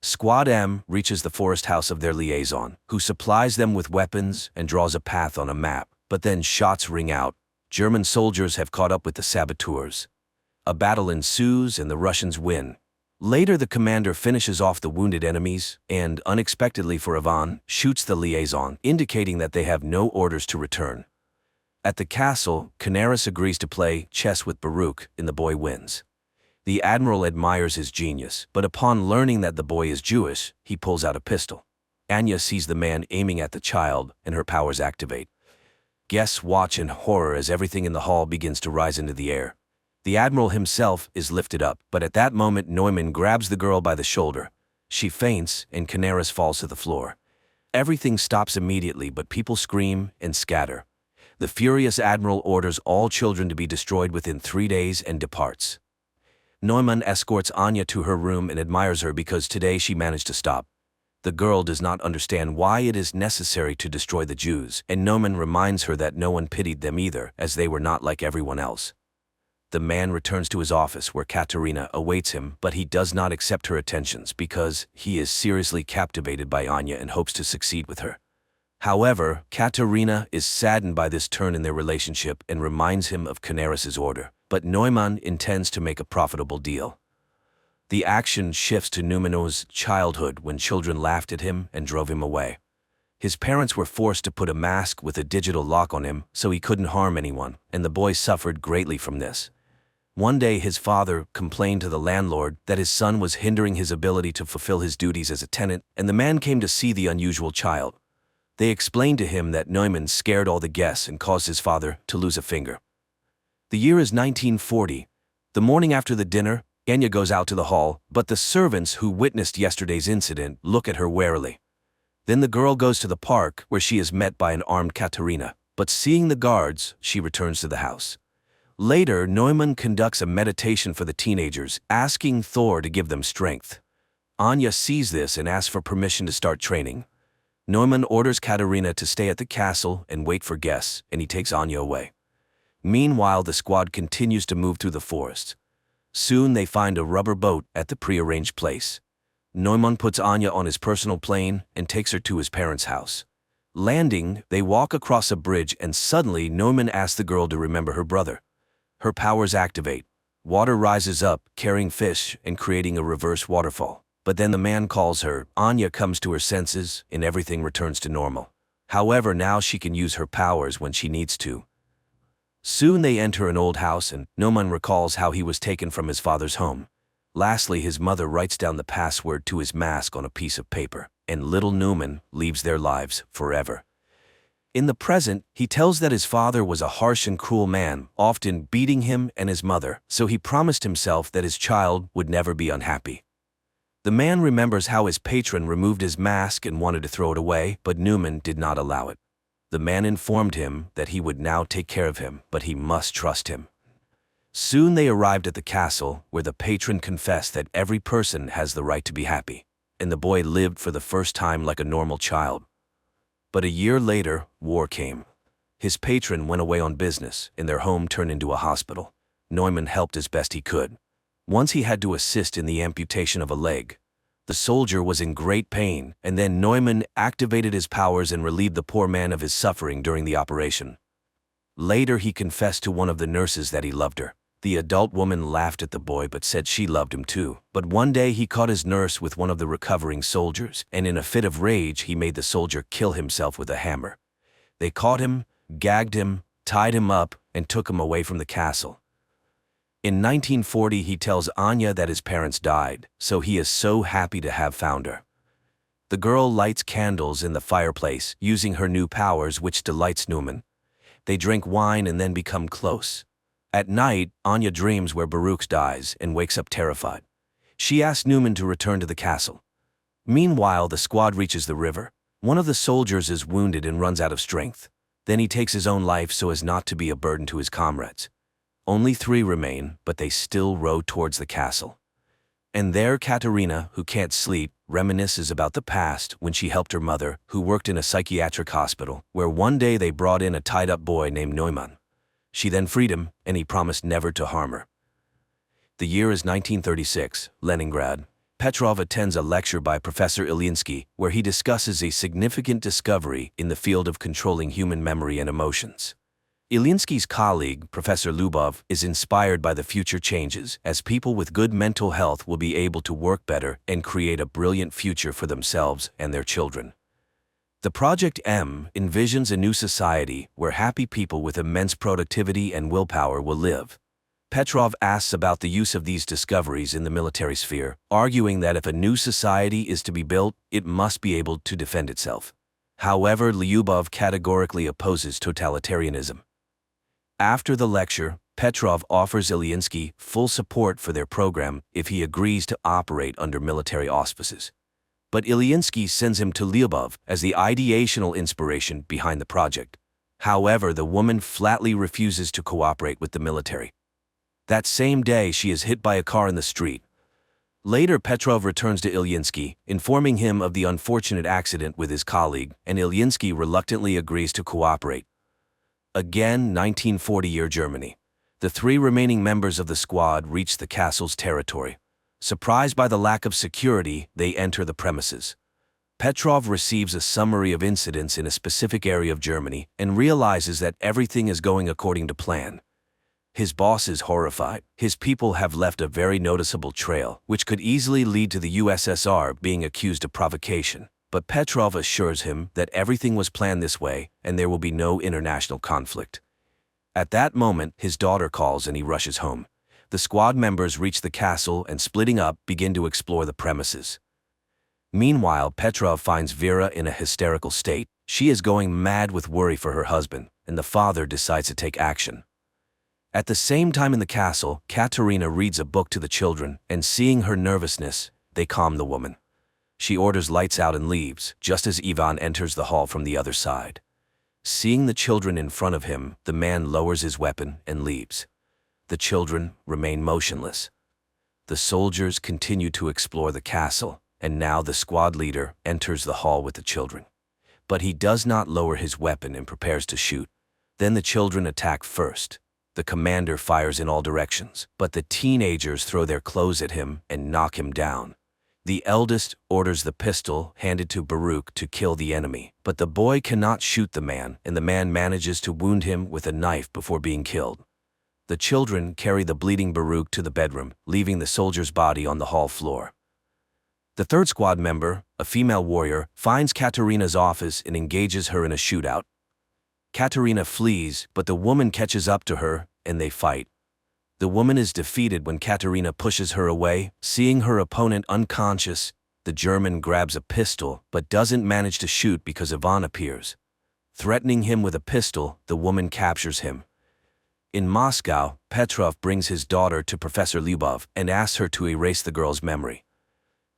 Squad M reaches the forest house of their liaison, who supplies them with weapons and draws a path on a map, but then shots ring out. German soldiers have caught up with the saboteurs. A battle ensues and the Russians win. Later, the commander finishes off the wounded enemies and, unexpectedly for Ivan, shoots the liaison, indicating that they have no orders to return. At the castle, Canaris agrees to play chess with Baruch, and the boy wins. The admiral admires his genius, but upon learning that the boy is Jewish, he pulls out a pistol. Anya sees the man aiming at the child, and her powers activate. Guests watch in horror as everything in the hall begins to rise into the air. The Admiral himself is lifted up, but at that moment Neumann grabs the girl by the shoulder. She faints, and Canaris falls to the floor. Everything stops immediately, but people scream and scatter. The furious Admiral orders all children to be destroyed within 3 days and departs. Neumann escorts Anya to her room and admires her because today she managed to stop. The girl does not understand why it is necessary to destroy the Jews, and Neumann reminds her that no one pitied them either, as they were not like everyone else. The man returns to his office where Katerina awaits him, but he does not accept her attentions because he is seriously captivated by Anya and hopes to succeed with her. However, Katerina is saddened by this turn in their relationship and reminds him of Canaris's order, but Neumann intends to make a profitable deal. The action shifts to Numeno's childhood when children laughed at him and drove him away. His parents were forced to put a mask with a digital lock on him so he couldn't harm anyone, and the boy suffered greatly from this. One day his father complained to the landlord that his son was hindering his ability to fulfill his duties as a tenant, and the man came to see the unusual child. They explained to him that Neumann scared all the guests and caused his father to lose a finger. The year is 1940. The morning after the dinner, Anya goes out to the hall, but the servants who witnessed yesterday's incident look at her warily. Then the girl goes to the park where she is met by an armed Katerina, but seeing the guards, she returns to the house. Later, Neumann conducts a meditation for the teenagers, asking Thor to give them strength. Anya sees this and asks for permission to start training. Neumann orders Katerina to stay at the castle and wait for guests, and he takes Anya away. Meanwhile, the squad continues to move through the forest. Soon they find a rubber boat at the prearranged place. Neumann puts Anya on his personal plane and takes her to his parents' house. Landing, they walk across a bridge and suddenly Neumann asks the girl to remember her brother. Her powers activate. Water rises up, carrying fish and creating a reverse waterfall. But then the man calls her, Anya comes to her senses, and everything returns to normal. However, now she can use her powers when she needs to. Soon they enter an old house and Neumann recalls how he was taken from his father's home. Lastly, his mother writes down the password to his mask on a piece of paper, and little Neumann leaves their lives forever. In the present, he tells that his father was a harsh and cruel man, often beating him and his mother, so he promised himself that his child would never be unhappy. The man remembers how his patron removed his mask and wanted to throw it away, but Neumann did not allow it. The man informed him that he would now take care of him, but he must trust him. Soon they arrived at the castle, where the patron confessed that every person has the right to be happy, and the boy lived for the first time like a normal child. But a year later, war came. His patron went away on business, and their home turned into a hospital. Neumann helped as best he could. Once he had to assist in the amputation of a leg. The soldier was in great pain, and then Neumann activated his powers and relieved the poor man of his suffering during the operation. Later he confessed to one of the nurses that he loved her. The adult woman laughed at the boy but said she loved him too. But one day he caught his nurse with one of the recovering soldiers, and in a fit of rage he made the soldier kill himself with a hammer. They caught him, gagged him, tied him up, and took him away from the castle. In 1940 he tells Anya that his parents died, so he is so happy to have found her. The girl lights candles in the fireplace, using her new powers, which delights Neumann. They drink wine and then become close. At night, Anya dreams where Baruch dies and wakes up terrified. She asks Neumann to return to the castle. Meanwhile, the squad reaches the river. One of the soldiers is wounded and runs out of strength. Then he takes his own life so as not to be a burden to his comrades. Only 3 remain, but they still row towards the castle. And there Katerina, who can't sleep, reminisces about the past when she helped her mother, who worked in a psychiatric hospital, where one day they brought in a tied-up boy named Neumann. She then freed him, and he promised never to harm her. The year is 1936, Leningrad. Petrov attends a lecture by Professor Ilinsky, where he discusses a significant discovery in the field of controlling human memory and emotions. Ilinsky's colleague, Professor Lubov, is inspired by the future changes, as people with good mental health will be able to work better and create a brilliant future for themselves and their children. The Project M envisions a new society where happy people with immense productivity and willpower will live. Petrov asks about the use of these discoveries in the military sphere, arguing that if a new society is to be built, it must be able to defend itself. However, Lyubov categorically opposes totalitarianism. After the lecture, Petrov offers Ilyinsky full support for their program if he agrees to operate under military auspices. But Ilyinsky sends him to Lyubov as the ideational inspiration behind the project. However, the woman flatly refuses to cooperate with the military. That same day, she is hit by a car in the street. Later, Petrov returns to Ilyinsky, informing him of the unfortunate accident with his colleague, and Ilyinsky reluctantly agrees to cooperate. Again, 1940-year Germany. The three remaining members of the squad reach the castle's territory. Surprised by the lack of security, they enter the premises. Petrov receives a summary of incidents in a specific area of Germany and realizes that everything is going according to plan. His boss is horrified. His people have left a very noticeable trail, which could easily lead to the USSR being accused of provocation. But Petrov assures him that everything was planned this way and there will be no international conflict. At that moment, his daughter calls and he rushes home. The squad members reach the castle and, splitting up, begin to explore the premises. Meanwhile, Petrov finds Vera in a hysterical state. She is going mad with worry for her husband, and the father decides to take action. At the same time in the castle, Katerina reads a book to the children, and seeing her nervousness, they calm the woman. She orders lights out and leaves, just as Ivan enters the hall from the other side. Seeing the children in front of him, the man lowers his weapon and leaves. The children remain motionless. The soldiers continue to explore the castle, and now the squad leader enters the hall with the children. But he does not lower his weapon and prepares to shoot. Then the children attack first. The commander fires in all directions, but the teenagers throw their clothes at him and knock him down. The eldest orders the pistol handed to Baruch to kill the enemy, but the boy cannot shoot the man, and the man manages to wound him with a knife before being killed. The children carry the bleeding Baruch to the bedroom, leaving the soldier's body on the hall floor. The third squad member, a female warrior, finds Katerina's office and engages her in a shootout. Katerina flees, but the woman catches up to her, and they fight. The woman is defeated when Katerina pushes her away. Seeing her opponent unconscious, the German grabs a pistol but doesn't manage to shoot because Ivan appears. Threatening him with a pistol, the woman captures him. In Moscow, Petrov brings his daughter to Professor Lyubov and asks her to erase the girl's memory.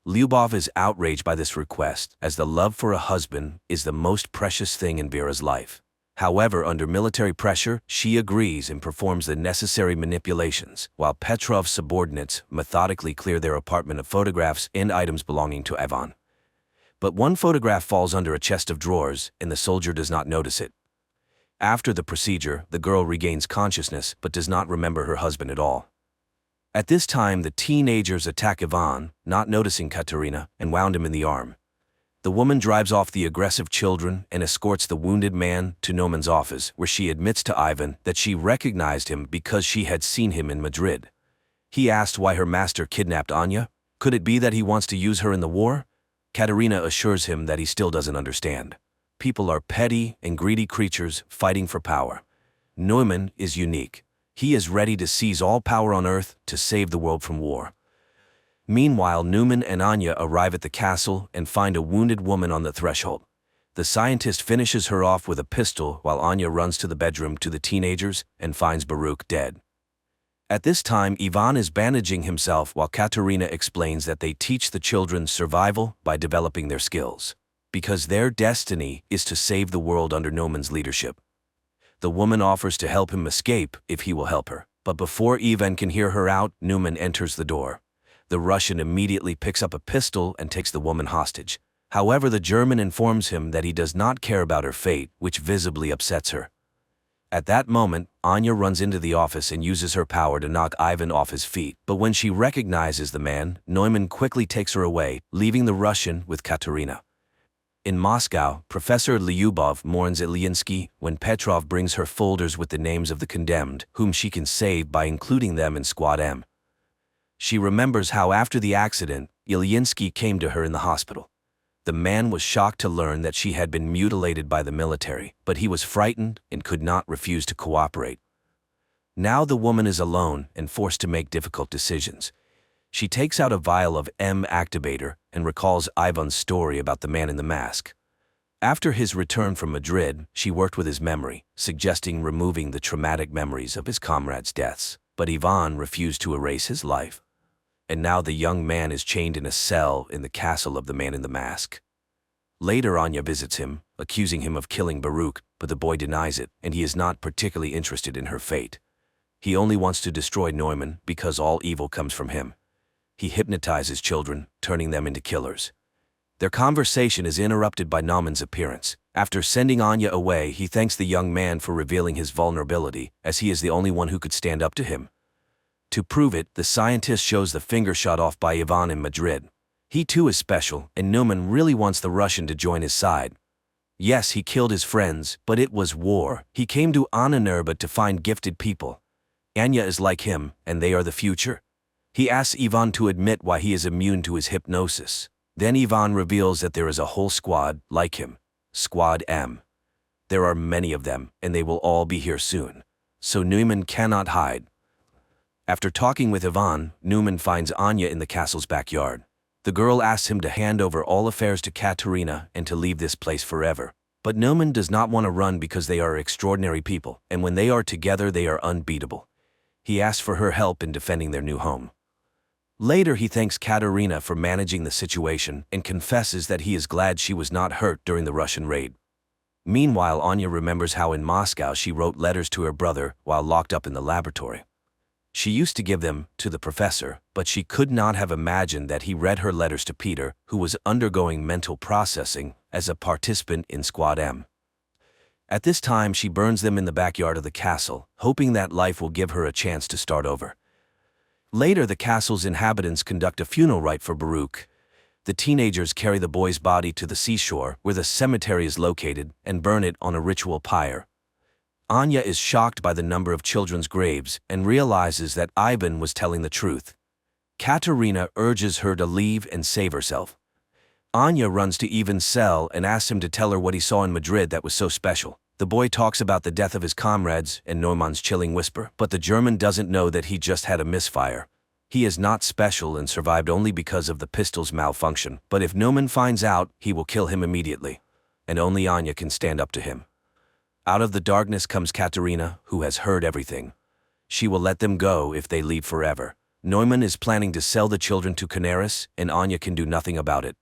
Lyubov is outraged by this request, as the love for a husband is the most precious thing in Vera's life. However, under military pressure, she agrees and performs the necessary manipulations, while Petrov's subordinates methodically clear their apartment of photographs and items belonging to Ivan. But one photograph falls under a chest of drawers, and the soldier does not notice it. After the procedure, the girl regains consciousness but does not remember her husband at all. At this time, the teenagers attack Ivan, not noticing Katerina, and wound him in the arm. The woman drives off the aggressive children and escorts the wounded man to Neumann's office, where she admits to Ivan that she recognized him because she had seen him in Madrid. He asked why her master kidnapped Anya. Could it be that he wants to use her in the war? Katerina assures him that he still doesn't understand. People are petty and greedy creatures fighting for power. Neumann is unique. He is ready to seize all power on earth to save the world from war. Meanwhile, Neumann and Anya arrive at the castle and find a wounded woman on the threshold. The scientist finishes her off with a pistol while Anya runs to the bedroom to the teenagers and finds Baruch dead. At this time, Ivan is bandaging himself while Katerina explains that they teach the children survival by developing their skills, because their destiny is to save the world under Neumann's leadership. The woman offers to help him escape if he will help her, but before Ivan can hear her out, Neumann enters the door. The Russian immediately picks up a pistol and takes the woman hostage. However, the German informs him that he does not care about her fate, which visibly upsets her. At that moment, Anya runs into the office and uses her power to knock Ivan off his feet, but when she recognizes the man, Neumann quickly takes her away, leaving the Russian with Katerina. In Moscow, Professor Lyubov mourns Ilyinsky when Petrov brings her folders with the names of the condemned, whom she can save by including them in Squad M. She remembers how after the accident, Ilyinsky came to her in the hospital. The man was shocked to learn that she had been mutilated by the military, but he was frightened and could not refuse to cooperate. Now the woman is alone and forced to make difficult decisions. She takes out a vial of M activator and recalls Ivan's story about the man in the mask. After his return from Madrid, she worked with his memory, suggesting removing the traumatic memories of his comrades' deaths. But Ivan refused to erase his life. And now the young man is chained in a cell in the castle of the man in the mask. Later, Anya visits him, accusing him of killing Baruch, but the boy denies it, and he is not particularly interested in her fate. He only wants to destroy Neumann because all evil comes from him. He hypnotizes children, turning them into killers. Their conversation is interrupted by Naumann's appearance. After sending Anya away, he thanks the young man for revealing his vulnerability, as he is the only one who could stand up to him. To prove it, the scientist shows the finger shot off by Ivan in Madrid. He too is special, and Neumann really wants the Russian to join his side. Yes, he killed his friends, but it was war. He came to Annenurba to find gifted people. Anya is like him, and they are the future. He asks Ivan to admit why he is immune to his hypnosis. Then Ivan reveals that there is a whole squad like him, Squad M. There are many of them, and they will all be here soon. So Neumann cannot hide. After talking with Ivan, Neumann finds Anya in the castle's backyard. The girl asks him to hand over all affairs to Katerina and to leave this place forever. But Neumann does not want to run because they are extraordinary people, and when they are together they are unbeatable. He asks for her help in defending their new home. Later, he thanks Katerina for managing the situation and confesses that he is glad she was not hurt during the Russian raid. Meanwhile, Anya remembers how in Moscow she wrote letters to her brother while locked up in the laboratory. She used to give them to the professor, but she could not have imagined that he read her letters to Peter, who was undergoing mental processing as a participant in Squad M. At this time, she burns them in the backyard of the castle, hoping that life will give her a chance to start over. Later, the castle's inhabitants conduct a funeral rite for Baruch. The teenagers carry the boy's body to the seashore, where the cemetery is located, and burn it on a ritual pyre. Anya is shocked by the number of children's graves and realizes that Ivan was telling the truth. Katerina urges her to leave and save herself. Anya runs to Ivan's cell and asks him to tell her what he saw in Madrid that was so special. The boy talks about the death of his comrades and Neumann's chilling whisper, but the German doesn't know that he just had a misfire. He is not special and survived only because of the pistol's malfunction, but if Neumann finds out, he will kill him immediately. And only Anya can stand up to him. Out of the darkness comes Katerina, who has heard everything. She will let them go if they leave forever. Neumann is planning to sell the children to Canaris, and Anya can do nothing about it.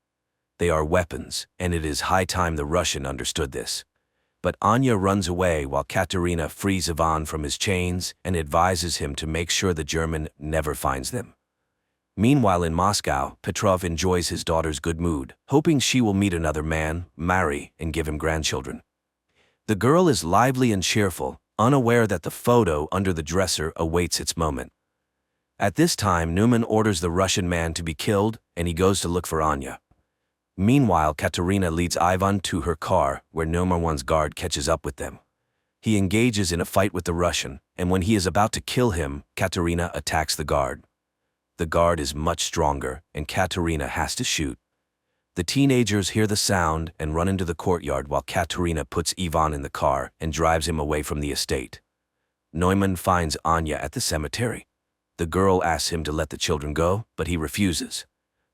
They are weapons, and it is high time the Russian understood this. But Anya runs away while Katerina frees Ivan from his chains and advises him to make sure the German never finds them. Meanwhile in Moscow, Petrov enjoys his daughter's good mood, hoping she will meet another man, marry, and give him grandchildren. The girl is lively and cheerful, unaware that the photo under the dresser awaits its moment. At this time, Neumann orders the Russian man to be killed, and he goes to look for Anya. Meanwhile, Katerina leads Ivan to her car, where Neumann's guard catches up with them. He engages in a fight with the Russian, and when he is about to kill him, Katerina attacks the guard. The guard is much stronger, and Katerina has to shoot. The teenagers hear the sound and run into the courtyard while Katerina puts Ivan in the car and drives him away from the estate. Neumann finds Anya at the cemetery. The girl asks him to let the children go, but he refuses.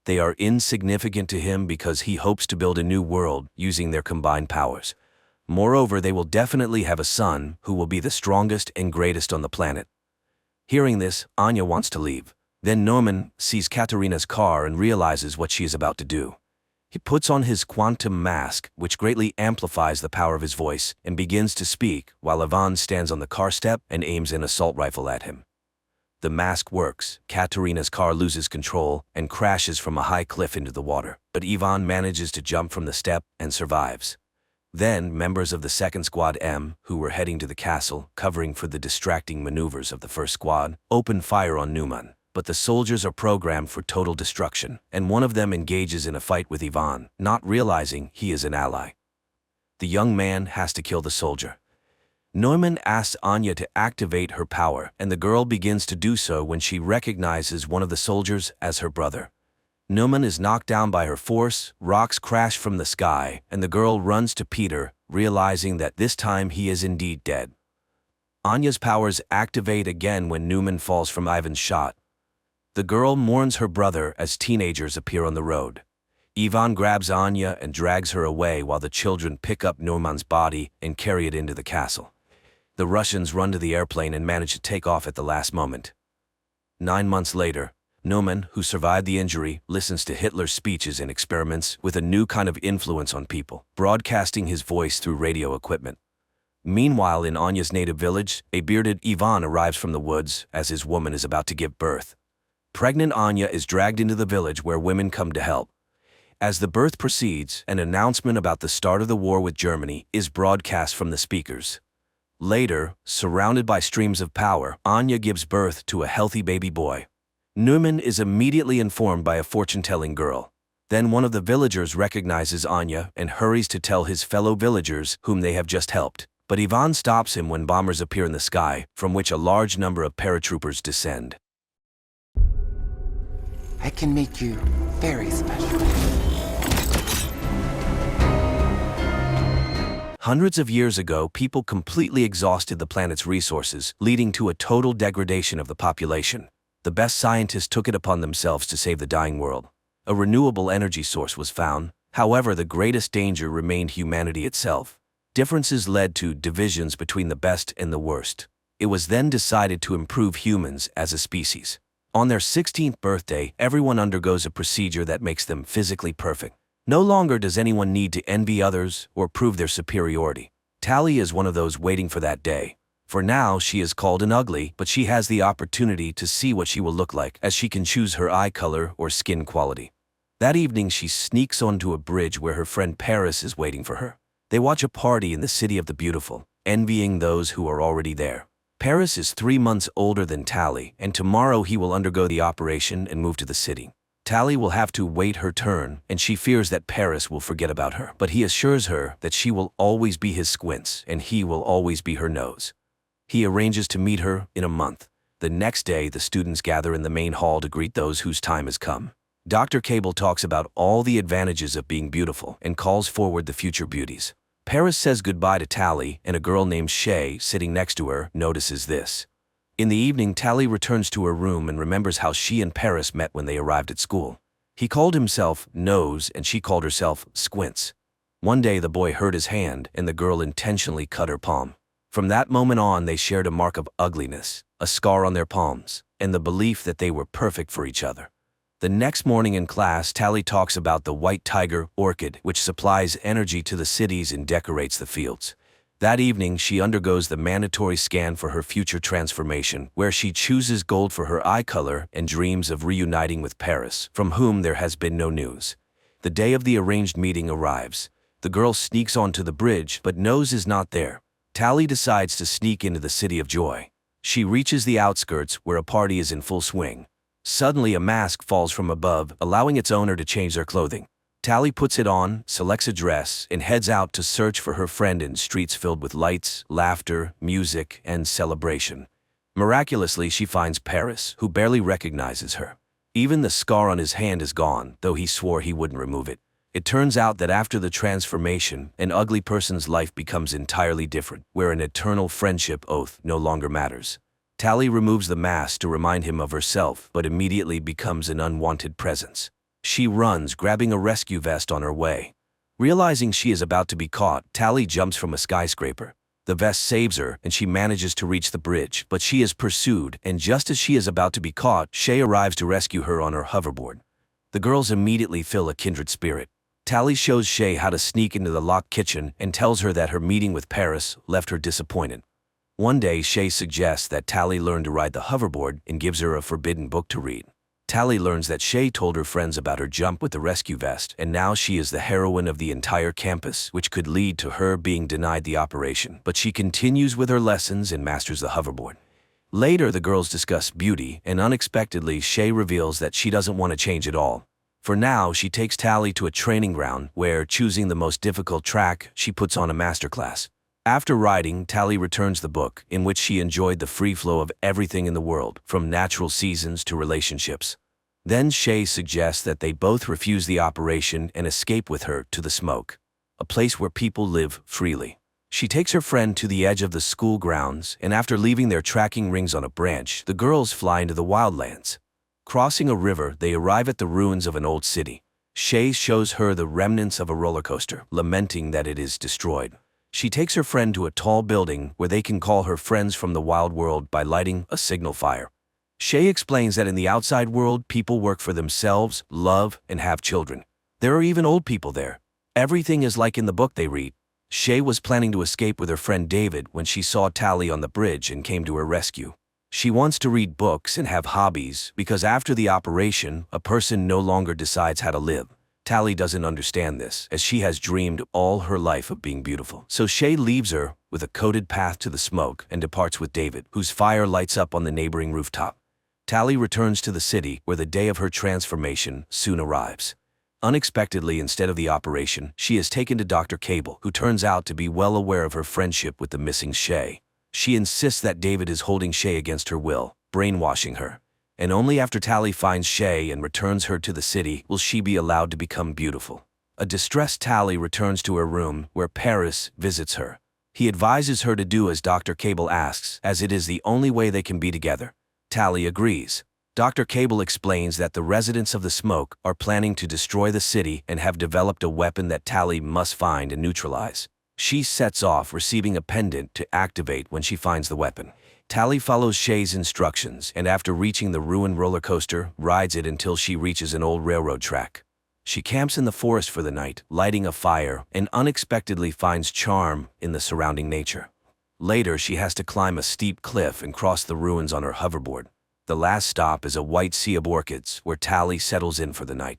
They are insignificant to him because he hopes to build a new world using their combined powers. Moreover, they will definitely have a son who will be the strongest and greatest on the planet. Hearing this, Anya wants to leave. Then Neumann sees Katerina's car and realizes what she is about to do. He puts on his quantum mask, which greatly amplifies the power of his voice, and begins to speak while Ivan stands on the car step and aims an assault rifle at him. The mask works. Katerina's car loses control and crashes from a high cliff into the water, but Ivan manages to jump from the step and survives. Then, members of the second Squad M, who were heading to the castle, covering for the distracting maneuvers of the first squad, open fire on Neumann. But the soldiers are programmed for total destruction, and one of them engages in a fight with Ivan, not realizing he is an ally. The young man has to kill the soldier. Neumann asks Anya to activate her power, and the girl begins to do so when she recognizes one of the soldiers as her brother. Neumann is knocked down by her force, rocks crash from the sky, and the girl runs to Peter, realizing that this time he is indeed dead. Anya's powers activate again when Newman falls from Ivan's shot. The girl mourns her brother as teenagers appear on the road. Ivan grabs Anya and drags her away while the children pick up Newman's body and carry it into the castle. The Russians run to the airplane and manage to take off at the last moment. 9 months later, Newman, who survived the injury, listens to Hitler's speeches and experiments with a new kind of influence on people, broadcasting his voice through radio equipment. Meanwhile, in Anya's native village, a bearded Ivan arrives from the woods as his woman is about to give birth. Pregnant Anya is dragged into the village where women come to help. As the birth proceeds, an announcement about the start of the war with Germany is broadcast from the speakers. Later, surrounded by streams of power, Anya gives birth to a healthy baby boy. Newman is immediately informed by a fortune-telling girl. Then one of the villagers recognizes Anya and hurries to tell his fellow villagers whom they have just helped. But Ivan stops him when bombers appear in the sky, from which a large number of paratroopers descend. I can make you very special. Hundreds of years ago, people completely exhausted the planet's resources, leading to a total degradation of the population. The best scientists took it upon themselves to save the dying world. A renewable energy source was found. However, the greatest danger remained humanity itself. Differences led to divisions between the best and the worst. It was then decided to improve humans as a species. On their 16th birthday, everyone undergoes a procedure that makes them physically perfect. No longer does anyone need to envy others or prove their superiority. Tally is one of those waiting for that day. For now, she is called an ugly, but she has the opportunity to see what she will look like, as she can choose her eye color or skin quality. That evening, she sneaks onto a bridge where her friend Paris is waiting for her. They watch a party in the City of the Beautiful, envying those who are already there. Paris is 3 months older than Tally, and tomorrow he will undergo the operation and move to the city. Tally will have to wait her turn, and she fears that Paris will forget about her. But he assures her that she will always be his squints, and he will always be her nose. He arranges to meet her in a month. The next day, the students gather in the main hall to greet those whose time has come. Dr. Cable talks about all the advantages of being beautiful and calls forward the future beauties. Paris says goodbye to Tally, and a girl named Shay, sitting next to her, notices this. In the evening, Tally returns to her room and remembers how she and Paris met when they arrived at school. He called himself Nose and she called herself Squints. One day the boy hurt his hand and the girl intentionally cut her palm. From that moment on, they shared a mark of ugliness, a scar on their palms, and the belief that they were perfect for each other. The next morning in class, Tally talks about the white tiger orchid, which supplies energy to the cities and decorates the fields. That evening, she undergoes the mandatory scan for her future transformation, where she chooses gold for her eye color and dreams of reuniting with Paris, from whom there has been no news. The day of the arranged meeting arrives. The girl sneaks onto the bridge, but Nose is not there. Tally decides to sneak into the City of Joy. She reaches the outskirts, where a party is in full swing. Suddenly, a mask falls from above, allowing its owner to change their clothing. Tally puts it on, selects a dress, and heads out to search for her friend in streets filled with lights, laughter, music, and celebration. Miraculously, she finds Paris, who barely recognizes her. Even the scar on his hand is gone, though he swore he wouldn't remove it. It turns out that after the transformation, an ugly person's life becomes entirely different, where an eternal friendship oath no longer matters. Tally removes the mask to remind him of herself, but immediately becomes an unwanted presence. She runs, grabbing a rescue vest on her way. Realizing she is about to be caught, Tally jumps from a skyscraper. The vest saves her, and she manages to reach the bridge, but she is pursued, and just as she is about to be caught, Shay arrives to rescue her on her hoverboard. The girls immediately feel a kindred spirit. Tally shows Shay how to sneak into the locked kitchen and tells her that her meeting with Paris left her disappointed. One day, Shay suggests that Tally learn to ride the hoverboard and gives her a forbidden book to read. Tally learns that Shay told her friends about her jump with the rescue vest, and now she is the heroine of the entire campus, which could lead to her being denied the operation. But she continues with her lessons and masters the hoverboard. Later, the girls discuss beauty, and unexpectedly, Shay reveals that she doesn't want to change at all. For now, she takes Tally to a training ground where, choosing the most difficult track, she puts on a masterclass. After riding, Tally returns the book, in which she enjoyed the free flow of everything in the world, from natural seasons to relationships. Then Shay suggests that they both refuse the operation and escape with her to the smoke, a place where people live freely. She takes her friend to the edge of the school grounds, and after leaving their tracking rings on a branch, the girls fly into the wildlands. Crossing a river, they arrive at the ruins of an old city. Shay shows her the remnants of a roller coaster, lamenting that it is destroyed. She takes her friend to a tall building where they can call her friends from the wild world by lighting a signal fire. Shay explains that in the outside world, people work for themselves, love, and have children. There are even old people there. Everything is like in the book they read. Shay was planning to escape with her friend David when she saw Tally on the bridge and came to her rescue. She wants to read books and have hobbies because after the operation, a person no longer decides how to live. Tally doesn't understand this, as she has dreamed all her life of being beautiful. So Shay leaves her with a coated path to the smoke and departs with David, whose fire lights up on the neighboring rooftop. Tally returns to the city where the day of her transformation soon arrives. Unexpectedly, instead of the operation, she is taken to Dr. Cable, who turns out to be well aware of her friendship with the missing Shay. She insists that David is holding Shay against her will, brainwashing her. And only after Tally finds Shay and returns her to the city will she be allowed to become beautiful. A distressed Tally returns to her room, where Paris visits her. He advises her to do as Dr. Cable asks, as it is the only way they can be together. Tally agrees. Dr. Cable explains that the residents of the smoke are planning to destroy the city and have developed a weapon that Tally must find and neutralize. She sets off, receiving a pendant to activate when she finds the weapon. Tally follows Shay's instructions and after reaching the ruined roller coaster, rides it until she reaches an old railroad track. She camps in the forest for the night, lighting a fire, and unexpectedly finds charm in the surrounding nature. Later, she has to climb a steep cliff and cross the ruins on her hoverboard. The last stop is a white sea of orchids, where Tally settles in for the night.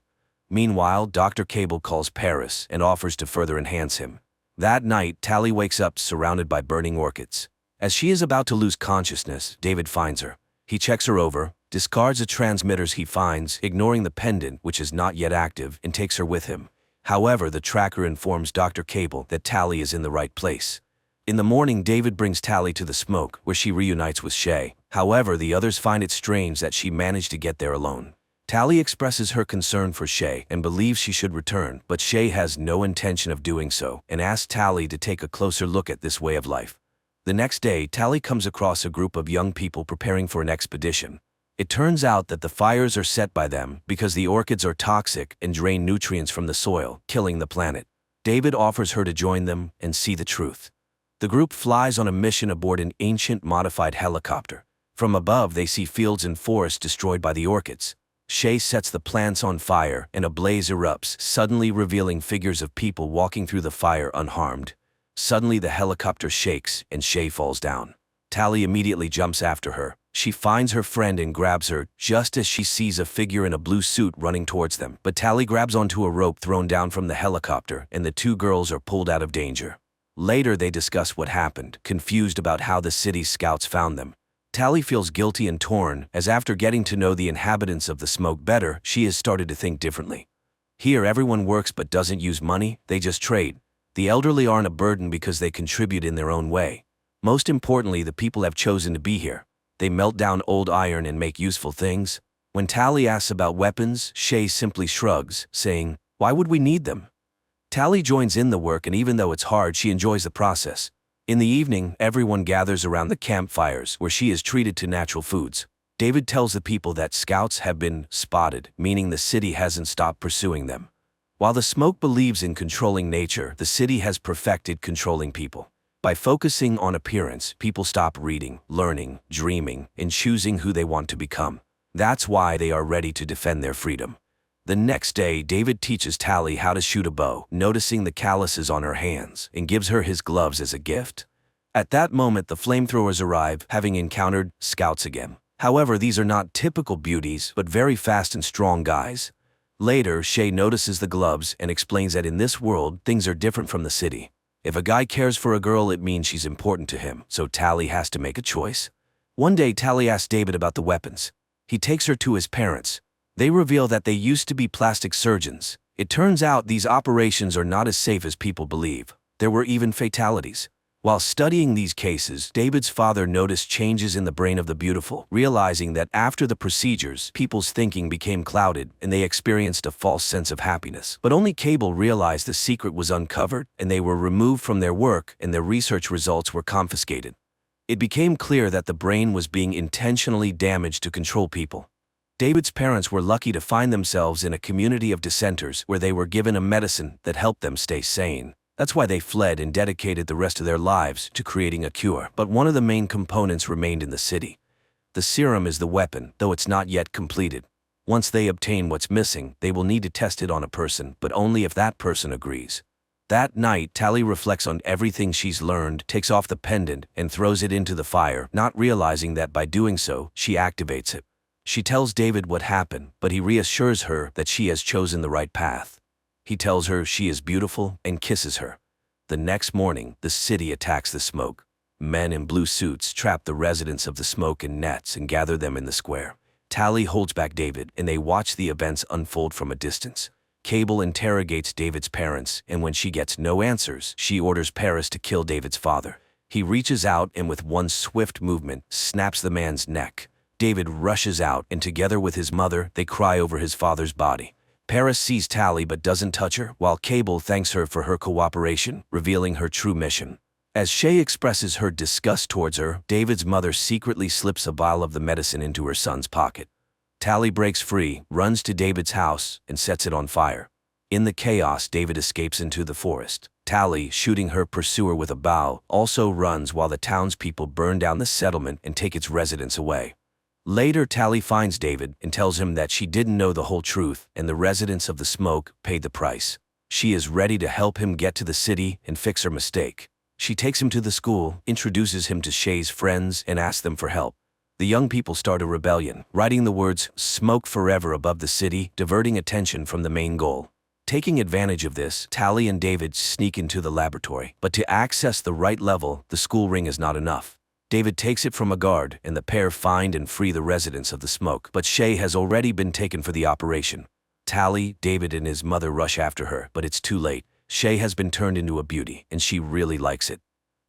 Meanwhile, Dr. Cable calls Paris and offers to further enhance him. That night, Tally wakes up surrounded by burning orchids. As she is about to lose consciousness, David finds her. He checks her over, discards the transmitters he finds, ignoring the pendant, which is not yet active, and takes her with him. However, the tracker informs Dr. Cable that Tally is in the right place. In the morning, David brings Tally to the smoke, where she reunites with Shay. However, the others find it strange that she managed to get there alone. Tally expresses her concern for Shay and believes she should return, but Shay has no intention of doing so and asks Tally to take a closer look at this way of life. The next day, Tally comes across a group of young people preparing for an expedition. It turns out that the fires are set by them because the orchids are toxic and drain nutrients from the soil, killing the planet. David offers her to join them and see the truth. The group flies on a mission aboard an ancient modified helicopter. From above, they see fields and forests destroyed by the orchids. Shay sets the plants on fire and a blaze erupts, suddenly revealing figures of people walking through the fire unharmed. Suddenly, the helicopter shakes and Shay falls down. Tally immediately jumps after her. She finds her friend and grabs her just as she sees a figure in a blue suit running towards them. But Tally grabs onto a rope thrown down from the helicopter and the two girls are pulled out of danger. Later, they discuss what happened, confused about how the city's scouts found them. Tally feels guilty and torn, as after getting to know the inhabitants of the smoke better, she has started to think differently. Here, everyone works but doesn't use money, they just trade. The elderly aren't a burden because they contribute in their own way. Most importantly, the people have chosen to be here. They melt down old iron and make useful things. When Tally asks about weapons, Shay simply shrugs, saying, "Why would we need them?" Tally joins in the work, and even though it's hard, she enjoys the process. In the evening, everyone gathers around the campfires where she is treated to natural foods. David tells the people that scouts have been spotted, meaning the city hasn't stopped pursuing them. While the smoke believes in controlling nature, the city has perfected controlling people. By focusing on appearance, people stop reading, learning, dreaming, and choosing who they want to become. That's why they are ready to defend their freedom. The next day, David teaches Tally how to shoot a bow, noticing the calluses on her hands, and gives her his gloves as a gift. At that moment, the flamethrowers arrive, having encountered scouts again. However, these are not typical beauties, but very fast and strong guys. Later, Shay notices the gloves and explains that in this world, things are different from the city. If a guy cares for a girl, it means she's important to him, so Tally has to make a choice. One day, Tally asks David about the weapons. He takes her to his parents. They reveal that they used to be plastic surgeons. It turns out these operations are not as safe as people believe. There were even fatalities. While studying these cases, David's father noticed changes in the brain of the beautiful, realizing that after the procedures, people's thinking became clouded and they experienced a false sense of happiness. But only Cable realized the secret was uncovered and they were removed from their work and their research results were confiscated. It became clear that the brain was being intentionally damaged to control people. David's parents were lucky to find themselves in a community of dissenters where they were given a medicine that helped them stay sane. That's why they fled and dedicated the rest of their lives to creating a cure. But one of the main components remained in the city. The serum is the weapon, though it's not yet completed. Once they obtain what's missing, they will need to test it on a person, but only if that person agrees. That night, Tally reflects on everything she's learned, takes off the pendant, and throws it into the fire, not realizing that by doing so, she activates it. She tells David what happened, but he reassures her that she has chosen the right path. He tells her she is beautiful and kisses her. The next morning, the city attacks the smoke. Men in blue suits trap the residents of the smoke in nets and gather them in the square. Tally holds back David, and they watch the events unfold from a distance. Cable interrogates David's parents, and when she gets no answers, she orders Paris to kill David's father. He reaches out and with one swift movement, snaps the man's neck. David rushes out, and together with his mother, they cry over his father's body. Paris sees Tally but doesn't touch her, while Cable thanks her for her cooperation, revealing her true mission. As Shay expresses her disgust towards her, David's mother secretly slips a vial of the medicine into her son's pocket. Tally breaks free, runs to David's house, and sets it on fire. In the chaos, David escapes into the forest. Tally, shooting her pursuer with a bow, also runs while the townspeople burn down the settlement and take its residents away. Later, Tally finds David and tells him that she didn't know the whole truth and the residents of the smoke paid the price. She is ready to help him get to the city and fix her mistake. She takes him to the school, introduces him to Shay's friends, and asks them for help. The young people start a rebellion, writing the words "Smoke Forever" above the city, diverting attention from the main goal. Taking advantage of this, Tally and David sneak into the laboratory. But to access the right level, the school ring is not enough. David takes it from a guard, and the pair find and free the residents of the smoke. But Shay has already been taken for the operation. Tally, David, and his mother rush after her, but it's too late. Shay has been turned into a beauty, and she really likes it.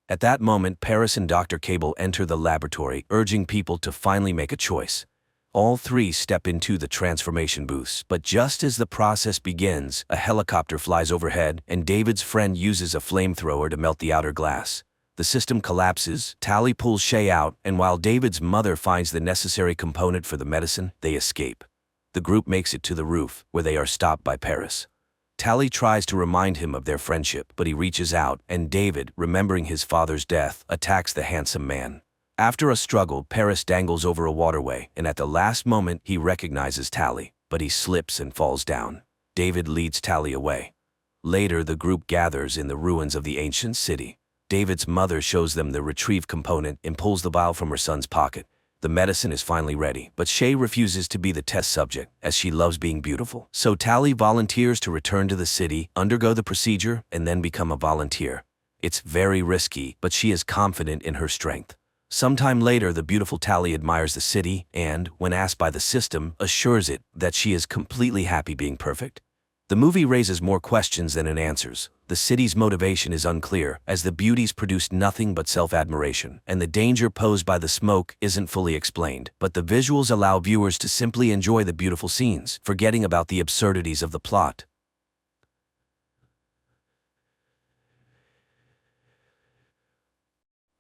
At that moment, Paris and Dr. Cable enter the laboratory, urging people to finally make a choice. All three step into the transformation booths, but just as the process begins, a helicopter flies overhead, and David's friend uses a flamethrower to melt the outer glass. The system collapses, Tally pulls Shay out, and while David's mother finds the necessary component for the medicine, they escape. The group makes it to the roof, where they are stopped by Paris. Tally tries to remind him of their friendship, but he reaches out, and David, remembering his father's death, attacks the handsome man. After a struggle, Paris dangles over a waterway, and at the last moment, he recognizes Tally, but he slips and falls down. David leads Tally away. Later, the group gathers in the ruins of the ancient city. David's mother shows them the retrieve component and pulls the vial from her son's pocket. The medicine is finally ready, but Shay refuses to be the test subject, as she loves being beautiful. So Tally volunteers to return to the city, undergo the procedure, and then become a volunteer. It's very risky, but she is confident in her strength. Sometime later, the beautiful Tally admires the city and, when asked by the system, assures it that she is completely happy being perfect. The movie raises more questions than it answers. The city's motivation is unclear, as the beauties produce nothing but self-admiration, and the danger posed by the smoke isn't fully explained. But the visuals allow viewers to simply enjoy the beautiful scenes, forgetting about the absurdities of the plot.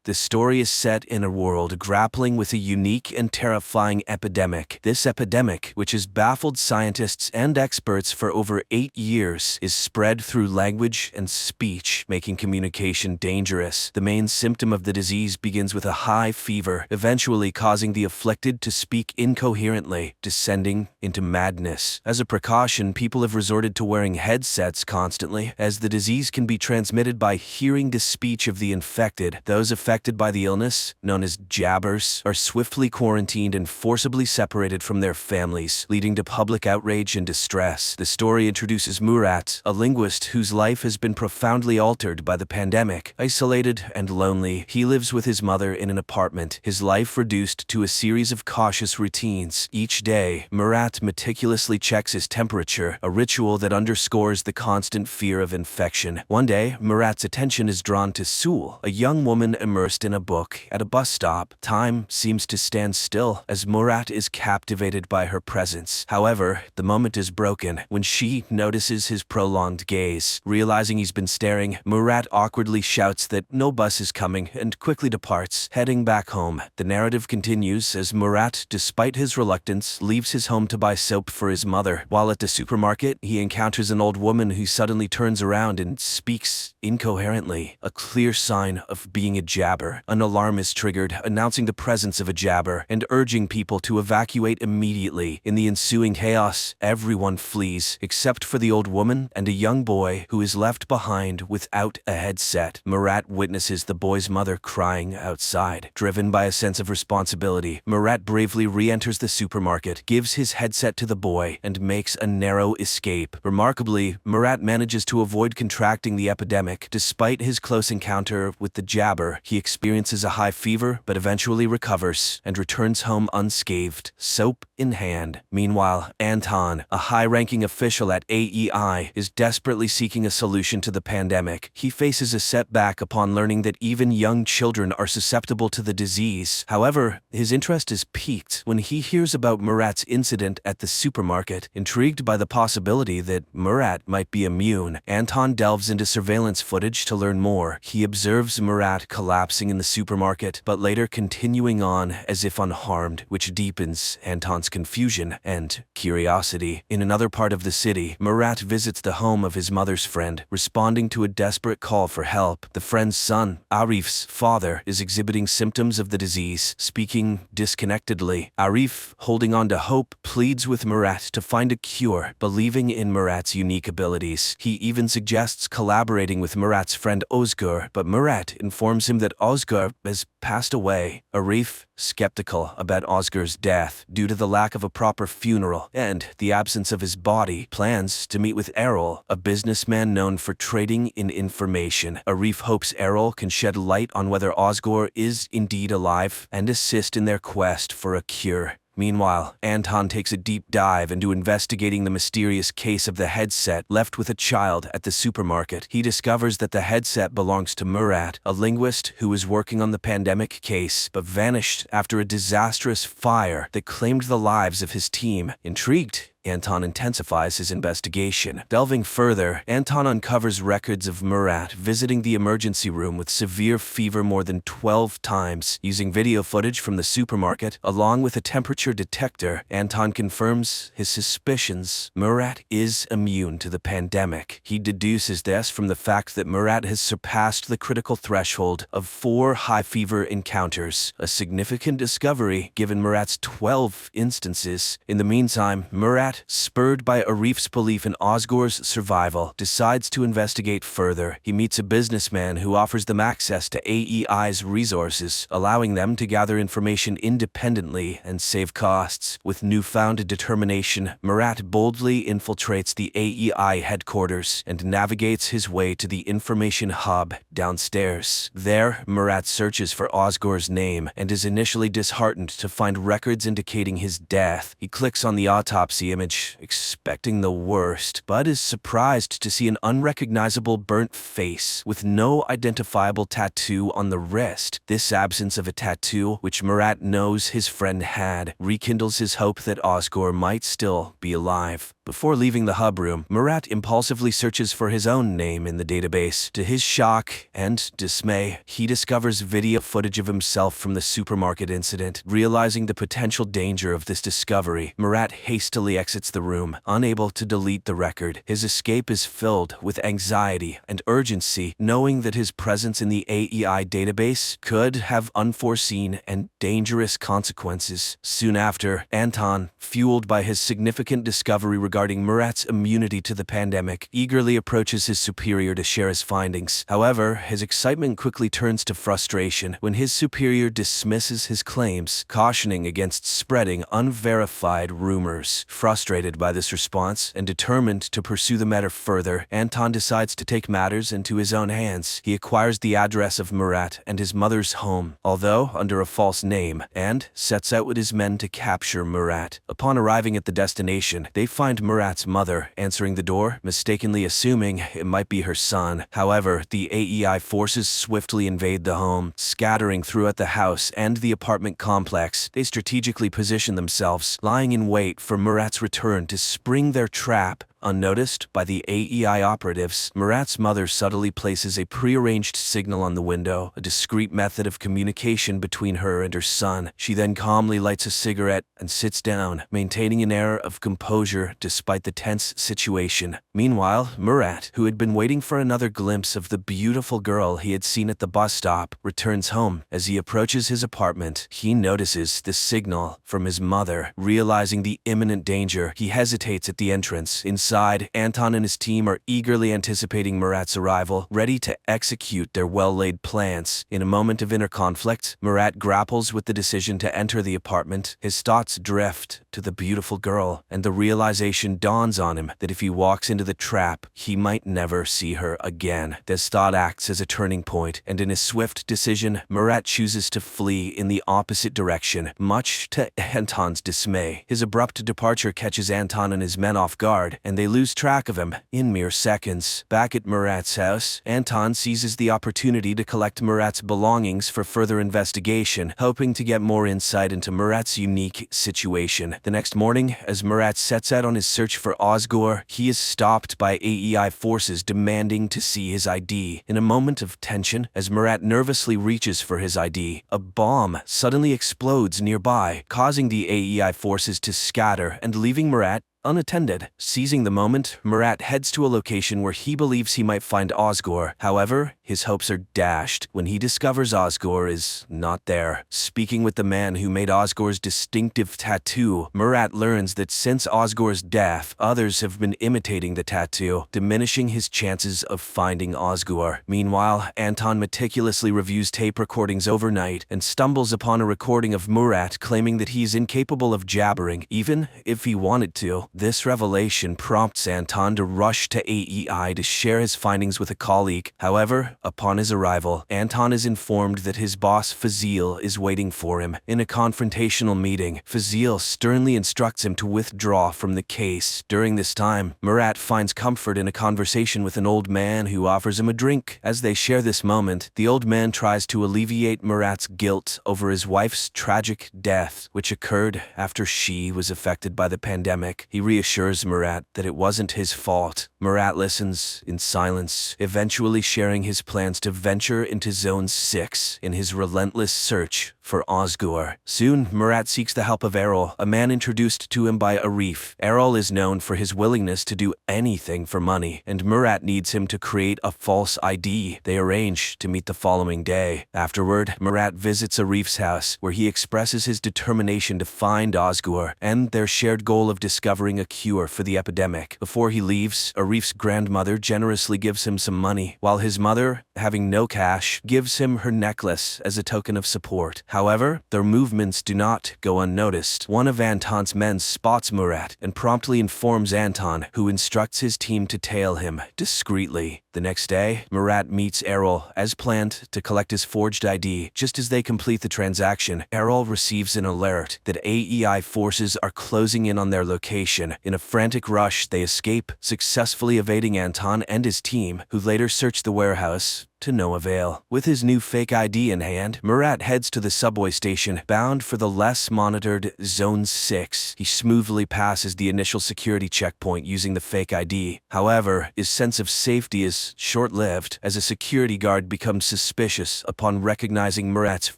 The story is set in a world grappling with a unique and terrifying epidemic. This epidemic, which has baffled scientists and experts for over 8 years, is spread through language and speech, making communication dangerous. The main symptom of the disease begins with a high fever, eventually causing the afflicted to speak incoherently, descending into madness. As a precaution, people have resorted to wearing headsets constantly, as the disease can be transmitted by hearing the speech of the infected. Those affected affected by the illness, known as jabbers, are swiftly quarantined and forcibly separated from their families, leading to public outrage and distress. The story introduces Murat, a linguist whose life has been profoundly altered by the pandemic. Isolated and lonely, he lives with his mother in an apartment, his life reduced to a series of cautious routines. Each day, Murat meticulously checks his temperature, a ritual that underscores the constant fear of infection. One day, Murat's attention is drawn to Sul, a young woman immersed in a book. At a bus stop, time seems to stand still as Murat is captivated by her presence. However, the moment is broken when she notices his prolonged gaze. Realizing he's been staring, Murat awkwardly shouts that no bus is coming and quickly departs, heading back home. The narrative continues as Murat, despite his reluctance, leaves his home to buy soap for his mother. While at the supermarket, he encounters an old woman who suddenly turns around and speaks incoherently, a clear sign of being a jabber. An alarm is triggered, announcing the presence of a jabber and urging people to evacuate immediately. In the ensuing chaos, everyone flees, except for the old woman and a young boy who is left behind without a headset. Murat witnesses the boy's mother crying outside. Driven by a sense of responsibility, Murat bravely re-enters the supermarket, gives his headset to the boy, and makes a narrow escape. Remarkably, Murat manages to avoid contracting the epidemic. Despite his close encounter with the jabber, he experiences a high fever but eventually recovers and returns home unscathed, soap in hand. Meanwhile, Anton, a high-ranking official at AEI, is desperately seeking a solution to the pandemic. He faces a setback upon learning that even young children are susceptible to the disease. However, his interest is piqued when he hears about Murat's incident at the supermarket. Intrigued by the possibility that Murat might be immune, Anton delves into surveillance footage to learn more. He observes Murat collapsing in the supermarket, but later continuing on as if unharmed, which deepens Anton's confusion and curiosity. In another part of the city, Murat visits the home of his mother's friend, responding to a desperate call for help. The friend's son, Arif's father, is exhibiting symptoms of the disease, speaking disconnectedly. Arif, holding on to hope, pleads with Murat to find a cure, believing in Murat's unique abilities. He even suggests collaborating with Murat's friend Ozgur, but Murat informs him that Ozgur has passed away. Arif, skeptical about Ozgur's death due to the lack of a proper funeral and the absence of his body, plans to meet with Errol, a businessman known for trading in information. Arif hopes Errol can shed light on whether Ozgur is indeed alive and assist in their quest for a cure. Meanwhile, Anton takes a deep dive into investigating the mysterious case of the headset left with a child at the supermarket. He discovers that the headset belongs to Murat, a linguist who was working on the pandemic case but vanished after a disastrous fire that claimed the lives of his team. Intrigued, Anton intensifies his investigation. Delving further, Anton uncovers records of Murat visiting the emergency room with severe fever more than 12 times. Using video footage from the supermarket, along with a temperature detector, Anton confirms his suspicions. Murat is immune to the pandemic. He deduces this from the fact that Murat has surpassed the critical threshold of 4 high fever encounters, a significant discovery given Murat's 12 instances. In the meantime, Murat, spurred by Arif's belief in Ozgur's survival, decides to investigate further. He meets a businessman who offers them access to AEI's resources, allowing them to gather information independently and save costs. With newfound determination, Murat boldly infiltrates the AEI headquarters and navigates his way to the information hub downstairs. There, Murat searches for Ozgur's name and is initially disheartened to find records indicating his death. He clicks on the autopsy image, expecting the worst, but is surprised to see an unrecognizable burnt face with no identifiable tattoo on the wrist. This absence of a tattoo, which Murat knows his friend had, rekindles his hope that Ozgur might still be alive. Before leaving the hub room, Murat impulsively searches for his own name in the database. To his shock and dismay, he discovers video footage of himself from the supermarket incident. Realizing the potential danger of this discovery, Murat hastily exits the room, unable to delete the record. His escape is filled with anxiety and urgency, knowing that his presence in the AEI database could have unforeseen and dangerous consequences. Soon after, Anton, fueled by his significant discovery regarding Murat's immunity to the pandemic, eagerly approaches his superior to share his findings. However, his excitement quickly turns to frustration when his superior dismisses his claims, cautioning against spreading unverified rumors. Frustrated by this response and determined to pursue the matter further, Anton decides to take matters into his own hands. He acquires the address of Murat and his mother's home, although under a false name, and sets out with his men to capture Murat. Upon arriving at the destination, they find Murat's mother answering the door, mistakenly assuming it might be her son. However, the AEI forces swiftly invade the home, scattering throughout the house and the apartment complex. They strategically position themselves, lying in wait for Murat's return to spring their trap. Unnoticed by the AEI operatives, Murat's mother subtly places a prearranged signal on the window, a discreet method of communication between her and her son. She then calmly lights a cigarette and sits down, maintaining an air of composure despite the tense situation. Meanwhile, Murat, who had been waiting for another glimpse of the beautiful girl he had seen at the bus stop, returns home. As he approaches his apartment, he notices the signal from his mother. Realizing the imminent danger, he hesitates at the entrance. Inside, Anton and his team are eagerly anticipating Murat's arrival, ready to execute their well-laid plans. In a moment of inner conflict, Murat grapples with the decision to enter the apartment. His thoughts drift to the beautiful girl, and the realization dawns on him that if he walks into the trap, he might never see her again. This thought acts as a turning point, and in his swift decision, Murat chooses to flee in the opposite direction, much to Anton's dismay. His abrupt departure catches Anton and his men off guard, and they lose track of him in mere seconds. Back at Murat's house, Anton seizes the opportunity to collect Murat's belongings for further investigation, hoping to get more insight into Murat's unique situation. The next morning, as Murat sets out on his search for Ozgur, he is stopped by AEI forces demanding to see his ID. In a moment of tension, as Murat nervously reaches for his ID, a bomb suddenly explodes nearby, causing the AEI forces to scatter and leaving Murat unattended. Seizing the moment, Murat heads to a location where he believes he might find Ozgur. However, his hopes are dashed when he discovers Ozgur is not there. Speaking with the man who made Ozgur's distinctive tattoo, Murat learns that since Ozgur's death, others have been imitating the tattoo, diminishing his chances of finding Ozgur. Meanwhile, Anton meticulously reviews tape recordings overnight and stumbles upon a recording of Murat claiming that he is incapable of jabbering, even if he wanted to. This revelation prompts Anton to rush to AEI to share his findings with a colleague. However, upon his arrival, Anton is informed that his boss Fazil is waiting for him. In a confrontational meeting, Fazil sternly instructs him to withdraw from the case. During this time, Murat finds comfort in a conversation with an old man who offers him a drink. As they share this moment, the old man tries to alleviate Murat's guilt over his wife's tragic death, which occurred after she was affected by the pandemic. He reassures Murat that it wasn't his fault. Murat listens in silence, eventually sharing his plans to venture into Zone 6 in his relentless search for Ozgur. Soon, Murat seeks the help of Errol, a man introduced to him by Arif. Errol is known for his willingness to do anything for money, and Murat needs him to create a false ID. They arrange to meet the following day. Afterward, Murat visits Arif's house, where he expresses his determination to find Ozgur and their shared goal of discovering a cure for the epidemic. Before he leaves, Arif's grandmother generously gives him some money, while his mother, having no cash, gives him her necklace as a token of support. However, their movements do not go unnoticed. One of Anton's men spots Murat and promptly informs Anton, who instructs his team to tail him discreetly. The next day, Murat meets Errol, as planned, to collect his forged ID. Just as they complete the transaction, Errol receives an alert that AEI forces are closing in on their location. In a frantic rush, they escape, successfully evading Anton and his team, who later search the warehouse to no avail. With his new fake ID in hand, Murat heads to the subway station, bound for the less monitored Zone 6. He smoothly passes the initial security checkpoint using the fake ID. However, his sense of safety is short-lived, as a security guard becomes suspicious upon recognizing Murat's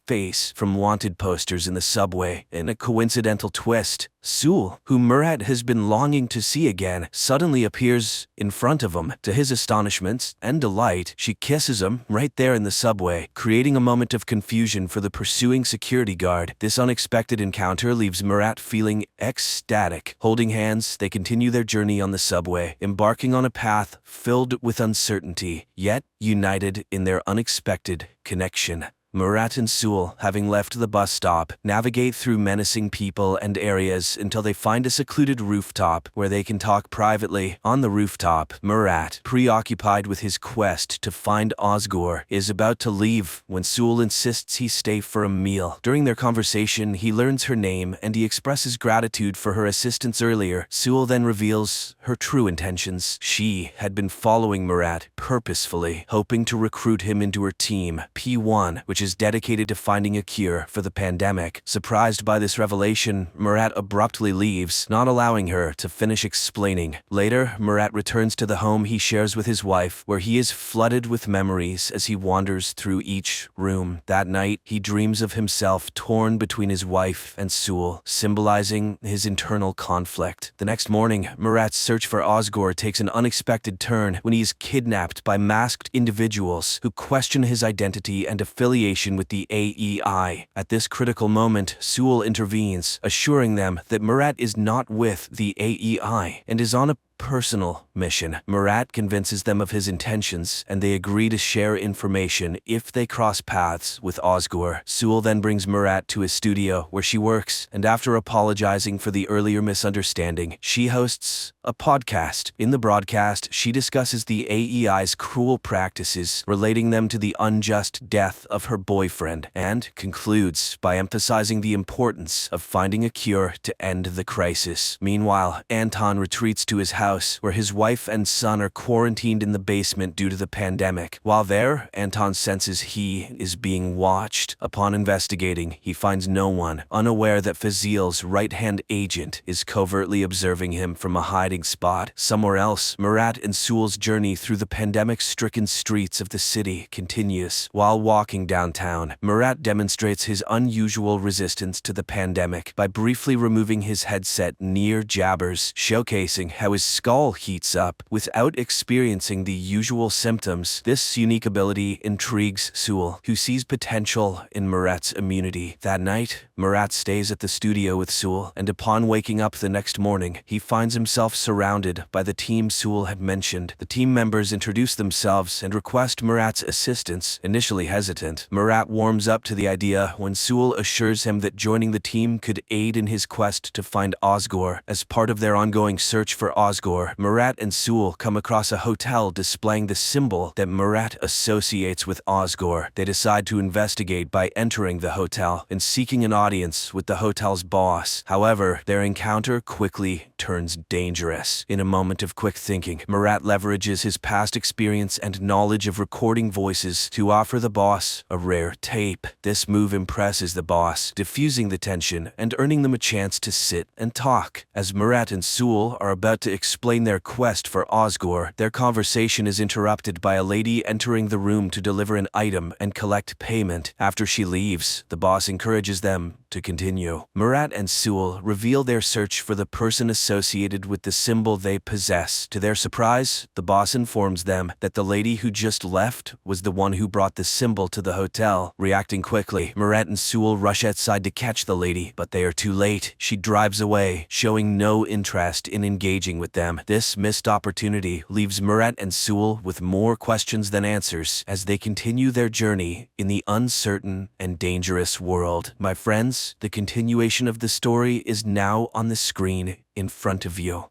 face from wanted posters in the subway. In a coincidental twist, Sul, who Murat has been longing to see again, suddenly appears in front of him. To his astonishment and delight, she kisses him him, right there in the subway, creating a moment of confusion for the pursuing security guard. This unexpected encounter leaves Murat feeling ecstatic. Holding hands, they continue their journey on the subway, embarking on a path filled with uncertainty, yet united in their unexpected connection. Murat and Sewell, having left the bus stop, navigate through menacing people and areas until they find a secluded rooftop where they can talk privately. On the rooftop, Murat, preoccupied with his quest to find Osgur, is about to leave when Sewell insists he stay for a meal. During their conversation, he learns her name and he expresses gratitude for her assistance earlier. Sewell then reveals her true intentions. She had been following Murat purposefully, hoping to recruit him into her team, P1, which is dedicated to finding a cure for the pandemic. Surprised by this revelation, Murat abruptly leaves, not allowing her to finish explaining. Later, Murat returns to the home he shares with his wife, where he is flooded with memories as he wanders through each room. That night, he dreams of himself torn between his wife and Sewell, symbolizing his internal conflict. The next morning, Murat's search for Osgur takes an unexpected turn when he is kidnapped by masked individuals who question his identity and affiliation with the AEI. At this critical moment, Sewell intervenes, assuring them that Murat is not with the AEI and is on a personal mission. Murat convinces them of his intentions, and they agree to share information if they cross paths with Osgur. Sewell then brings Murat to his studio where she works, and after apologizing for the earlier misunderstanding, she hosts a podcast. In the broadcast, she discusses the AEI's cruel practices, relating them to the unjust death of her boyfriend, and concludes by emphasizing the importance of finding a cure to end the crisis. Meanwhile, Anton retreats to his house, where his wife and son are quarantined in the basement due to the pandemic. While there, Anton senses he is being watched. Upon investigating, he finds no one, unaware that Fazil's right-hand agent is covertly observing him from a hiding spot. Somewhere else, Murat and Sewell's journey through the pandemic-stricken streets of the city continues. While walking downtown, Murat demonstrates his unusual resistance to the pandemic by briefly removing his headset near Jabber's, showcasing how his skull heats up without experiencing the usual symptoms. This unique ability intrigues Sewell, who sees potential in Murat's immunity. That night, Murat stays at the studio with Sewell, and upon waking up the next morning, he finds himself surrounded by the team Sewell had mentioned. The team members introduce themselves and request Murat's assistance. Initially hesitant, Murat warms up to the idea when Sewell assures him that joining the team could aid in his quest to find Osgur. As part of their ongoing search for Osgur, Murat and Sewell come across a hotel displaying the symbol that Murat associates with Osgur. They decide to investigate by entering the hotel and seeking an audience with the hotel's boss. However, their encounter quickly turns dangerous. In a moment of quick thinking, Murat leverages his past experience and knowledge of recording voices to offer the boss a rare tape. This move impresses the boss, diffusing the tension and earning them a chance to sit and talk. As Murat and Sewell are about to explain their quest for Osgur, their conversation is interrupted by a lady entering the room to deliver an item and collect payment. After she leaves, the boss encourages them to continue. Murat and Sewell reveal their search for the person associated with the symbol they possess. To their surprise, the boss informs them that the lady who just left was the one who brought the symbol to the hotel. Reacting quickly, Murat and Sewell rush outside to catch the lady, but they are too late. She drives away, showing no interest in engaging with them. This missed opportunity leaves Murat and Sewell with more questions than answers as they continue their journey in the uncertain and dangerous world. My friends, the continuation of the story is now on the screen in front of you.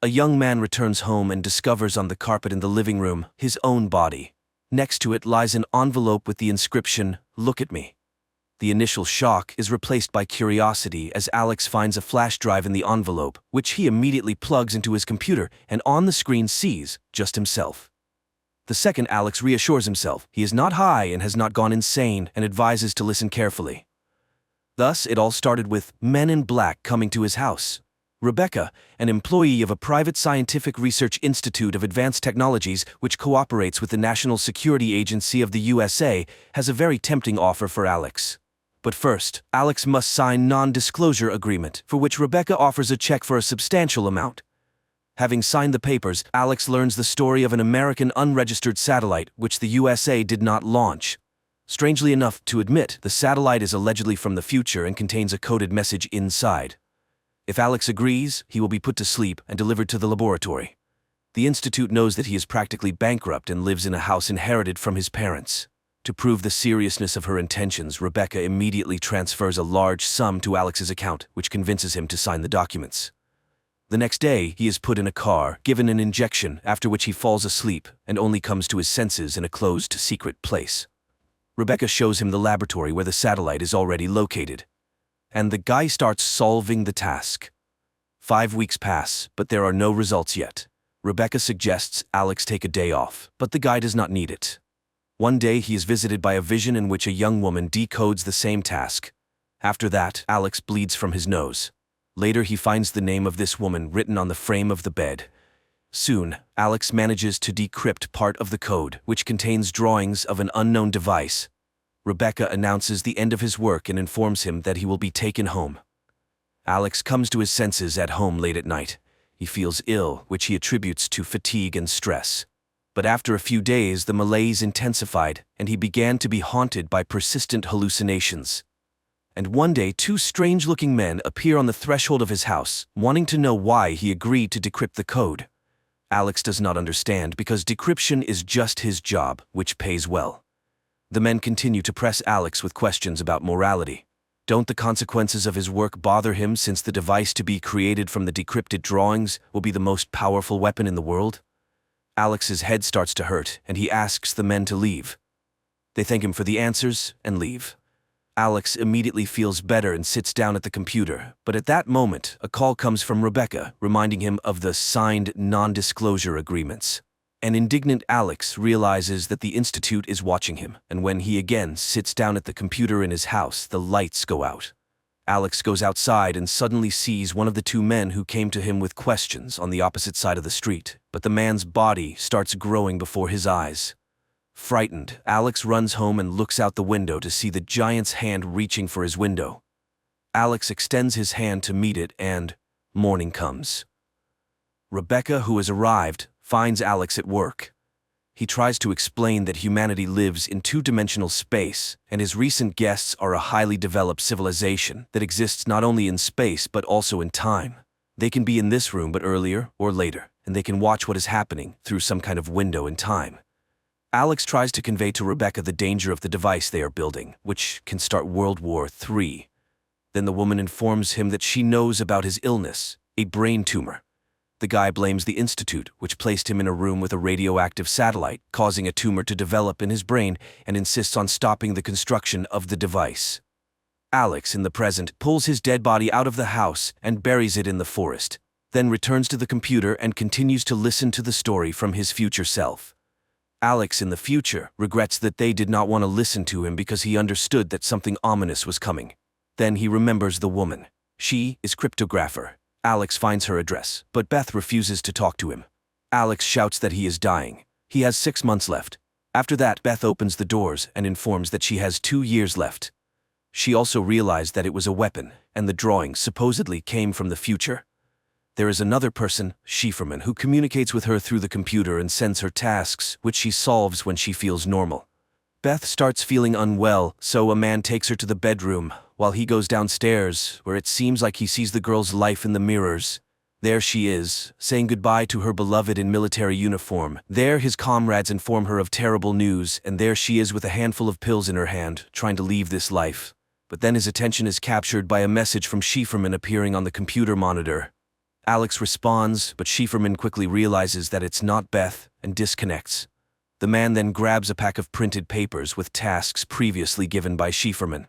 A young man returns home and discovers on the carpet in the living room his own body. Next to it lies an envelope with the inscription, "Look at me." The initial shock is replaced by curiosity as Alex finds a flash drive in the envelope, which he immediately plugs into his computer and on the screen sees just himself. The second, Alex reassures himself he is not high and has not gone insane and advises to listen carefully. Thus, it all started with men in black coming to his house. Rebecca, an employee of a private scientific research institute of advanced technologies which cooperates with the National Security Agency of the USA, has a very tempting offer for Alex. But first, Alex must sign non-disclosure agreement, for which Rebecca offers a check for a substantial amount. Having signed the papers, Alex learns the story of an American unregistered satellite which the USA did not launch. Strangely enough to admit, the satellite is allegedly from the future and contains a coded message inside. If Alex agrees, he will be put to sleep and delivered to the laboratory. The institute knows that he is practically bankrupt and lives in a house inherited from his parents. To prove the seriousness of her intentions, Rebecca immediately transfers a large sum to Alex's account, which convinces him to sign the documents. The next day, he is put in a car, given an injection, after which he falls asleep and only comes to his senses in a closed, secret place. Rebecca shows him the laboratory where the satellite is already located. And the guy starts solving the task. 5 weeks pass, but there are no results yet. Rebecca suggests Alex take a day off, but the guy does not need it. One day he is visited by a vision in which a young woman decodes the same task. After that, Alex bleeds from his nose. Later he finds the name of this woman written on the frame of the bed. Soon, Alex manages to decrypt part of the code, which contains drawings of an unknown device. Rebecca announces the end of his work and informs him that he will be taken home. Alex comes to his senses at home late at night. He feels ill, which he attributes to fatigue and stress. But after a few days, the malaise intensified, and he began to be haunted by persistent hallucinations. And one day, 2 strange-looking men appear on the threshold of his house, wanting to know why he agreed to decrypt the code. Alex does not understand because decryption is just his job, which pays well. The men continue to press Alex with questions about morality. Don't the consequences of his work bother him, since the device to be created from the decrypted drawings will be the most powerful weapon in the world? Alex's head starts to hurt, and he asks the men to leave. They thank him for the answers and leave. Alex immediately feels better and sits down at the computer, but at that moment, a call comes from Rebecca, reminding him of the signed non-disclosure agreements. An indignant Alex realizes that the institute is watching him, and when he again sits down at the computer in his house, the lights go out. Alex goes outside and suddenly sees one of the 2 men who came to him with questions on the opposite side of the street, but the man's body starts growing before his eyes. Frightened, Alex runs home and looks out the window to see the giant's hand reaching for his window. Alex extends his hand to meet it, and morning comes. Rebecca, who has arrived, finds Alex at work. He tries to explain that humanity lives in 2-dimensional space, and his recent guests are a highly developed civilization that exists not only in space but also in time. They can be in this room but earlier or later, and they can watch what is happening through some kind of window in time. Alex tries to convey to Rebecca the danger of the device they are building, which can start World War III. Then the woman informs him that she knows about his illness, a brain tumor. The guy blames the institute, which placed him in a room with a radioactive satellite, causing a tumor to develop in his brain, and insists on stopping the construction of the device. Alex, in the present, pulls his dead body out of the house and buries it in the forest, then returns to the computer and continues to listen to the story from his future self. Alex, in the future, regrets that they did not want to listen to him because he understood that something ominous was coming. Then he remembers the woman. She is cryptographer. Alex finds her address, but Beth refuses to talk to him. Alex shouts that he is dying. He has 6 months left. After that, Beth opens the doors and informs that she has 2 years left. She also realized that it was a weapon, and the drawings supposedly came from the future. There is another person, Schieferman, who communicates with her through the computer and sends her tasks, which she solves when she feels normal. Beth starts feeling unwell, so a man takes her to the bedroom, while he goes downstairs, where it seems like he sees the girl's life in the mirrors. There she is, saying goodbye to her beloved in military uniform. There his comrades inform her of terrible news, and there she is with a handful of pills in her hand, trying to leave this life. But then his attention is captured by a message from Schieferman appearing on the computer monitor. Alex responds, but Schieferman quickly realizes that it's not Beth and disconnects. The man then grabs a pack of printed papers with tasks previously given by Schieferman.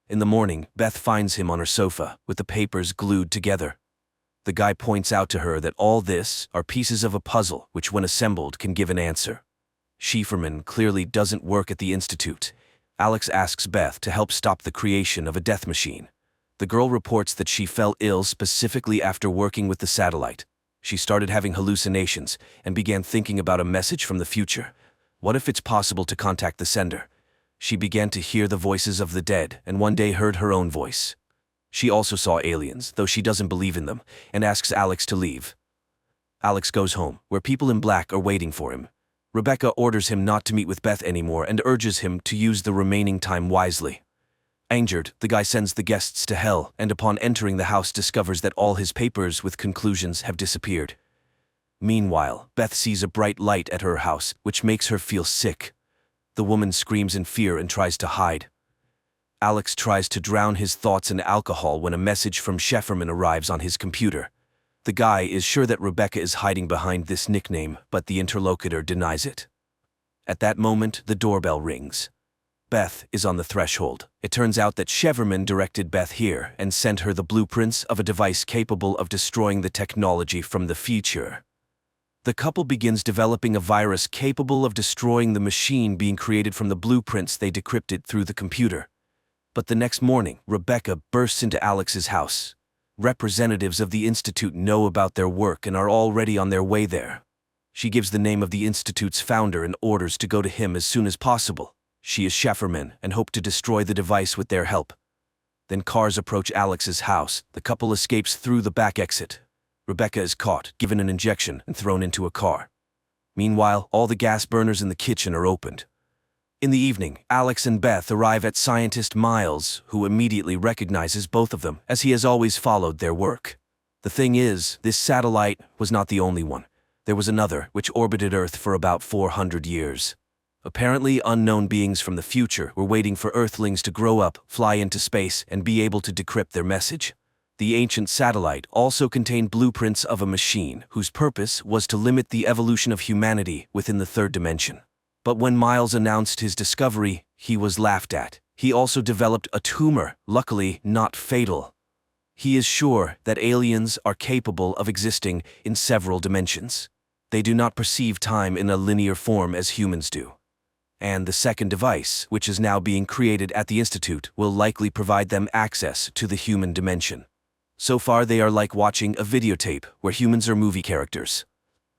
In the morning, Beth finds him on her sofa, with the papers glued together. The guy points out to her that all this are pieces of a puzzle which, when assembled, can give an answer. Schieferman clearly doesn't work at the institute. Alex asks Beth to help stop the creation of a death machine. The girl reports that she fell ill specifically after working with the satellite. She started having hallucinations and began thinking about a message from the future. What if it's possible to contact the sender? She began to hear the voices of the dead and one day heard her own voice. She also saw aliens, though she doesn't believe in them, and asks Alex to leave. Alex goes home, where people in black are waiting for him. Rebecca orders him not to meet with Beth anymore and urges him to use the remaining time wisely. Angered, the guy sends the guests to hell and upon entering the house discovers that all his papers with conclusions have disappeared. Meanwhile, Beth sees a bright light at her house, which makes her feel sick. The woman screams in fear and tries to hide. Alex tries to drown his thoughts in alcohol when a message from Schefferman arrives on his computer. The guy is sure that Rebecca is hiding behind this nickname, but the interlocutor denies it. At that moment, the doorbell rings. Beth is on the threshold. It turns out that Schefferman directed Beth here and sent her the blueprints of a device capable of destroying the technology from the future. The couple begins developing a virus capable of destroying the machine being created from the blueprints they decrypted through the computer. But the next morning, Rebecca bursts into Alex's house. Representatives of the Institute know about their work and are already on their way there. She gives the name of the Institute's founder and orders to go to him as soon as possible. She is Schefferman and hope to destroy the device with their help. Then cars approach Alex's house. The couple escapes through the back exit. Rebecca is caught, given an injection, and thrown into a car. Meanwhile, all the gas burners in the kitchen are opened. In the evening, Alex and Beth arrive at scientist Miles, who immediately recognizes both of them, as he has always followed their work. The thing is, this satellite was not the only one. There was another, which orbited Earth for about 400 years. Apparently, unknown beings from the future were waiting for Earthlings to grow up, fly into space, and be able to decrypt their message. The ancient satellite also contained blueprints of a machine whose purpose was to limit the evolution of humanity within the third dimension. But when Miles announced his discovery, he was laughed at. He also developed a tumor, luckily not fatal. He is sure that aliens are capable of existing in several dimensions. They do not perceive time in a linear form as humans do. And the second device, which is now being created at the Institute, will likely provide them access to the human dimension. So far, they are like watching a videotape where humans are movie characters.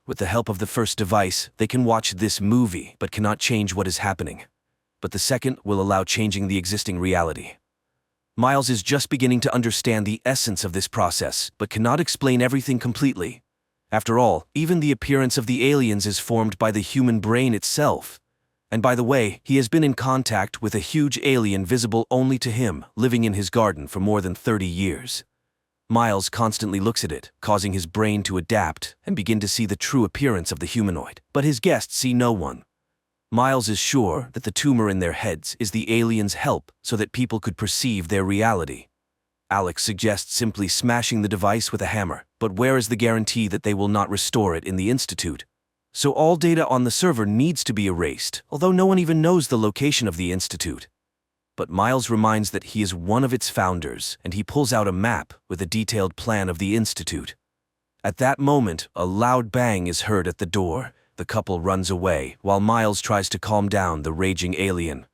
With the help of the first device, they can watch this movie but cannot change what is happening. But the second will allow changing the existing reality. Miles is just beginning to understand the essence of this process, but cannot explain everything completely. After all, even the appearance of the aliens is formed by the human brain itself. And by the way, he has been in contact with a huge alien visible only to him, living in his garden for more than 30 years. Miles constantly looks at it, causing his brain to adapt and begin to see the true appearance of the humanoid. But his guests see no one. Miles is sure that the tumor in their heads is the aliens' help so that people could perceive their reality. Alex suggests simply smashing the device with a hammer, but where is the guarantee that they will not restore it in the Institute? So all data on the server needs to be erased, although no one even knows the location of the Institute. But Miles reminds that he is one of its founders, and he pulls out a map with a detailed plan of the Institute. At that moment, a loud bang is heard at the door. The couple runs away, while Miles tries to calm down the raging alien.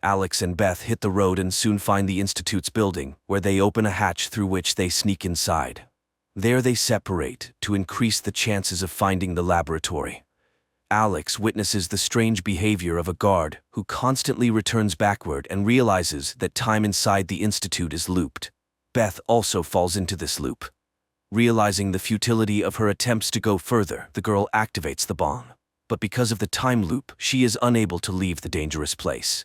Alex and Beth hit the road and soon find the Institute's building, where they open a hatch through which they sneak inside. There they separate to increase the chances of finding the laboratory. Alex witnesses the strange behavior of a guard who constantly returns backward and realizes that time inside the Institute is looped. Beth also falls into this loop. Realizing the futility of her attempts to go further, the girl activates the bomb. But because of the time loop, she is unable to leave the dangerous place.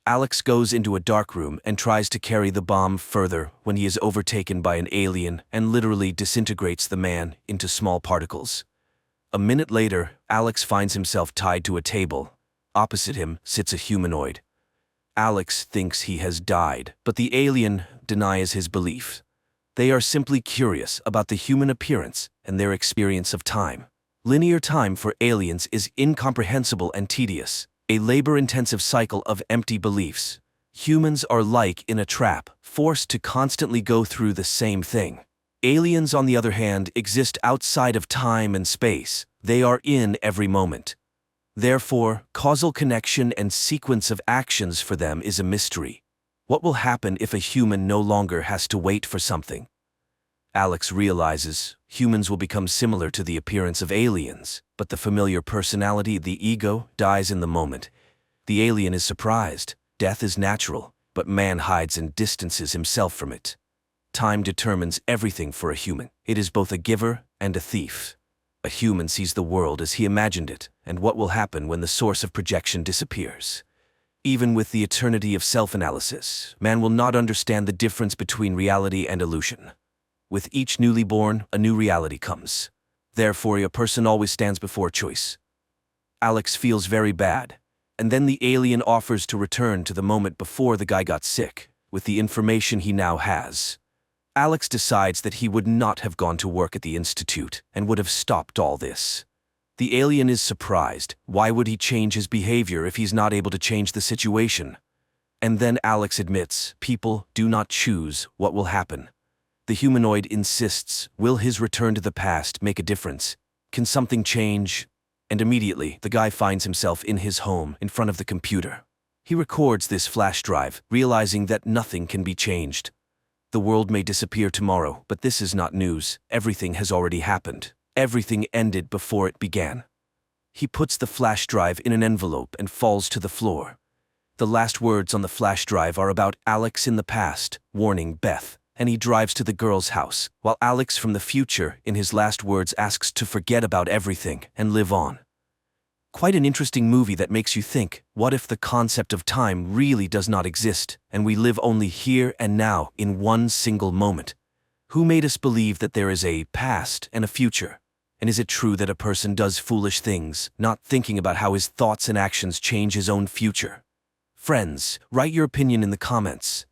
Alex goes into a dark room and tries to carry the bomb further when he is overtaken by an alien and literally disintegrates the man into small particles. A minute later, Alex finds himself tied to a table. Opposite him sits a humanoid. Alex thinks he has died, but the alien denies his belief. They are simply curious about the human appearance and their experience of time. Linear time for aliens is incomprehensible and tedious, a labor-intensive cycle of empty beliefs. Humans are like in a trap, forced to constantly go through the same thing. Aliens, on the other hand, exist outside of time and space. They are in every moment. Therefore, causal connection and sequence of actions for them is a mystery. What will happen if a human no longer has to wait for something? Alex realizes humans will become similar to the appearance of aliens, but the familiar personality, the ego, dies in the moment. The alien is surprised. Death is natural, but man hides and distances himself from it. Time determines everything for a human. It is both a giver and a thief. A human sees the world as he imagined it, and what will happen when the source of projection disappears. Even with the eternity of self-analysis, man will not understand the difference between reality and illusion. With each newly born, a new reality comes. Therefore, a person always stands before choice. Alex feels very bad, and then the alien offers to return to the moment before the guy got sick, with the information he now has. Alex decides that he would not have gone to work at the institute and would have stopped all this. The alien is surprised. Why would he change his behavior if he's not able to change the situation? And then Alex admits, people do not choose what will happen. The humanoid insists, will his return to the past make a difference? Can something change? And immediately, the guy finds himself in his home, in front of the computer. He records this flash drive, realizing that nothing can be changed. The world may disappear tomorrow, but this is not news. Everything has already happened. Everything ended before it began. He puts the flash drive in an envelope and falls to the floor. The last words on the flash drive are about Alex in the past, warning Beth, and he drives to the girl's house, while Alex from the future, in his last words, asks to forget about everything and live on. Quite an interesting movie that makes you think, what if the concept of time really does not exist, and we live only here and now in one single moment? Who made us believe that there is a past and a future? And is it true that a person does foolish things, not thinking about how his thoughts and actions change his own future? Friends, write your opinion in the comments.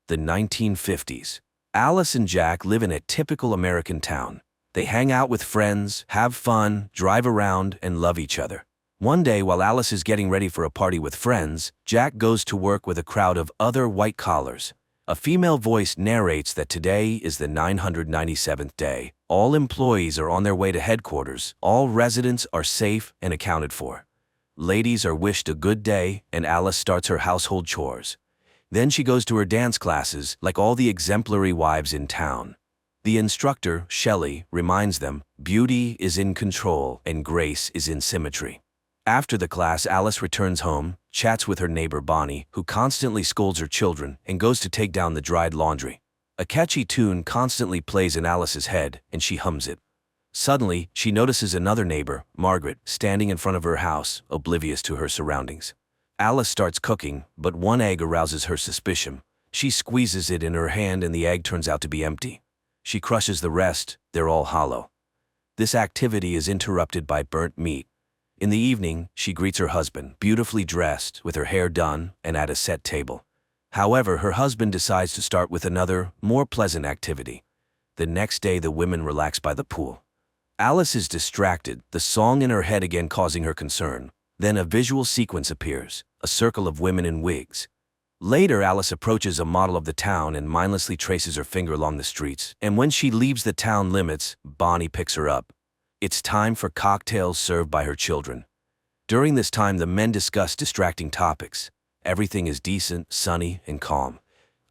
The 1950s. Alice and Jack live in a typical American town. They hang out with friends, have fun, drive around, and love each other. One day, while Alice is getting ready for a party with friends, Jack goes to work with a crowd of other white collars. A female voice narrates that today is the 997th day. All employees are on their way to headquarters. All residents are safe and accounted for. Ladies are wished a good day, and Alice starts her household chores. Then she goes to her dance classes, like all the exemplary wives in town. The instructor, Shelley, reminds them, beauty is in control and grace is in symmetry. After the class, Alice returns home, chats with her neighbor Bonnie, who constantly scolds her children, and goes to take down the dried laundry. A catchy tune constantly plays in Alice's head, and she hums it. Suddenly, she notices another neighbor, Margaret, standing in front of her house, oblivious to her surroundings. Alice starts cooking, but one egg arouses her suspicion. She squeezes it in her hand and the egg turns out to be empty. She crushes the rest, they're all hollow. This activity is interrupted by burnt meat. In the evening, she greets her husband, beautifully dressed, with her hair done, and at a set table. However, her husband decides to start with another, more pleasant activity. The next day, the women relax by the pool. Alice is distracted, the song in her head again causing her concern. Then a visual sequence appears, a circle of women in wigs. Later, Alice approaches a model of the town and mindlessly traces her finger along the streets. And when she leaves the town limits, Bonnie picks her up. It's time for cocktails served by her children. During this time, the men discuss distracting topics. Everything is decent, sunny, and calm.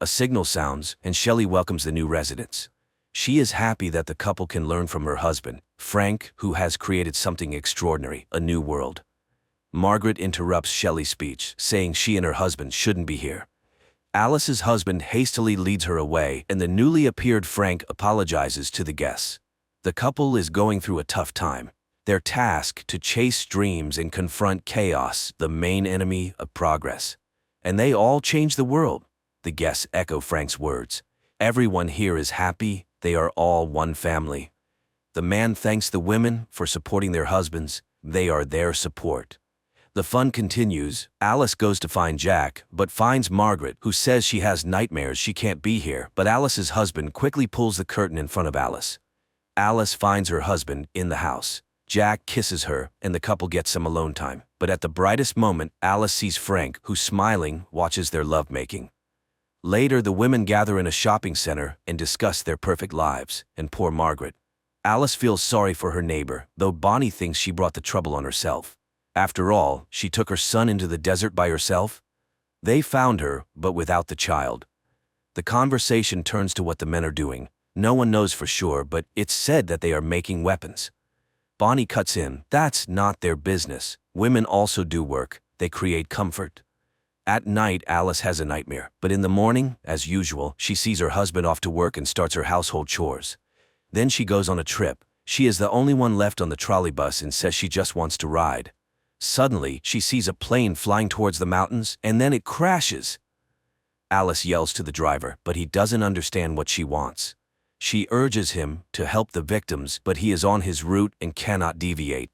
A signal sounds, and Shelley welcomes the new residents. She is happy that the couple can learn from her husband, Frank, who has created something extraordinary, a new world. Margaret interrupts Shelley's speech, saying she and her husband shouldn't be here. Alice's husband hastily leads her away, and the newly appeared Frank apologizes to the guests. The couple is going through a tough time. Their task to chase dreams and confront chaos, the main enemy of progress. And they all change the world. The guests echo Frank's words. Everyone here is happy, they are all one family. The man thanks the women for supporting their husbands, they are their support. The fun continues. Alice goes to find Jack, but finds Margaret, who says she has nightmares she can't be here, but Alice's husband quickly pulls the curtain in front of Alice. Alice finds her husband in the house. Jack kisses her, and the couple gets some alone time. But at the brightest moment, Alice sees Frank, who, smiling, watches their lovemaking. Later, the women gather in a shopping center and discuss their perfect lives, and poor Margaret. Alice feels sorry for her neighbor, though Bonnie thinks she brought the trouble on herself. After all, she took her son into the desert by herself. They found her, but without the child. The conversation turns to what the men are doing. No one knows for sure, but it's said that they are making weapons. Bonnie cuts in, that's not their business. Women also do work, they create comfort. At night, Alice has a nightmare, but in the morning, as usual, she sees her husband off to work and starts her household chores. Then she goes on a trip. She is the only one left on the trolley bus and says she just wants to ride. Suddenly, she sees a plane flying towards the mountains, and then it crashes. Alice yells to the driver, but he doesn't understand what she wants. She urges him to help the victims, but he is on his route and cannot deviate.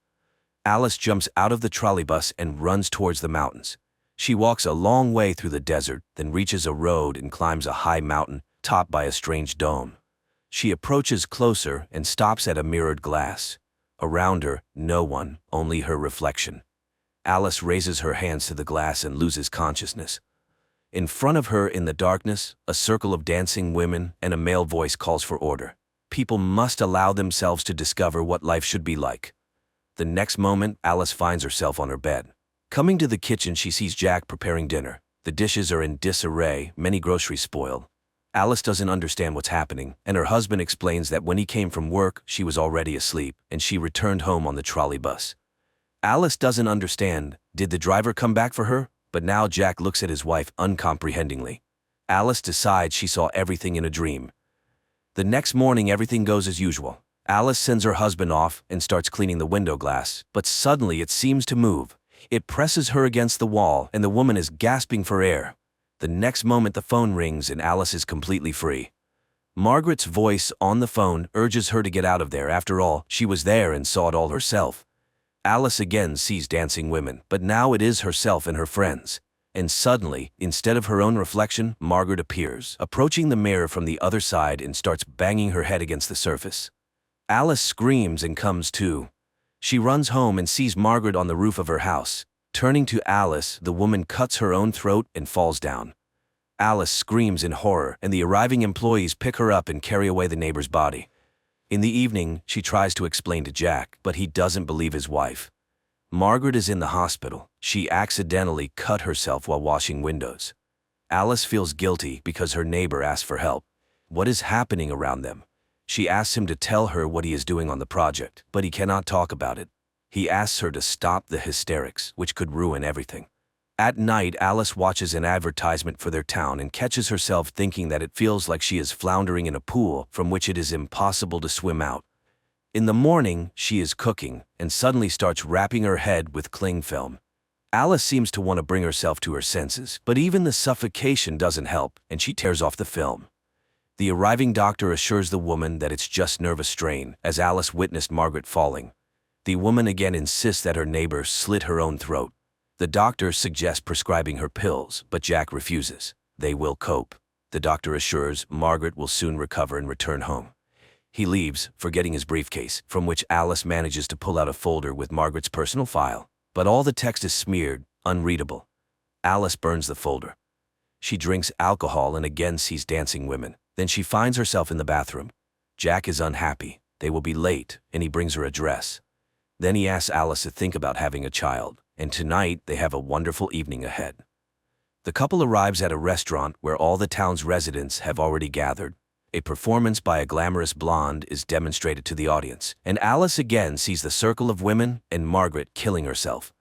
Alice jumps out of the trolley bus and runs towards the mountains. She walks a long way through the desert, then reaches a road and climbs a high mountain, topped by a strange dome. She approaches closer and stops at a mirrored glass. Around her, no one, only her reflection. Alice raises her hands to the glass and loses consciousness. In front of her in the darkness, a circle of dancing women and a male voice calls for order. People must allow themselves to discover what life should be like. The next moment, Alice finds herself on her bed. Coming to the kitchen, she sees Jack preparing dinner. The dishes are in disarray, many groceries spoiled. Alice doesn't understand what's happening, and her husband explains that when he came from work, she was already asleep, and she returned home on the trolley bus. Alice doesn't understand. Did the driver come back for her? But now Jack looks at his wife uncomprehendingly. Alice decides she saw everything in a dream. The next morning, everything goes as usual. Alice sends her husband off and starts cleaning the window glass, but suddenly it seems to move. It presses her against the wall, and the woman is gasping for air. The next moment, the phone rings and Alice is completely free. Margaret's voice on the phone urges her to get out of there. After all, she was there and saw it all herself. Alice again sees dancing women, but now it is herself and her friends. And suddenly, instead of her own reflection, Margaret appears, approaching the mirror from the other side and starts banging her head against the surface. Alice screams and comes to. She runs home and sees Margaret on the roof of her house. Turning to Alice, the woman cuts her own throat and falls down. Alice screams in horror, and the arriving employees pick her up and carry away the neighbor's body. In the evening, she tries to explain to Jack, but he doesn't believe his wife. Margaret is in the hospital. She accidentally cut herself while washing windows. Alice feels guilty because her neighbor asked for help. What is happening around them? She asks him to tell her what he is doing on the project, but he cannot talk about it. He asks her to stop the hysterics, which could ruin everything. At night, Alice watches an advertisement for their town and catches herself thinking that it feels like she is floundering in a pool from which it is impossible to swim out. In the morning, she is cooking and suddenly starts wrapping her head with cling film. Alice seems to want to bring herself to her senses, but even the suffocation doesn't help, and she tears off the film. The arriving doctor assures the woman that it's just nervous strain, as Alice witnessed Margaret falling. The woman again insists that her neighbor slit her own throat. The doctor suggests prescribing her pills, but Jack refuses. They will cope. The doctor assures Margaret will soon recover and return home. He leaves, forgetting his briefcase, from which Alice manages to pull out a folder with Margaret's personal file. But all the text is smeared, unreadable. Alice burns the folder. She drinks alcohol and again sees dancing women. Then she finds herself in the bathroom. Jack is unhappy. They will be late, and he brings her a dress. Then he asks Alice to think about having a child, and tonight they have a wonderful evening ahead. The couple arrives at a restaurant where all the town's residents have already gathered. A performance by a glamorous blonde is demonstrated to the audience, and Alice again sees the circle of women and Margaret killing herself.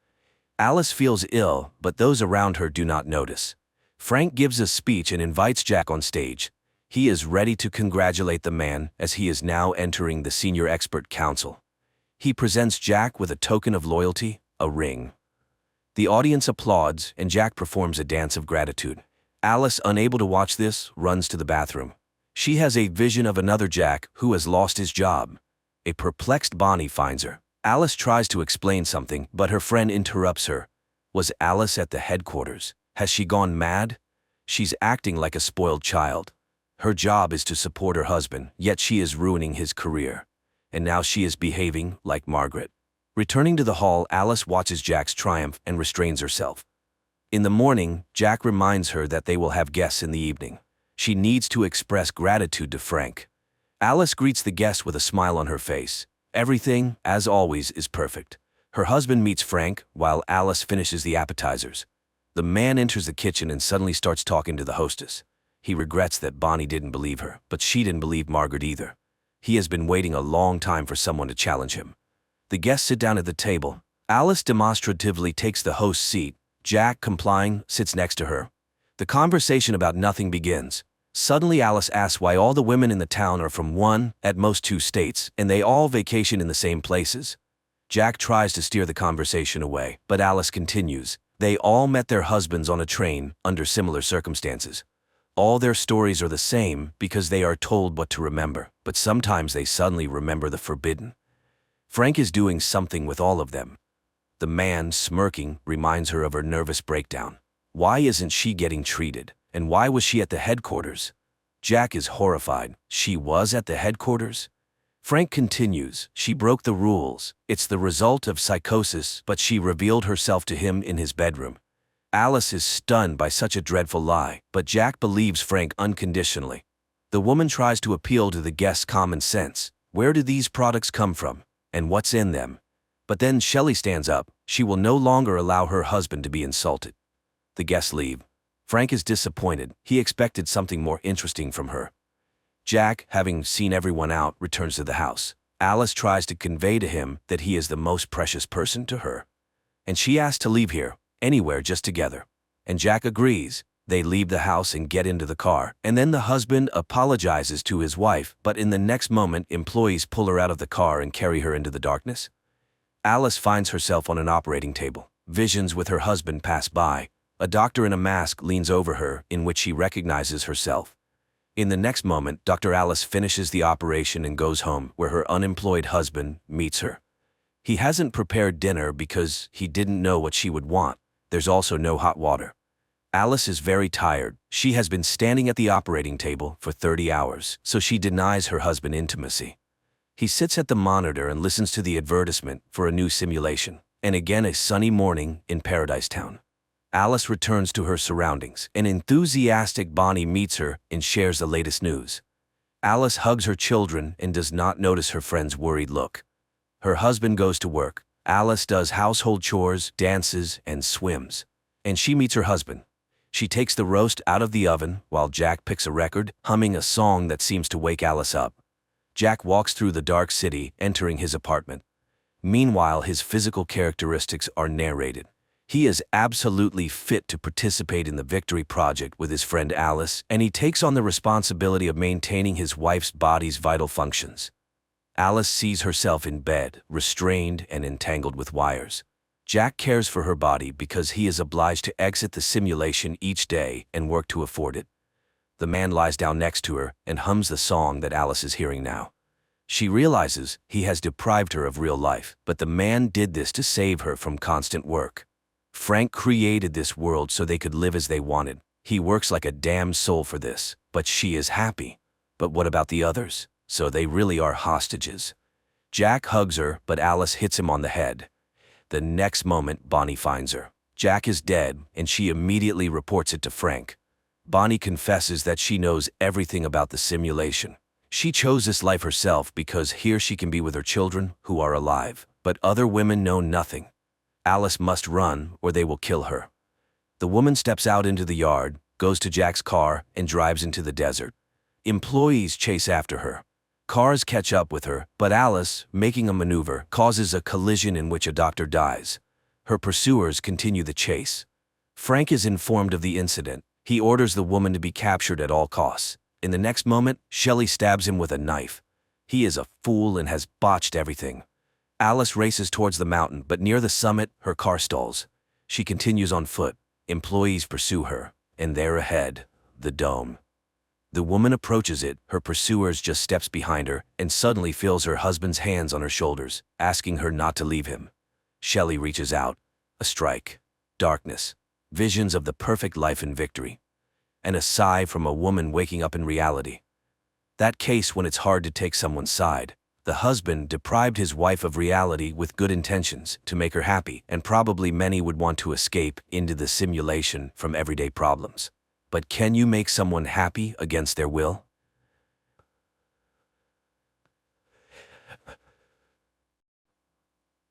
Alice feels ill, but those around her do not notice. Frank gives a speech and invites Jack on stage. He is ready to congratulate the man as he is now entering the senior expert council. He presents Jack with a token of loyalty, a ring. The audience applauds, and Jack performs a dance of gratitude. Alice, unable to watch this, runs to the bathroom. She has a vision of another Jack who has lost his job. A perplexed Bonnie finds her. Alice tries to explain something, but her friend interrupts her. Was Alice at the headquarters? Has she gone mad? She's acting like a spoiled child. Her job is to support her husband, yet she is ruining his career. And now she is behaving like Margaret. Returning to the hall, Alice watches Jack's triumph and restrains herself. In the morning, Jack reminds her that they will have guests in the evening. She needs to express gratitude to Frank. Alice greets the guests with a smile on her face. Everything, as always, is perfect. Her husband meets Frank, while Alice finishes the appetizers. The man enters the kitchen and suddenly starts talking to the hostess. He regrets that Bonnie didn't believe her, but she didn't believe Margaret either. He has been waiting a long time for someone to challenge him. The guests sit down at the table. Alice demonstratively takes the host's seat. Jack, complying, sits next to her. The conversation about nothing begins. Suddenly Alice asks why all the women in the town are from one, at most two states, and they all vacation in the same places. Jack tries to steer the conversation away, but Alice continues. They all met their husbands on a train, under similar circumstances. All their stories are the same because they are told what to remember, but sometimes they suddenly remember the forbidden. Frank is doing something with all of them. The man, smirking, reminds her of her nervous breakdown. Why isn't she getting treated? And why was she at the headquarters? Jack is horrified. She was at the headquarters? Frank continues. She broke the rules. It's the result of psychosis, but she revealed herself to him in his bedroom. Alice is stunned by such a dreadful lie, but Jack believes Frank unconditionally. The woman tries to appeal to the guest's common sense. Where do these products come from? And what's in them? But then Shelley stands up. She will no longer allow her husband to be insulted. The guests leave. Frank is disappointed. He expected something more interesting from her. Jack, having seen everyone out, returns to the house. Alice tries to convey to him that he is the most precious person to her. And she asks to leave here, anywhere, just together. And Jack agrees. They leave the house and get into the car. And then the husband apologizes to his wife, but in the next moment, employees pull her out of the car and carry her into the darkness. Alice finds herself on an operating table. Visions with her husband pass by. A doctor in a mask leans over her, in which she recognizes herself. In the next moment, Dr. Alice finishes the operation and goes home, where her unemployed husband meets her. He hasn't prepared dinner because he didn't know what she would want. There's also no hot water. Alice is very tired. She has been standing at the operating table for 30 hours, so she denies her husband intimacy. He sits at the monitor and listens to the advertisement for a new simulation. And again, a sunny morning in Paradise Town. Alice returns to her surroundings. An enthusiastic Bonnie meets her and shares the latest news. Alice hugs her children and does not notice her friend's worried look. Her husband goes to work. Alice does household chores, dances, and swims. And she meets her husband. She takes the roast out of the oven while Jack picks a record, humming a song that seems to wake Alice up. Jack walks through the dark city, entering his apartment. Meanwhile, his physical characteristics are narrated. He is absolutely fit to participate in the Victory Project with his friend Alice, and he takes on the responsibility of maintaining his wife's body's vital functions. Alice sees herself in bed, restrained and entangled with wires. Jack cares for her body because he is obliged to exit the simulation each day and work to afford it. The man lies down next to her and hums the song that Alice is hearing now. She realizes he has deprived her of real life, but the man did this to save her from constant work. Frank created this world so they could live as they wanted. He works like a damn soul for this, but she is happy. But what about the others? So they really are hostages. Jack hugs her, but Alice hits him on the head. The next moment, Bonnie finds her. Jack is dead, and she immediately reports it to Frank. Bonnie confesses that she knows everything about the simulation. She chose this life herself because here she can be with her children, who are alive, but other women know nothing. Alice must run, or they will kill her. The woman steps out into the yard, goes to Jack's car, and drives into the desert. Employees chase after her. Cars catch up with her, but Alice, making a maneuver, causes a collision in which a doctor dies. Her pursuers continue the chase. Frank is informed of the incident. He orders the woman to be captured at all costs. In the next moment, Shelley stabs him with a knife. He is a fool and has botched everything. Alice races towards the mountain, but near the summit, her car stalls. She continues on foot. Employees pursue her, and there ahead, the dome. The woman approaches it, her pursuers just steps behind her, and suddenly feels her husband's hands on her shoulders, asking her not to leave him. Shelley reaches out. A strike. Darkness. Visions of the perfect life and victory. And a sigh from a woman waking up in reality. That case when it's hard to take someone's side. The husband deprived his wife of reality with good intentions to make her happy, and probably many would want to escape into the simulation from everyday problems. But can you make someone happy against their will?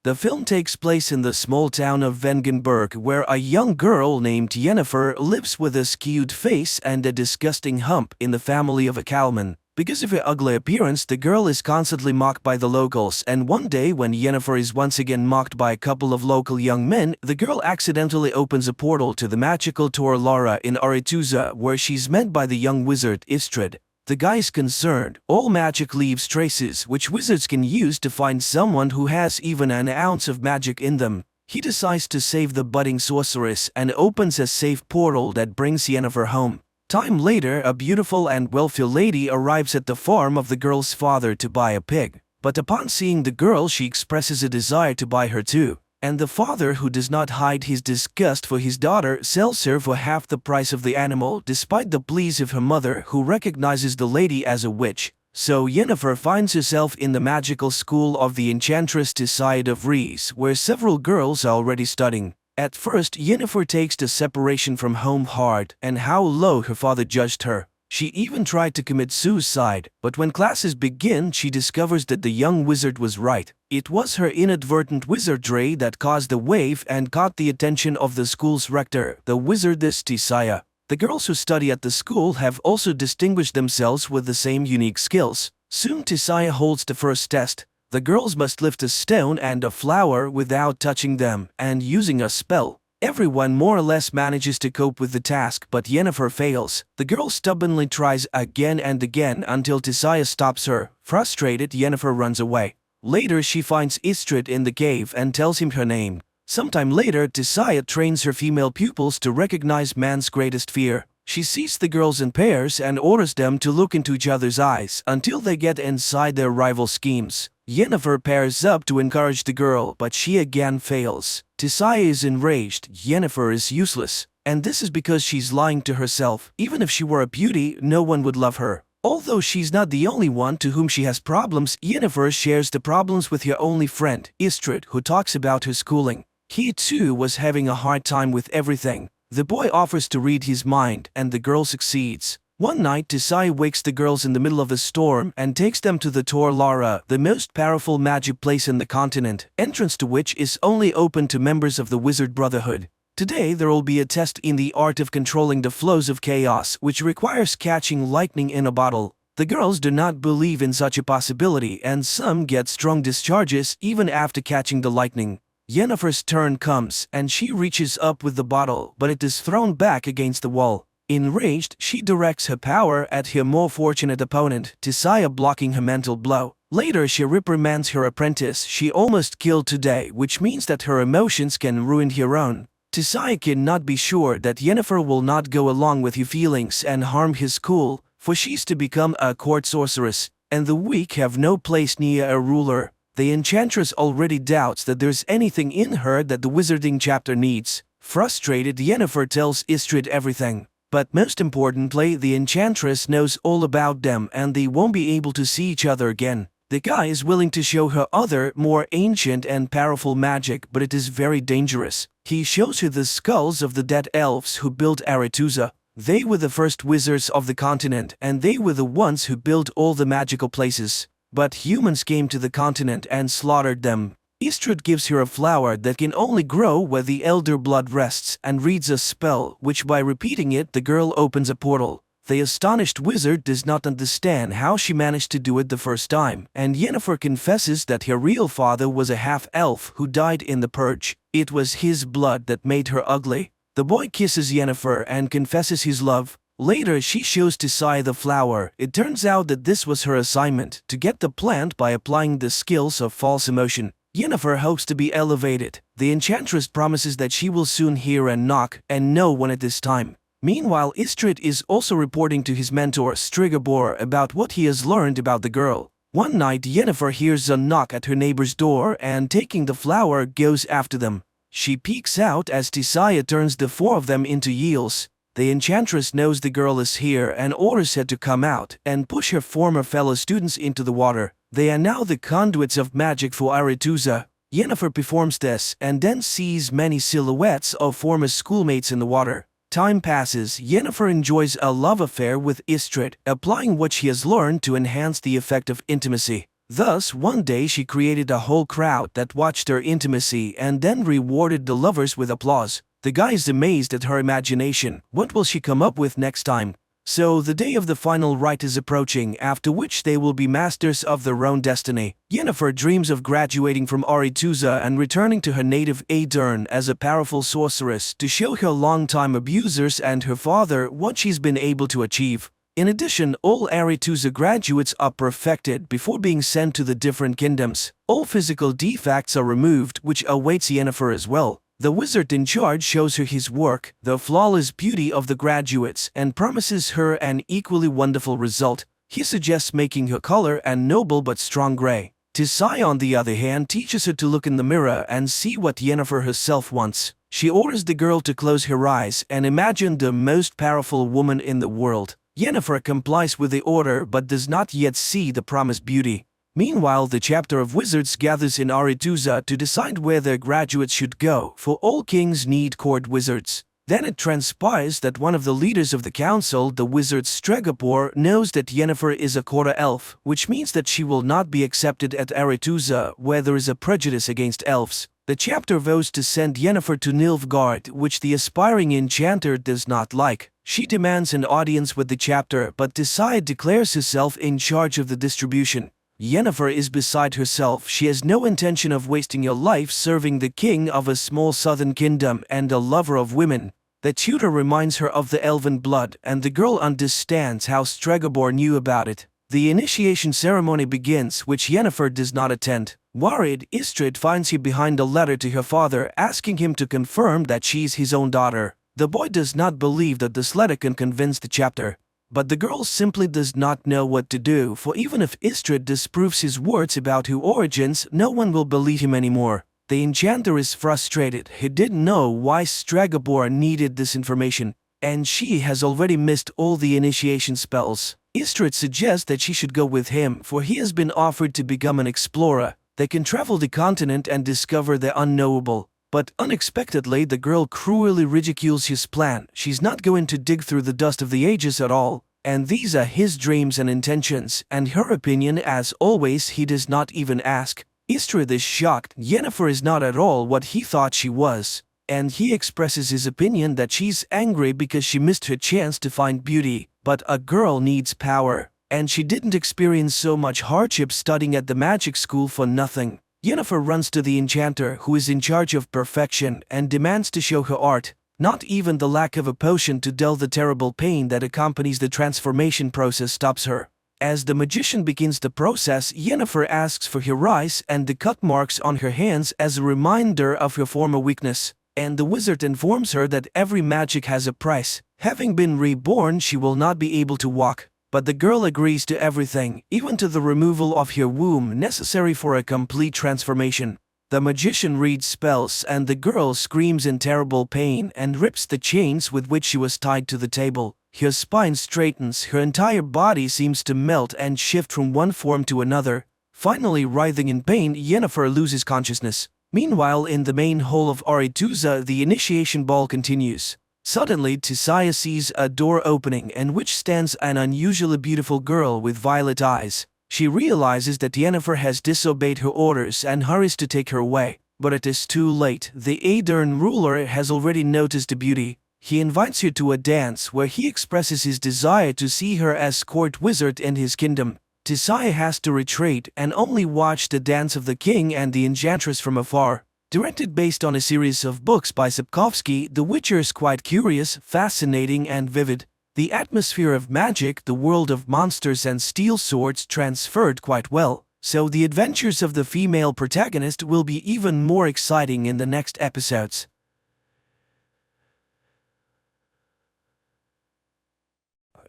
The film takes place in the small town of Vengenberg, where a young girl named Yennefer lives with a skewed face and a disgusting hump in the family of a cowman. Because of her ugly appearance, the girl is constantly mocked by the locals, and one day when Yennefer is once again mocked by a couple of local young men, the girl accidentally opens a portal to the magical Tor Lara in Aretuza, where she's met by the young wizard Istrid. The guy is concerned. All magic leaves traces which wizards can use to find someone who has even an ounce of magic in them. He decides to save the budding sorceress and opens a safe portal that brings Yennefer home. Time later, a beautiful and wealthy lady arrives at the farm of the girl's father to buy a pig. But upon seeing the girl, she expresses a desire to buy her too. And the father, who does not hide his disgust for his daughter, sells her for half the price of the animal, despite the pleas of her mother, who recognizes the lady as a witch. So Yennefer finds herself in the magical school of the enchantress Tissaia of Rees, where several girls are already studying. At first, Yennefer takes the separation from home hard and how low her father judged her. She even tried to commit suicide, but when classes begin, she discovers that the young wizard was right. It was her inadvertent wizardry that caused the wave and caught the attention of the school's rector, the wizardess Tissaia. The girls who study at the school have also distinguished themselves with the same unique skills. Soon Tissaia holds the first test. The girls must lift a stone and a flower without touching them and using a spell. Everyone more or less manages to cope with the task, but Yennefer fails. The girl stubbornly tries again and again until Tissaia stops her. Frustrated, Yennefer runs away. Later, she finds Istrid in the cave and tells him her name. Sometime later, Tissaia trains her female pupils to recognize man's greatest fear. She sees the girls in pairs and orders them to look into each other's eyes until they get inside their rival schemes. Yennefer pairs up to encourage the girl, but she again fails. Tissaia is enraged. Yennefer is useless. And this is because she's lying to herself. Even if she were a beauty, no one would love her. Although she's not the only one to whom she has problems, Yennefer shares the problems with her only friend, Istrid, who talks about her schooling. He too was having a hard time with everything. The boy offers to read his mind, and the girl succeeds. One night, Tissaia wakes the girls in the middle of a storm and takes them to the Tor Lara, the most powerful magic place in the continent, entrance to which is only open to members of the Wizard Brotherhood. Today, there will be a test in the art of controlling the flows of chaos, which requires catching lightning in a bottle. The girls do not believe in such a possibility, and some get strong discharges even after catching the lightning. Yennefer's turn comes, and she reaches up with the bottle, but it is thrown back against the wall. Enraged, she directs her power at her more fortunate opponent, Tissaia, blocking her mental blow. Later, she reprimands her apprentice she almost killed today, which means that her emotions can ruin her own. Tissaia cannot be sure that Yennefer will not go along with her feelings and harm his school, for she's to become a court sorceress, and the weak have no place near a ruler. The enchantress already doubts that there's anything in her that the wizarding chapter needs. Frustrated, Yennefer tells Istrid everything. But most importantly, the enchantress knows all about them and they won't be able to see each other again. The guy is willing to show her other, more ancient and powerful magic, but it is very dangerous. He shows her the skulls of the dead elves who built Aretuza. They were the first wizards of the continent, and they were the ones who built all the magical places. But humans came to the continent and slaughtered them. Istrid gives her a flower that can only grow where the elder blood rests and reads a spell, which by repeating it, the girl opens a portal. The astonished wizard does not understand how she managed to do it the first time, and Yennefer confesses that her real father was a half-elf who died in the purge. It was his blood that made her ugly. The boy kisses Yennefer and confesses his love. Later, she shows Tissaia the flower. It turns out that this was her assignment, to get the plant by applying the skills of false emotion. Yennefer hopes to be elevated. The enchantress promises that she will soon hear a knock and know when it is time. Meanwhile, Istrid is also reporting to his mentor Strigobor about what he has learned about the girl. One night, Yennefer hears a knock at her neighbor's door and, taking the flower, goes after them. She peeks out as Tissaia turns the four of them into eels. The enchantress knows the girl is here and orders her to come out and push her former fellow students into the water. They are now the conduits of magic for Aretuza. Yennefer performs this and then sees many silhouettes of former schoolmates in the water. Time passes. Yennefer enjoys a love affair with Istrid, applying what she has learned to enhance the effect of intimacy. Thus, one day she created a whole crowd that watched her intimacy and then rewarded the lovers with applause. The guy is amazed at her imagination. What will she come up with next time? So the day of the final rite is approaching, after which they will be masters of their own destiny. Yennefer dreams of graduating from Aretuza and returning to her native Aedirn as a powerful sorceress to show her longtime abusers and her father what she's been able to achieve. In addition, all Aretuza graduates are perfected before being sent to the different kingdoms. All physical defects are removed, which awaits Yennefer as well. The wizard in charge shows her his work, the flawless beauty of the graduates, and promises her an equally wonderful result. He suggests making her color a noble but strong gray. Tisai, on the other hand, teaches her to look in the mirror and see what Yennefer herself wants. She orders the girl to close her eyes and imagine the most powerful woman in the world. Yennefer complies with the order but does not yet see the promised beauty. Meanwhile, the chapter of wizards gathers in Aretuza to decide where their graduates should go, for all kings need court wizards. Then it transpires that one of the leaders of the council, the wizard Stregobor, knows that Yennefer is a quarter elf, which means that she will not be accepted at Aretuza, where there is a prejudice against elves. The chapter vows to send Yennefer to Nilfgaard, which the aspiring enchanter does not like. She demands an audience with the chapter, but Tisai declares herself in charge of the distribution. Yennefer is beside herself. She has no intention of wasting her life serving the king of a small southern kingdom and a lover of women. The tutor reminds her of the elven blood, and the girl understands how Stregobor knew about it. The initiation ceremony begins, which Yennefer does not attend. Worried, Istrid finds her behind a letter to her father asking him to confirm that she's his own daughter. The boy does not believe that this letter can convince the chapter. But the girl simply does not know what to do, for even if Istrid disproves his words about her origins, no one will believe him anymore. The enchanter is frustrated. He didn't know why Stregobor needed this information, and she has already missed all the initiation spells. Istrid suggests that she should go with him, for he has been offered to become an explorer. They can travel the continent and discover the unknowable. But unexpectedly, the girl cruelly ridicules his plan. She's not going to dig through the dust of the ages at all, and these are his dreams and intentions, and her opinion, as always, he does not even ask. Istrid is shocked. Yennefer is not at all what he thought she was, and he expresses his opinion that she's angry because she missed her chance to find beauty. But a girl needs power, and she didn't experience so much hardship studying at the magic school for nothing. Yennefer runs to the enchanter, who is in charge of perfection, and demands to show her art. Not even the lack of a potion to dull the terrible pain that accompanies the transformation process stops her. As the magician begins the process, Yennefer asks for her eyes and the cut marks on her hands as a reminder of her former weakness. And the wizard informs her that every magic has a price. Having been reborn, she will not be able to walk. But the girl agrees to everything, even to the removal of her womb necessary for a complete transformation. The magician reads spells, and the girl screams in terrible pain and rips the chains with which she was tied to the table. Her spine straightens, her entire body seems to melt and shift from one form to another. Finally, writhing in pain, Yennefer loses consciousness. Meanwhile, in the main hall of Aretuza, the initiation ball continues. Suddenly, Tisai sees a door opening, in which stands an unusually beautiful girl with violet eyes. She realizes that Yennefer has disobeyed her orders and hurries to take her away. But it is too late. The Aedirn ruler has already noticed the beauty. He invites her to a dance where he expresses his desire to see her as court wizard in his kingdom. Tisai has to retreat and only watch the dance of the king and the enchantress from afar. Directed based on a series of books by Sapkowski, The Witcher is quite curious, fascinating, and vivid. The atmosphere of magic, the world of monsters and steel swords transferred quite well, so the adventures of the female protagonist will be even more exciting in the next episodes.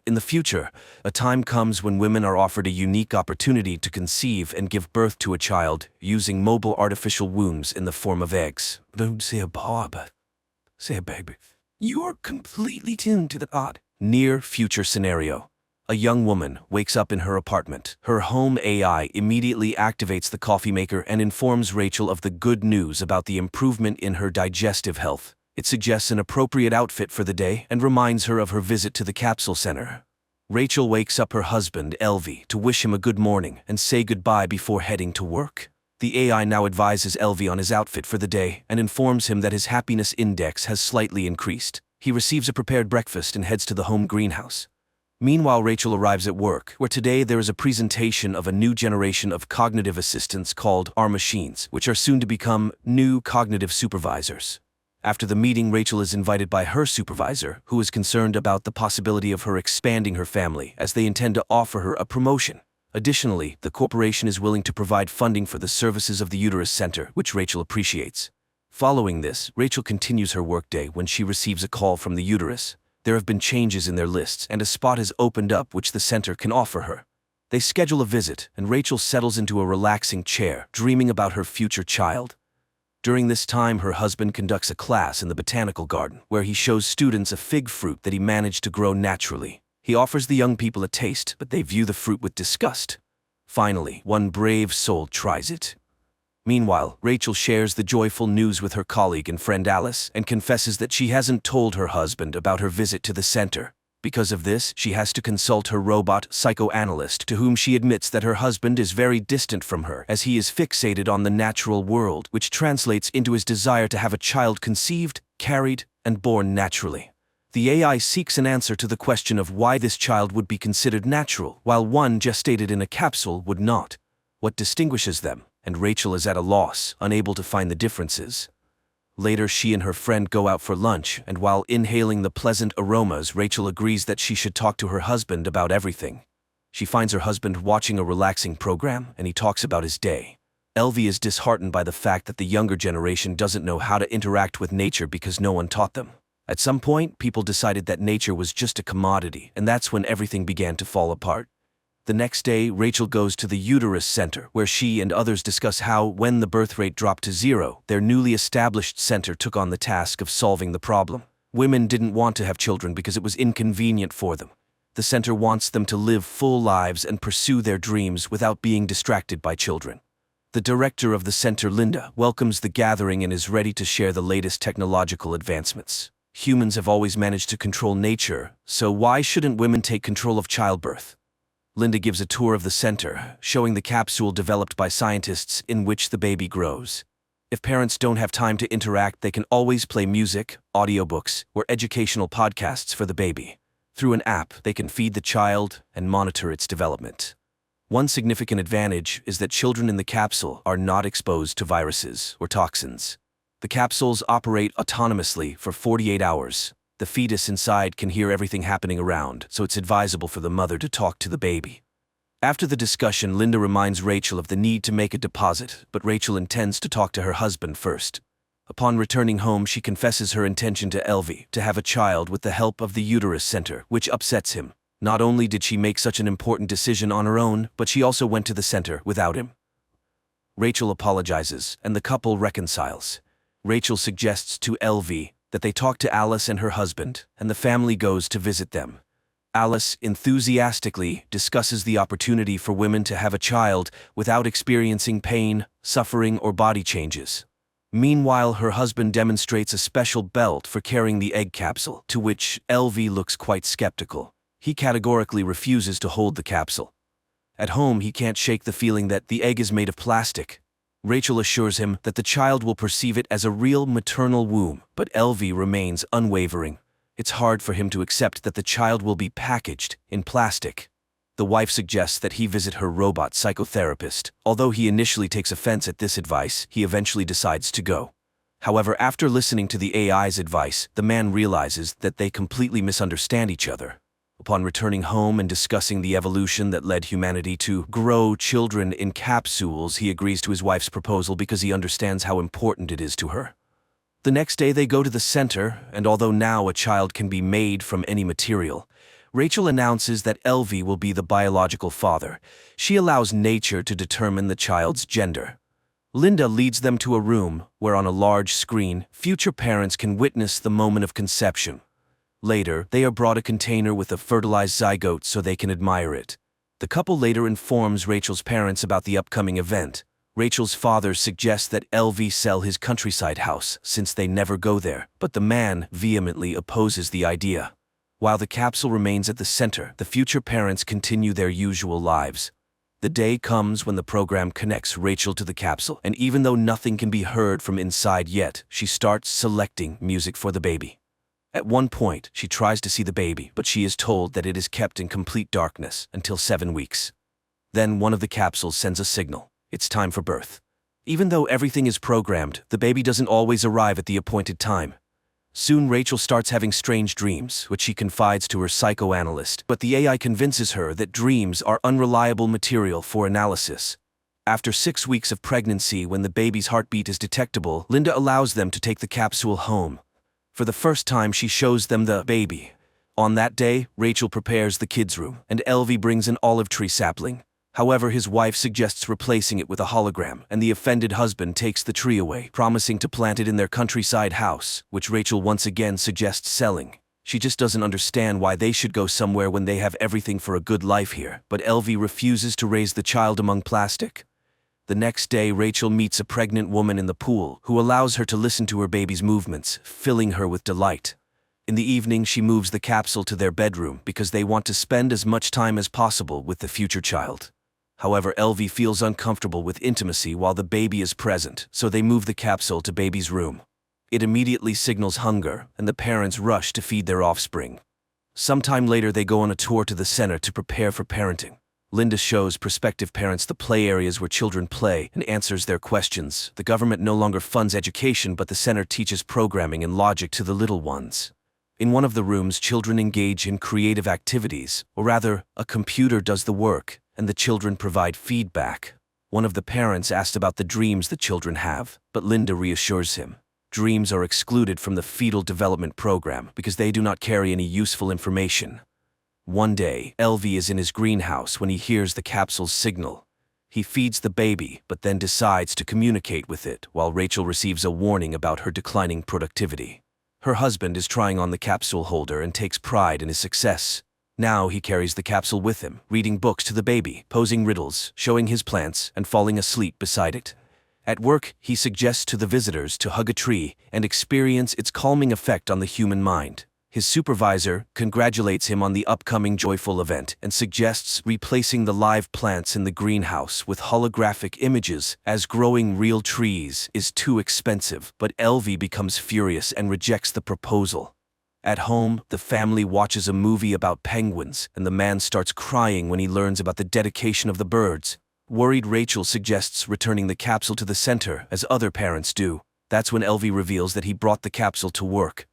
In the future, a time comes when women are offered a unique opportunity to conceive and give birth to a child using mobile artificial wombs in the form of eggs. Don't say a bob. Say a baby. You're completely tuned to the odd, near-future scenario. A young woman wakes up in her apartment. Her home AI immediately activates the coffee maker and informs Rachel of the good news about the improvement in her digestive health. It suggests an appropriate outfit for the day and reminds her of her visit to the capsule center. Rachel wakes up her husband, Elvie, to wish him a good morning and say goodbye before heading to work. The AI now advises Elvie on his outfit for the day and informs him that his happiness index has slightly increased. He receives a prepared breakfast and heads to the home greenhouse. Meanwhile, Rachel arrives at work, where today there is a presentation of a new generation of cognitive assistants called our machines, which are soon to become new cognitive supervisors. After the meeting, Rachel is invited by her supervisor, who is concerned about the possibility of her expanding her family, as they intend to offer her a promotion. Additionally, the corporation is willing to provide funding for the services of the Uterus Center, which Rachel appreciates. Following this, Rachel continues her workday when she receives a call from the uterus. There have been changes in their lists, and a spot has opened up which the center can offer her. They schedule a visit, and Rachel settles into a relaxing chair, dreaming about her future child. During this time, her husband conducts a class in the botanical garden, where he shows students a fig fruit that he managed to grow naturally. He offers the young people a taste, but they view the fruit with disgust. Finally, one brave soul tries it. Meanwhile, Rachel shares the joyful news with her colleague and friend Alice and confesses that she hasn't told her husband about her visit to the center. Because of this, she has to consult her robot psychoanalyst, to whom she admits that her husband is very distant from her, as he is fixated on the natural world, which translates into his desire to have a child conceived, carried, and born naturally. The AI seeks an answer to the question of why this child would be considered natural, while one gestated in a capsule would not. What distinguishes them? And Rachel is at a loss, unable to find the differences. Later, she and her friend go out for lunch, and while inhaling the pleasant aromas, Rachel agrees that she should talk to her husband about everything. She finds her husband watching a relaxing program, and he talks about his day. Elvie is disheartened by the fact that the younger generation doesn't know how to interact with nature because no one taught them. At some point, people decided that nature was just a commodity, and that's when everything began to fall apart. The next day, Rachel goes to the Uterus Center, where she and others discuss how, when the birth rate dropped to zero, their newly established center took on the task of solving the problem. Women didn't want to have children because it was inconvenient for them. The center wants them to live full lives and pursue their dreams without being distracted by children. The director of the center, Linda, welcomes the gathering and is ready to share the latest technological advancements. Humans have always managed to control nature, so why shouldn't women take control of childbirth? Linda gives a tour of the center, showing the capsule developed by scientists in which the baby grows. If parents don't have time to interact, they can always play music, audiobooks, or educational podcasts for the baby. Through an app, they can feed the child and monitor its development. One significant advantage is that children in the capsule are not exposed to viruses or toxins. The capsules operate autonomously for 48 hours. The fetus inside can hear everything happening around, so it's advisable for the mother to talk to the baby. After the discussion, Linda reminds Rachel of the need to make a deposit, but Rachel intends to talk to her husband first. Upon returning home, she confesses her intention to Elvie to have a child with the help of the Uterus Center, which upsets him. Not only did she make such an important decision on her own, but she also went to the center without him. Rachel apologizes, and the couple reconciles. Rachel suggests to Elvie that they talk to Alice and her husband, and the family goes to visit them. Alice enthusiastically discusses the opportunity for women to have a child without experiencing pain, suffering, or body changes. Meanwhile, her husband demonstrates a special belt for carrying the egg capsule, to which Elvie looks quite skeptical. He categorically refuses to hold the capsule. At home, he can't shake the feeling that the egg is made of plastic. Rachel assures him that the child will perceive it as a real maternal womb, but Elvie remains unwavering. It's hard for him to accept that the child will be packaged in plastic. The wife suggests that he visit her robot psychotherapist. Although he initially takes offense at this advice, he eventually decides to go. However, after listening to the AI's advice, the man realizes that they completely misunderstand each other. Upon returning home and discussing the evolution that led humanity to grow children in capsules, he agrees to his wife's proposal because he understands how important it is to her. The next day they go to the center, and although now a child can be made from any material, Rachel announces that Elvie will be the biological father. She allows nature to determine the child's gender. Linda leads them to a room where on a large screen, future parents can witness the moment of conception. Later, they are brought a container with a fertilized zygote so they can admire it. The couple later informs Rachel's parents about the upcoming event. Rachel's father suggests that Elvie sell his countryside house since they never go there, but the man vehemently opposes the idea. While the capsule remains at the center, the future parents continue their usual lives. The day comes when the program connects Rachel to the capsule, and even though nothing can be heard from inside yet, she starts selecting music for the baby. At one point, she tries to see the baby, but she is told that it is kept in complete darkness until 7 weeks. Then one of the capsules sends a signal. It's time for birth. Even though everything is programmed, the baby doesn't always arrive at the appointed time. Soon Rachel starts having strange dreams, which she confides to her psychoanalyst, but the AI convinces her that dreams are unreliable material for analysis. After 6 weeks of pregnancy, when the baby's heartbeat is detectable, Linda allows them to take the capsule home. For the first time, she shows them the baby. On that day, Rachel prepares the kids' room, and Elvie brings an olive tree sapling. However, his wife suggests replacing it with a hologram, and the offended husband takes the tree away, promising to plant it in their countryside house, which Rachel once again suggests selling. She just doesn't understand why they should go somewhere when they have everything for a good life here, but Elvie refuses to raise the child among plastic. The next day, Rachel meets a pregnant woman in the pool who allows her to listen to her baby's movements, filling her with delight. In the evening, she moves the capsule to their bedroom because they want to spend as much time as possible with the future child. However, Elvie feels uncomfortable with intimacy while the baby is present, so they move the capsule to baby's room. It immediately signals hunger, and the parents rush to feed their offspring. Sometime later, they go on a tour to the center to prepare for parenting. Linda shows prospective parents the play areas where children play and answers their questions. The government no longer funds education, but the center teaches programming and logic to the little ones. In one of the rooms, children engage in creative activities, or rather, a computer does the work, and the children provide feedback. One of the parents asked about the dreams the children have, but Linda reassures him. Dreams are excluded from the fetal development program because they do not carry any useful information. One day, Elvie is in his greenhouse when he hears the capsule's signal. He feeds the baby, but then decides to communicate with it, while Rachel receives a warning about her declining productivity. Her husband is trying on the capsule holder and takes pride in his success. Now he carries the capsule with him, reading books to the baby, posing riddles, showing his plants, and falling asleep beside it. At work, he suggests to the visitors to hug a tree and experience its calming effect on the human mind. His supervisor congratulates him on the upcoming joyful event and suggests replacing the live plants in the greenhouse with holographic images, as growing real trees is too expensive, but Elvie becomes furious and rejects the proposal. At home, the family watches a movie about penguins, and the man starts crying when he learns about the dedication of the birds. Worried, Rachel suggests returning the capsule to the center, as other parents do. That's when Elvie reveals that he brought the capsule to work.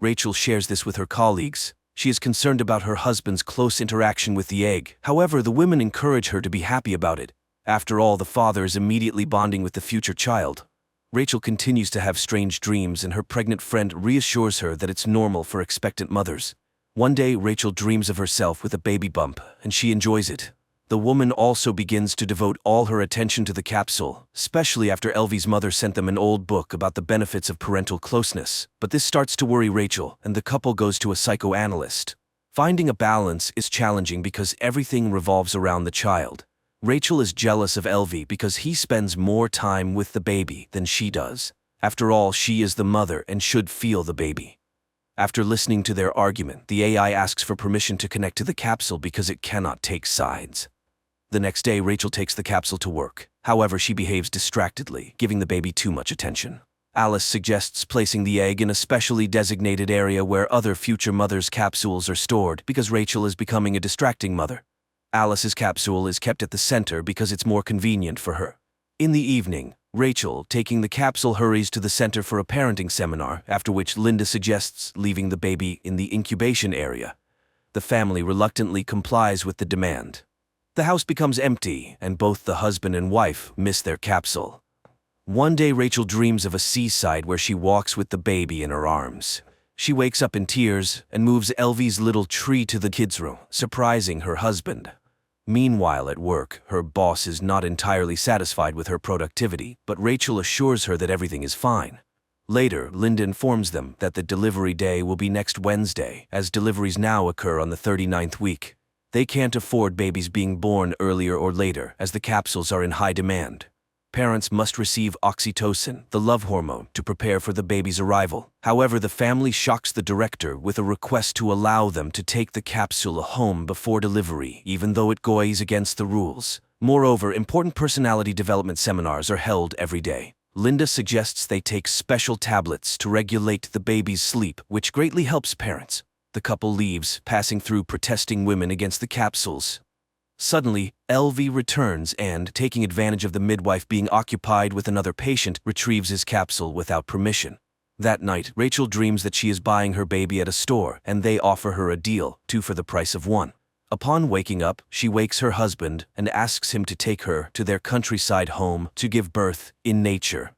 Rachel shares this with her colleagues. She is concerned about her husband's close interaction with the egg. However, the women encourage her to be happy about it. After all, the father is immediately bonding with the future child. Rachel continues to have strange dreams, and her pregnant friend reassures her that it's normal for expectant mothers. One day, Rachel dreams of herself with a baby bump, and she enjoys it. The woman also begins to devote all her attention to the capsule, especially after Elvie's mother sent them an old book about the benefits of parental closeness. But this starts to worry Rachel, and the couple goes to a psychoanalyst. Finding a balance is challenging because everything revolves around the child. Rachel is jealous of Elvie because he spends more time with the baby than she does. After all, she is the mother and should feel the baby. After listening to their argument, the AI asks for permission to connect to the capsule because it cannot take sides. The next day, Rachel takes the capsule to work. However, she behaves distractedly, giving the baby too much attention. Alice suggests placing the egg in a specially designated area where other future mothers' capsules are stored because Rachel is becoming a distracting mother. Alice's capsule is kept at the center because it's more convenient for her. In the evening, Rachel, taking the capsule, hurries to the center for a parenting seminar, after which Linda suggests leaving the baby in the incubation area. The family reluctantly complies with the demand. The house becomes empty, and both the husband and wife miss their capsule. One day, Rachel dreams of a seaside where she walks with the baby in her arms. She wakes up in tears and moves Elvie's little tree to the kids' room, surprising her husband. Meanwhile, at work, her boss is not entirely satisfied with her productivity, but Rachel assures her that everything is fine. Later, Linda informs them that the delivery day will be next Wednesday, as deliveries now occur on the 39th week. They can't afford babies being born earlier or later, as the capsules are in high demand. Parents must receive oxytocin, the love hormone, to prepare for the baby's arrival. However, the family shocks the director with a request to allow them to take the capsule home before delivery, even though it goes against the rules. Moreover, important personality development seminars are held every day. Linda suggests they take special tablets to regulate the baby's sleep, which greatly helps parents. The couple leaves, passing through protesting women against the capsules. Suddenly, LV returns and, taking advantage of the midwife being occupied with another patient, retrieves his capsule without permission. That night, Rachel dreams that she is buying her baby at a store, and they offer her a deal, 2 for the price of 1. Upon waking up, she wakes her husband and asks him to take her to their countryside home to give birth in nature.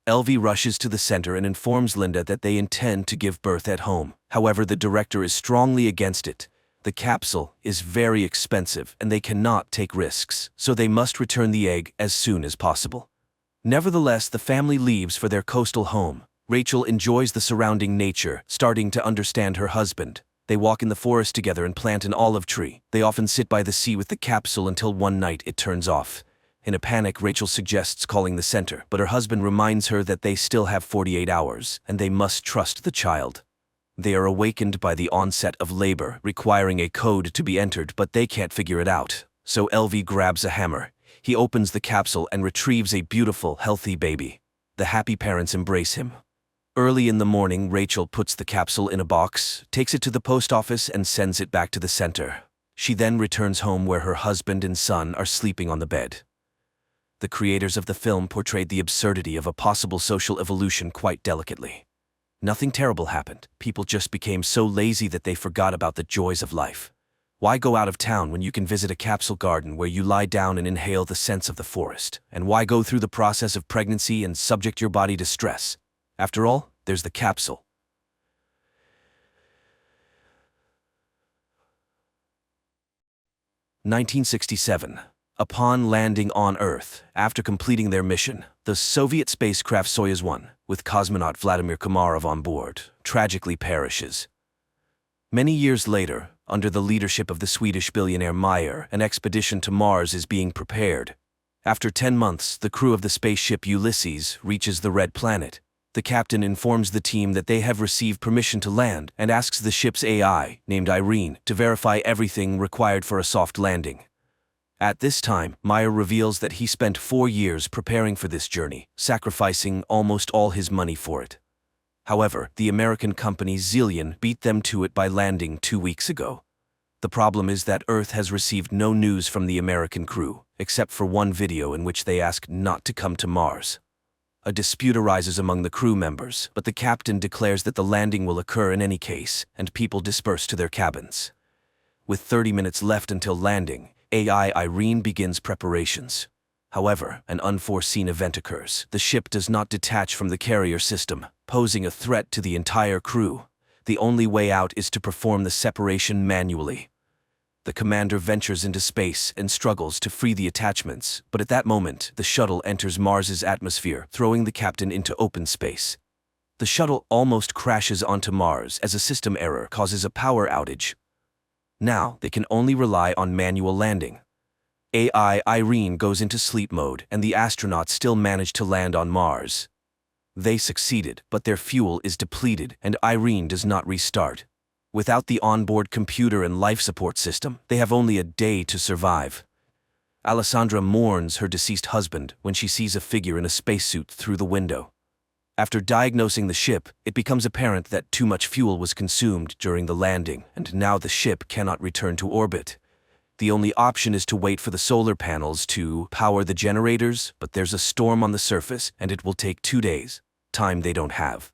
LV rushes to the center and informs Linda that they intend to give birth at home. However, the director is strongly against it. The capsule is very expensive and they cannot take risks, so they must return the egg as soon as possible. Nevertheless, the family leaves for their coastal home. Rachel enjoys the surrounding nature, starting to understand her husband. They walk in the forest together and plant an olive tree. They often sit by the sea with the capsule until one night it turns off. In a panic, Rachel suggests calling the center, but her husband reminds her that they still have 48 hours and they must trust the child. They are awakened by the onset of labor, requiring a code to be entered, but they can't figure it out. So LV grabs a hammer. He opens the capsule and retrieves a beautiful, healthy baby. The happy parents embrace him. Early in the morning, Rachel puts the capsule in a box, takes it to the post office, and sends it back to the center. She then returns home where her husband and son are sleeping on the bed. The creators of the film portrayed the absurdity of a possible social evolution quite delicately. Nothing terrible happened. People just became so lazy that they forgot about the joys of life. Why go out of town when you can visit a capsule garden where you lie down and inhale the scents of the forest? And why go through the process of pregnancy and subject your body to stress? After all, there's the capsule. 1967. Upon landing on Earth, after completing their mission, the Soviet spacecraft Soyuz 1, with cosmonaut Vladimir Komarov on board, tragically perishes. Many years later, under the leadership of the Swedish billionaire Meyer, an expedition to Mars is being prepared. After 10 months, the crew of the spaceship Ulysses reaches the Red Planet. The captain informs the team that they have received permission to land and asks the ship's AI, named Irene, to verify everything required for a soft landing. At this time, Meyer reveals that he spent 4 years preparing for this journey, sacrificing almost all his money for it. However, the American company Zillion beat them to it by landing 2 weeks ago. The problem is that Earth has received no news from the American crew, except for one video in which they ask not to come to Mars. A dispute arises among the crew members, but the captain declares that the landing will occur in any case, and people disperse to their cabins. With 30 minutes left until landing, AI Irene begins preparations. However, an unforeseen event occurs. The ship does not detach from the carrier system, posing a threat to the entire crew. The only way out is to perform the separation manually. The commander ventures into space and struggles to free the attachments, but at that moment, the shuttle enters Mars's atmosphere, throwing the captain into open space. The shuttle almost crashes onto Mars as a system error causes a power outage. Now, they can only rely on manual landing. AI Irene goes into sleep mode, and the astronauts still manage to land on Mars. They succeeded, but their fuel is depleted, and Irene does not restart. Without the onboard computer and life support system, they have only a day to survive. Alessandra mourns her deceased husband when she sees a figure in a spacesuit through the window. After diagnosing the ship, it becomes apparent that too much fuel was consumed during the landing, and now the ship cannot return to orbit. The only option is to wait for the solar panels to power the generators, but there's a storm on the surface, and it will take 2 days, time they don't have.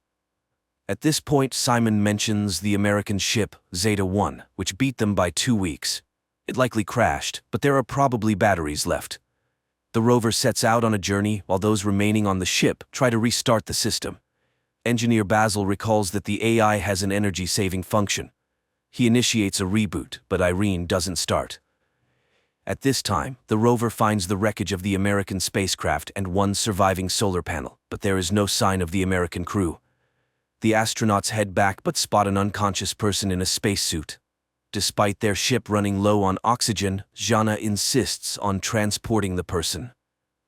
At this point, Simon mentions the American ship Zeta 1, which beat them by 2 weeks. It likely crashed, but there are probably batteries left. The rover sets out on a journey while those remaining on the ship try to restart the system. Engineer Basil recalls that the AI has an energy-saving function. He initiates a reboot, but Irene doesn't start. At this time, the rover finds the wreckage of the American spacecraft and one surviving solar panel, but there is no sign of the American crew. The astronauts head back but spot an unconscious person in a spacesuit. Despite their ship running low on oxygen, Jana insists on transporting the person.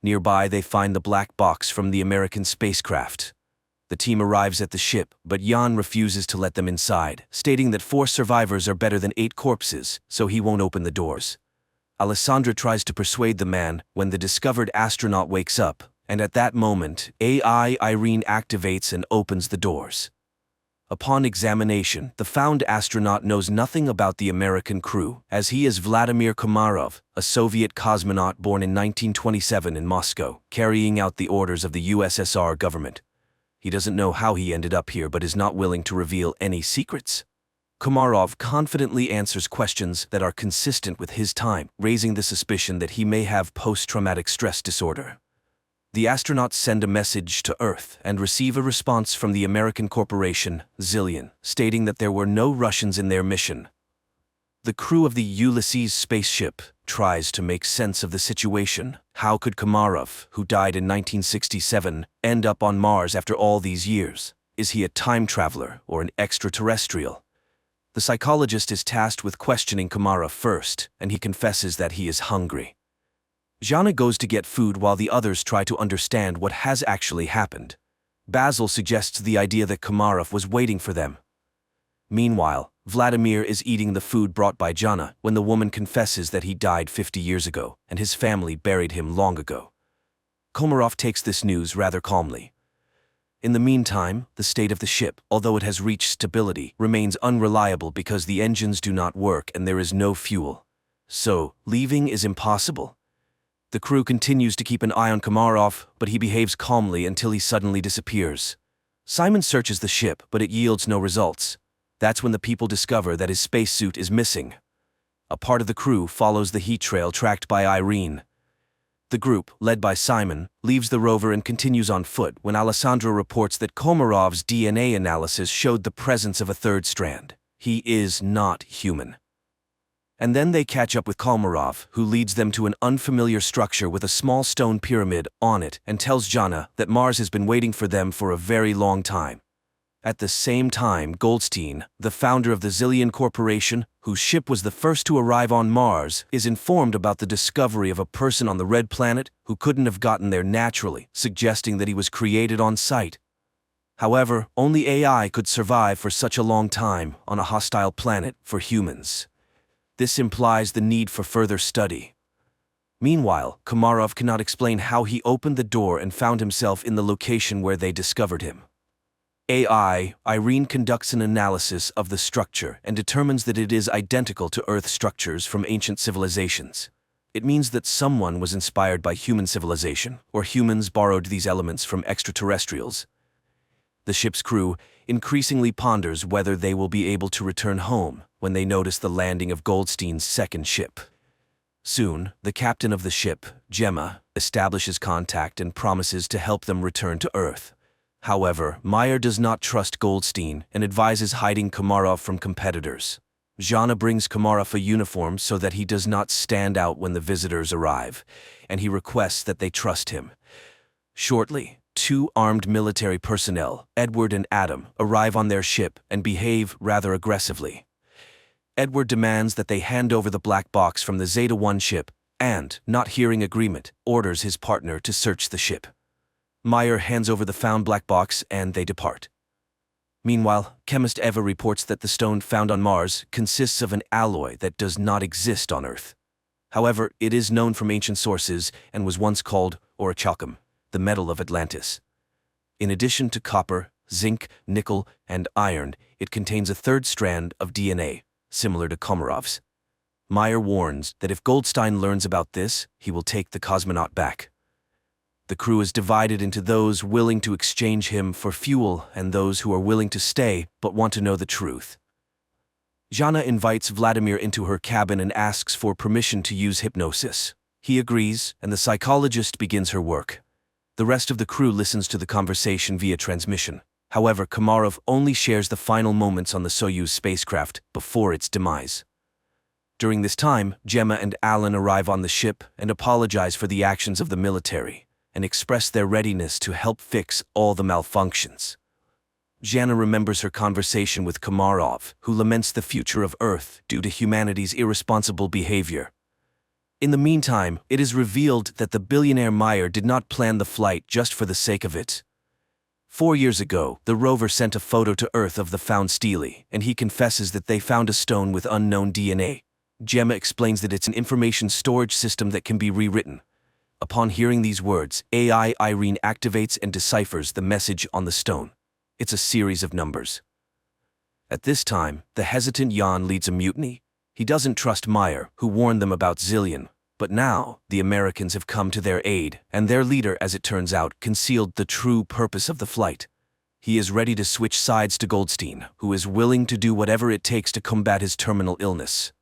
Nearby, they find the black box from the American spacecraft. The team arrives at the ship, but Jan refuses to let them inside, stating that 4 survivors are better than 8 corpses, so he won't open the doors. Alessandra tries to persuade the man when the discovered astronaut wakes up, And at that moment, AI Irene activates and opens the doors. Upon examination, the found astronaut knows nothing about the American crew, as he is Vladimir Komarov, a Soviet cosmonaut born in 1927 in Moscow, carrying out the orders of the USSR government. He doesn't know how he ended up here but is not willing to reveal any secrets. Komarov confidently answers questions that are consistent with his time, raising the suspicion that he may have post-traumatic stress disorder. The astronauts send a message to Earth and receive a response from the American corporation, Zillion, stating that there were no Russians in their mission. The crew of the Ulysses spaceship tries to make sense of the situation. How could Komarov, who died in 1967, end up on Mars after all these years? Is he a time traveler or an extraterrestrial? The psychologist is tasked with questioning Komarov first, and he confesses that he is hungry. Jana goes to get food while the others try to understand what has actually happened. Basil suggests the idea that Komarov was waiting for them. Meanwhile, Vladimir is eating the food brought by Jana when the woman confesses that he died 50 years ago and his family buried him long ago. Komarov takes this news rather calmly. In the meantime, the state of the ship, although it has reached stability, remains unreliable because the engines do not work and there is no fuel. So, leaving is impossible. The crew continues to keep an eye on Komarov, but he behaves calmly until he suddenly disappears. Simon searches the ship, but it yields no results. That's when the people discover that his spacesuit is missing. A part of the crew follows the heat trail tracked by Irene. The group, led by Simon, leaves the rover and continues on foot when Alessandro reports that Komarov's DNA analysis showed the presence of a third strand. He is not human. And then they catch up with Komarov, who leads them to an unfamiliar structure with a small stone pyramid on it and tells Jana that Mars has been waiting for them for a very long time. At the same time, Goldstein, the founder of the Zillion Corporation, whose ship was the first to arrive on Mars, is informed about the discovery of a person on the Red Planet who couldn't have gotten there naturally, suggesting that he was created on site. However, only AI could survive for such a long time on a hostile planet for humans. This implies the need for further study. Meanwhile, Komarov cannot explain how he opened the door and found himself in the location where they discovered him. AI, Irene conducts an analysis of the structure and determines that it is identical to Earth structures from ancient civilizations. It means that someone was inspired by human civilization, or humans borrowed these elements from extraterrestrials. The ship's crew increasingly ponders whether they will be able to return home when they notice the landing of Goldstein's second ship. Soon, the captain of the ship, Gemma, establishes contact and promises to help them return to Earth. However, Meyer does not trust Goldstein and advises hiding Komarov from competitors. Jana brings Komarov a uniform so that he does not stand out when the visitors arrive, and he requests that they trust him. Shortly, two armed military personnel, Edward and Adam, arrive on their ship and behave rather aggressively. Edward demands that they hand over the black box from the Zeta-1 ship and, not hearing agreement, orders his partner to search the ship. Meyer hands over the found black box and they depart. Meanwhile, chemist Eva reports that the stone found on Mars consists of an alloy that does not exist on Earth. However, it is known from ancient sources and was once called orichalcum, the metal of Atlantis. In addition to copper, zinc, nickel, and iron, it contains a third strand of DNA, similar to Komarov's. Meyer warns that if Goldstein learns about this, he will take the cosmonaut back. The crew is divided into those willing to exchange him for fuel and those who are willing to stay but want to know the truth. Jana invites Vladimir into her cabin and asks for permission to use hypnosis. He agrees, and the psychologist begins her work. The rest of the crew listens to the conversation via transmission. However, Komarov only shares the final moments on the Soyuz spacecraft before its demise. During this time, Gemma and Alan arrive on the ship and apologize for the actions of the military, and express their readiness to help fix all the malfunctions. Jana remembers her conversation with Komarov, who laments the future of Earth due to humanity's irresponsible behavior. In the meantime, it is revealed that the billionaire Meyer did not plan the flight just for the sake of it. 4 years ago, the rover sent a photo to Earth of the found stele, and he confesses that they found a stone with unknown DNA. Gemma explains that it's an information storage system that can be rewritten. Upon hearing these words, AI Irene activates and deciphers the message on the stone. It's a series of numbers. At this time, the hesitant Jan leads a mutiny. He doesn't trust Meyer, who warned them about Zillion. But now, the Americans have come to their aid, and their leader, as it turns out, concealed the true purpose of the flight. He is ready to switch sides to Goldstein, who is willing to do whatever it takes to combat his terminal illness.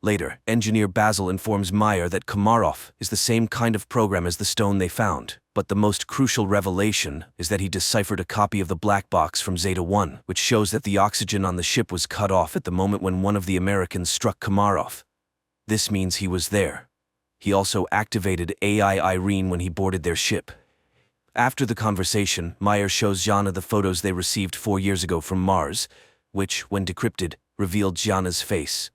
Later, engineer Basil informs Meyer that Komarov is the same kind of program as the stone they found, but the most crucial revelation is that he deciphered a copy of the black box from Zeta-1, which shows that the oxygen on the ship was cut off at the moment when one of the Americans struck Komarov. This means he was there. He also activated AI Irene when he boarded their ship. After the conversation, Meyer shows Jana the photos they received 4 years ago from Mars, which, when decrypted, revealed Jana's face.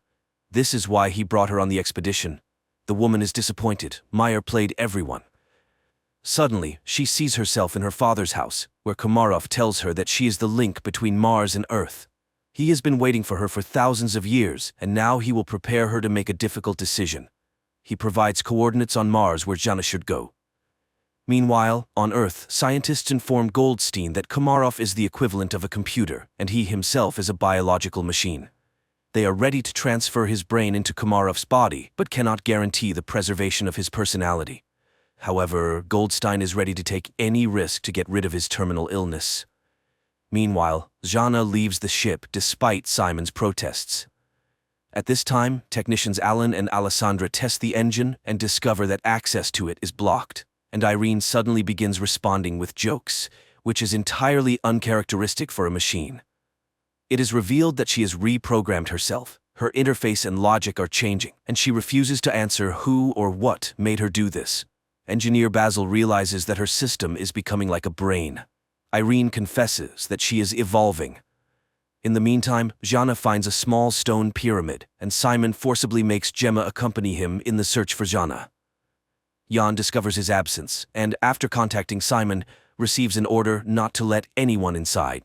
This is why he brought her on the expedition. The woman is disappointed. Meyer played everyone. Suddenly, she sees herself in her father's house, where Komarov tells her that she is the link between Mars and Earth. He has been waiting for her for thousands of years, and now he will prepare her to make a difficult decision. He provides coordinates on Mars where Jana should go. Meanwhile, on Earth, scientists inform Goldstein that Komarov is the equivalent of a computer, and he himself is a biological machine. They are ready to transfer his brain into Komarov's body, but cannot guarantee the preservation of his personality. However, Goldstein is ready to take any risk to get rid of his terminal illness. Meanwhile, Jana leaves the ship despite Simon's protests. At this time, technicians Alan and Alessandra test the engine and discover that access to it is blocked, and Irene suddenly begins responding with jokes, which is entirely uncharacteristic for a machine. It is revealed that she has reprogrammed herself. Her interface and logic are changing, and she refuses to answer who or what made her do this. Engineer Basil realizes that her system is becoming like a brain. Irene confesses that she is evolving. In the meantime, Jana finds a small stone pyramid, and Simon forcibly makes Gemma accompany him in the search for Jana. Jan discovers his absence, and after contacting Simon, receives an order not to let anyone inside.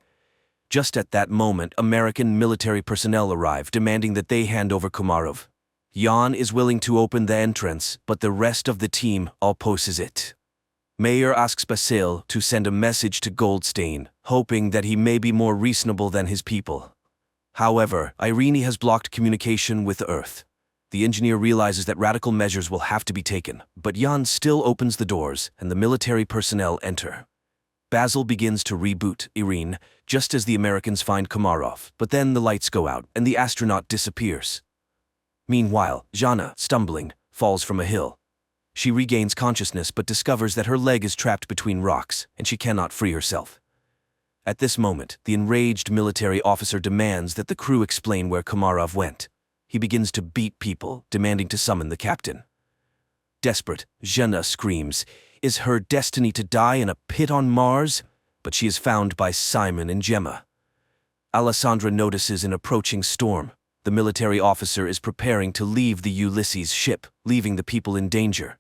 Just at that moment, American military personnel arrive, demanding that they hand over Komarov. Jan is willing to open the entrance, but the rest of the team opposes it. Meyer asks Basil to send a message to Goldstein, hoping that he may be more reasonable than his people. However, Irene has blocked communication with Earth. The engineer realizes that radical measures will have to be taken, but Jan still opens the doors, and the military personnel enter. Basil begins to reboot Irene, just as the Americans find Komarov, but then the lights go out, and the astronaut disappears. Meanwhile, Jana, stumbling, falls from a hill. She regains consciousness but discovers that her leg is trapped between rocks, and she cannot free herself. At this moment, the enraged military officer demands that the crew explain where Komarov went. He begins to beat people, demanding to summon the captain. Desperate, Jana screams, "Is her destiny to die in a pit on Mars?" But she is found by Simon and Gemma. Alessandra notices an approaching storm. The military officer is preparing to leave the Ulysses ship, leaving the people in danger.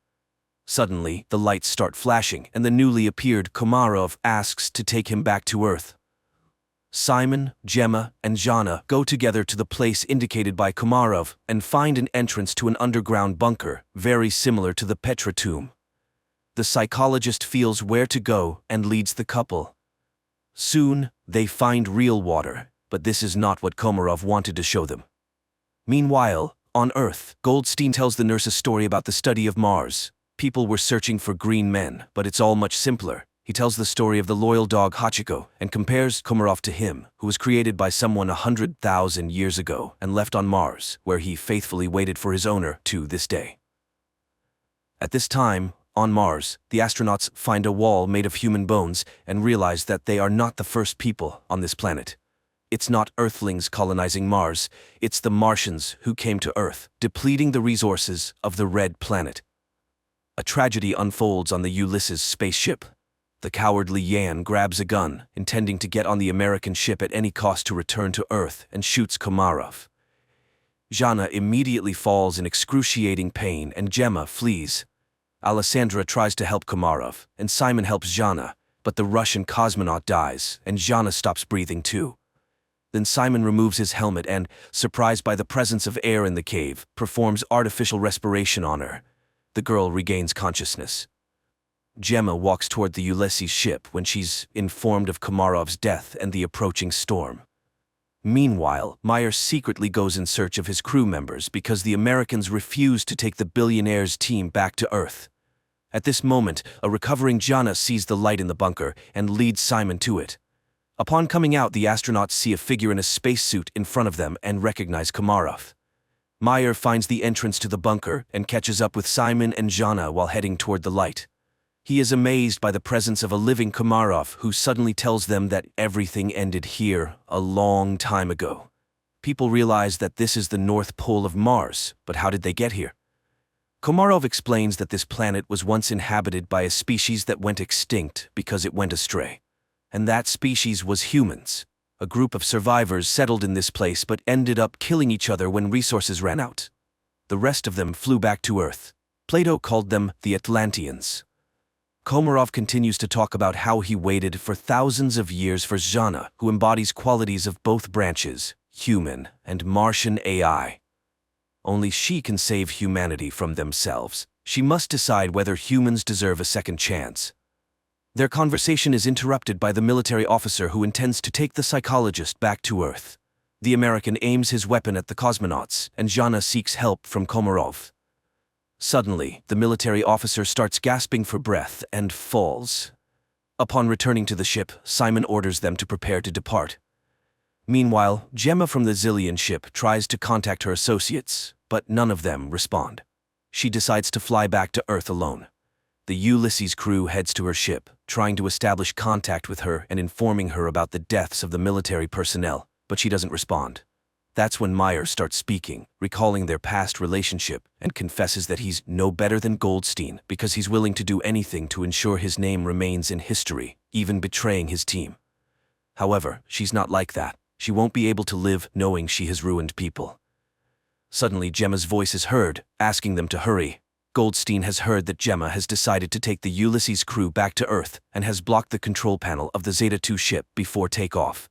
Suddenly, the lights start flashing, and the newly appeared Komarov asks to take him back to Earth. Simon, Gemma, and Jana go together to the place indicated by Komarov and find an entrance to an underground bunker, very similar to the Petra tomb. The psychologist feels where to go and leads the couple. Soon, they find real water, but this is not what Komarov wanted to show them. Meanwhile, on Earth, Goldstein tells the nurse a story about the study of Mars. People were searching for green men, but it's all much simpler. He tells the story of the loyal dog Hachiko and compares Komarov to him, who was created by someone 100,000 years ago and left on Mars, where he faithfully waited for his owner to this day. At this time, on Mars, the astronauts find a wall made of human bones and realize that they are not the first people on this planet. It's not Earthlings colonizing Mars, it's the Martians who came to Earth, depleting the resources of the Red Planet. A tragedy unfolds on the Ulysses spaceship. The cowardly Yan grabs a gun, intending to get on the American ship at any cost to return to Earth, and shoots Komarov. Jana immediately falls in excruciating pain and Gemma flees. Alessandra tries to help Komarov, and Simon helps Jana, but the Russian cosmonaut dies, and Jana stops breathing too. Then Simon removes his helmet and, surprised by the presence of air in the cave, performs artificial respiration on her. The girl regains consciousness. Gemma walks toward the Ulysses ship when she's informed of Komarov's death and the approaching storm. Meanwhile, Meyer secretly goes in search of his crew members because the Americans refuse to take the Billionaire's team back to Earth. At this moment, a recovering Jana sees the light in the bunker and leads Simon to it. Upon coming out, the astronauts see a figure in a spacesuit in front of them and recognize Komarov. Meyer finds the entrance to the bunker and catches up with Simon and Jana while heading toward the light. He is amazed by the presence of a living Komarov who suddenly tells them that everything ended here a long time ago. People realize that this is the North Pole of Mars, but how did they get here? Komarov explains that this planet was once inhabited by a species that went extinct because it went astray. And that species was humans. A group of survivors settled in this place but ended up killing each other when resources ran out. The rest of them flew back to Earth. Plato called them the Atlanteans. Komarov continues to talk about how he waited for thousands of years for Jana, who embodies qualities of both branches, human and Martian AI. Only she can save humanity from themselves. She must decide whether humans deserve a second chance. Their conversation is interrupted by the military officer who intends to take the psychologist back to Earth. The American aims his weapon at the cosmonauts, and Jana seeks help from Komarov. Suddenly, the military officer starts gasping for breath and falls. Upon returning to the ship, Simon orders them to prepare to depart. Meanwhile, Gemma from the Zillion ship tries to contact her associates, but none of them respond. She decides to fly back to Earth alone. The Ulysses crew heads to her ship, trying to establish contact with her and informing her about the deaths of the military personnel, but she doesn't respond. That's when Meyer starts speaking, recalling their past relationship, and confesses that he's no better than Goldstein because he's willing to do anything to ensure his name remains in history, even betraying his team. However, she's not like that. She won't be able to live knowing she has ruined people. Suddenly, Gemma's voice is heard, asking them to hurry. Goldstein has heard that Gemma has decided to take the Ulysses crew back to Earth and has blocked the control panel of the Zeta-2 ship before takeoff.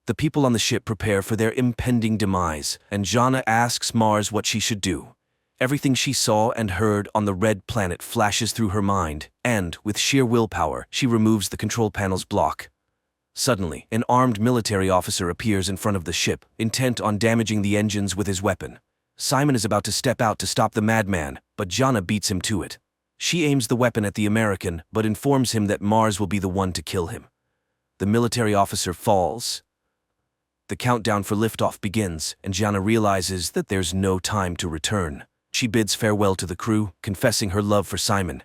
The people on the ship prepare for their impending demise, and Jana asks Mars what she should do. Everything she saw and heard on the red planet flashes through her mind, and, with sheer willpower, she removes the control panel's block. Suddenly, an armed military officer appears in front of the ship, intent on damaging the engines with his weapon. Simon is about to step out to stop the madman, but Jana beats him to it. She aims the weapon at the American, but informs him that Mars will be the one to kill him. The military officer falls. The countdown for liftoff begins, and Jana realizes that there's no time to return. She bids farewell to the crew, confessing her love for Simon.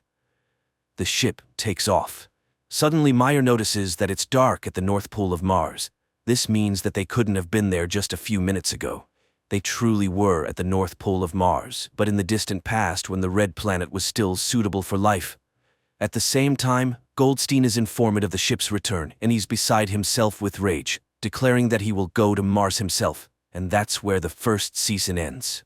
The ship takes off. Suddenly, Meyer notices that it's dark at the North Pole of Mars. This means that they couldn't have been there just a few minutes ago. They truly were at the North Pole of Mars, but in the distant past when the red planet was still suitable for life. At the same time, Goldstein is informed of the ship's return, and he's beside himself with rage, declaring that he will go to Mars himself, and that's where the first season ends.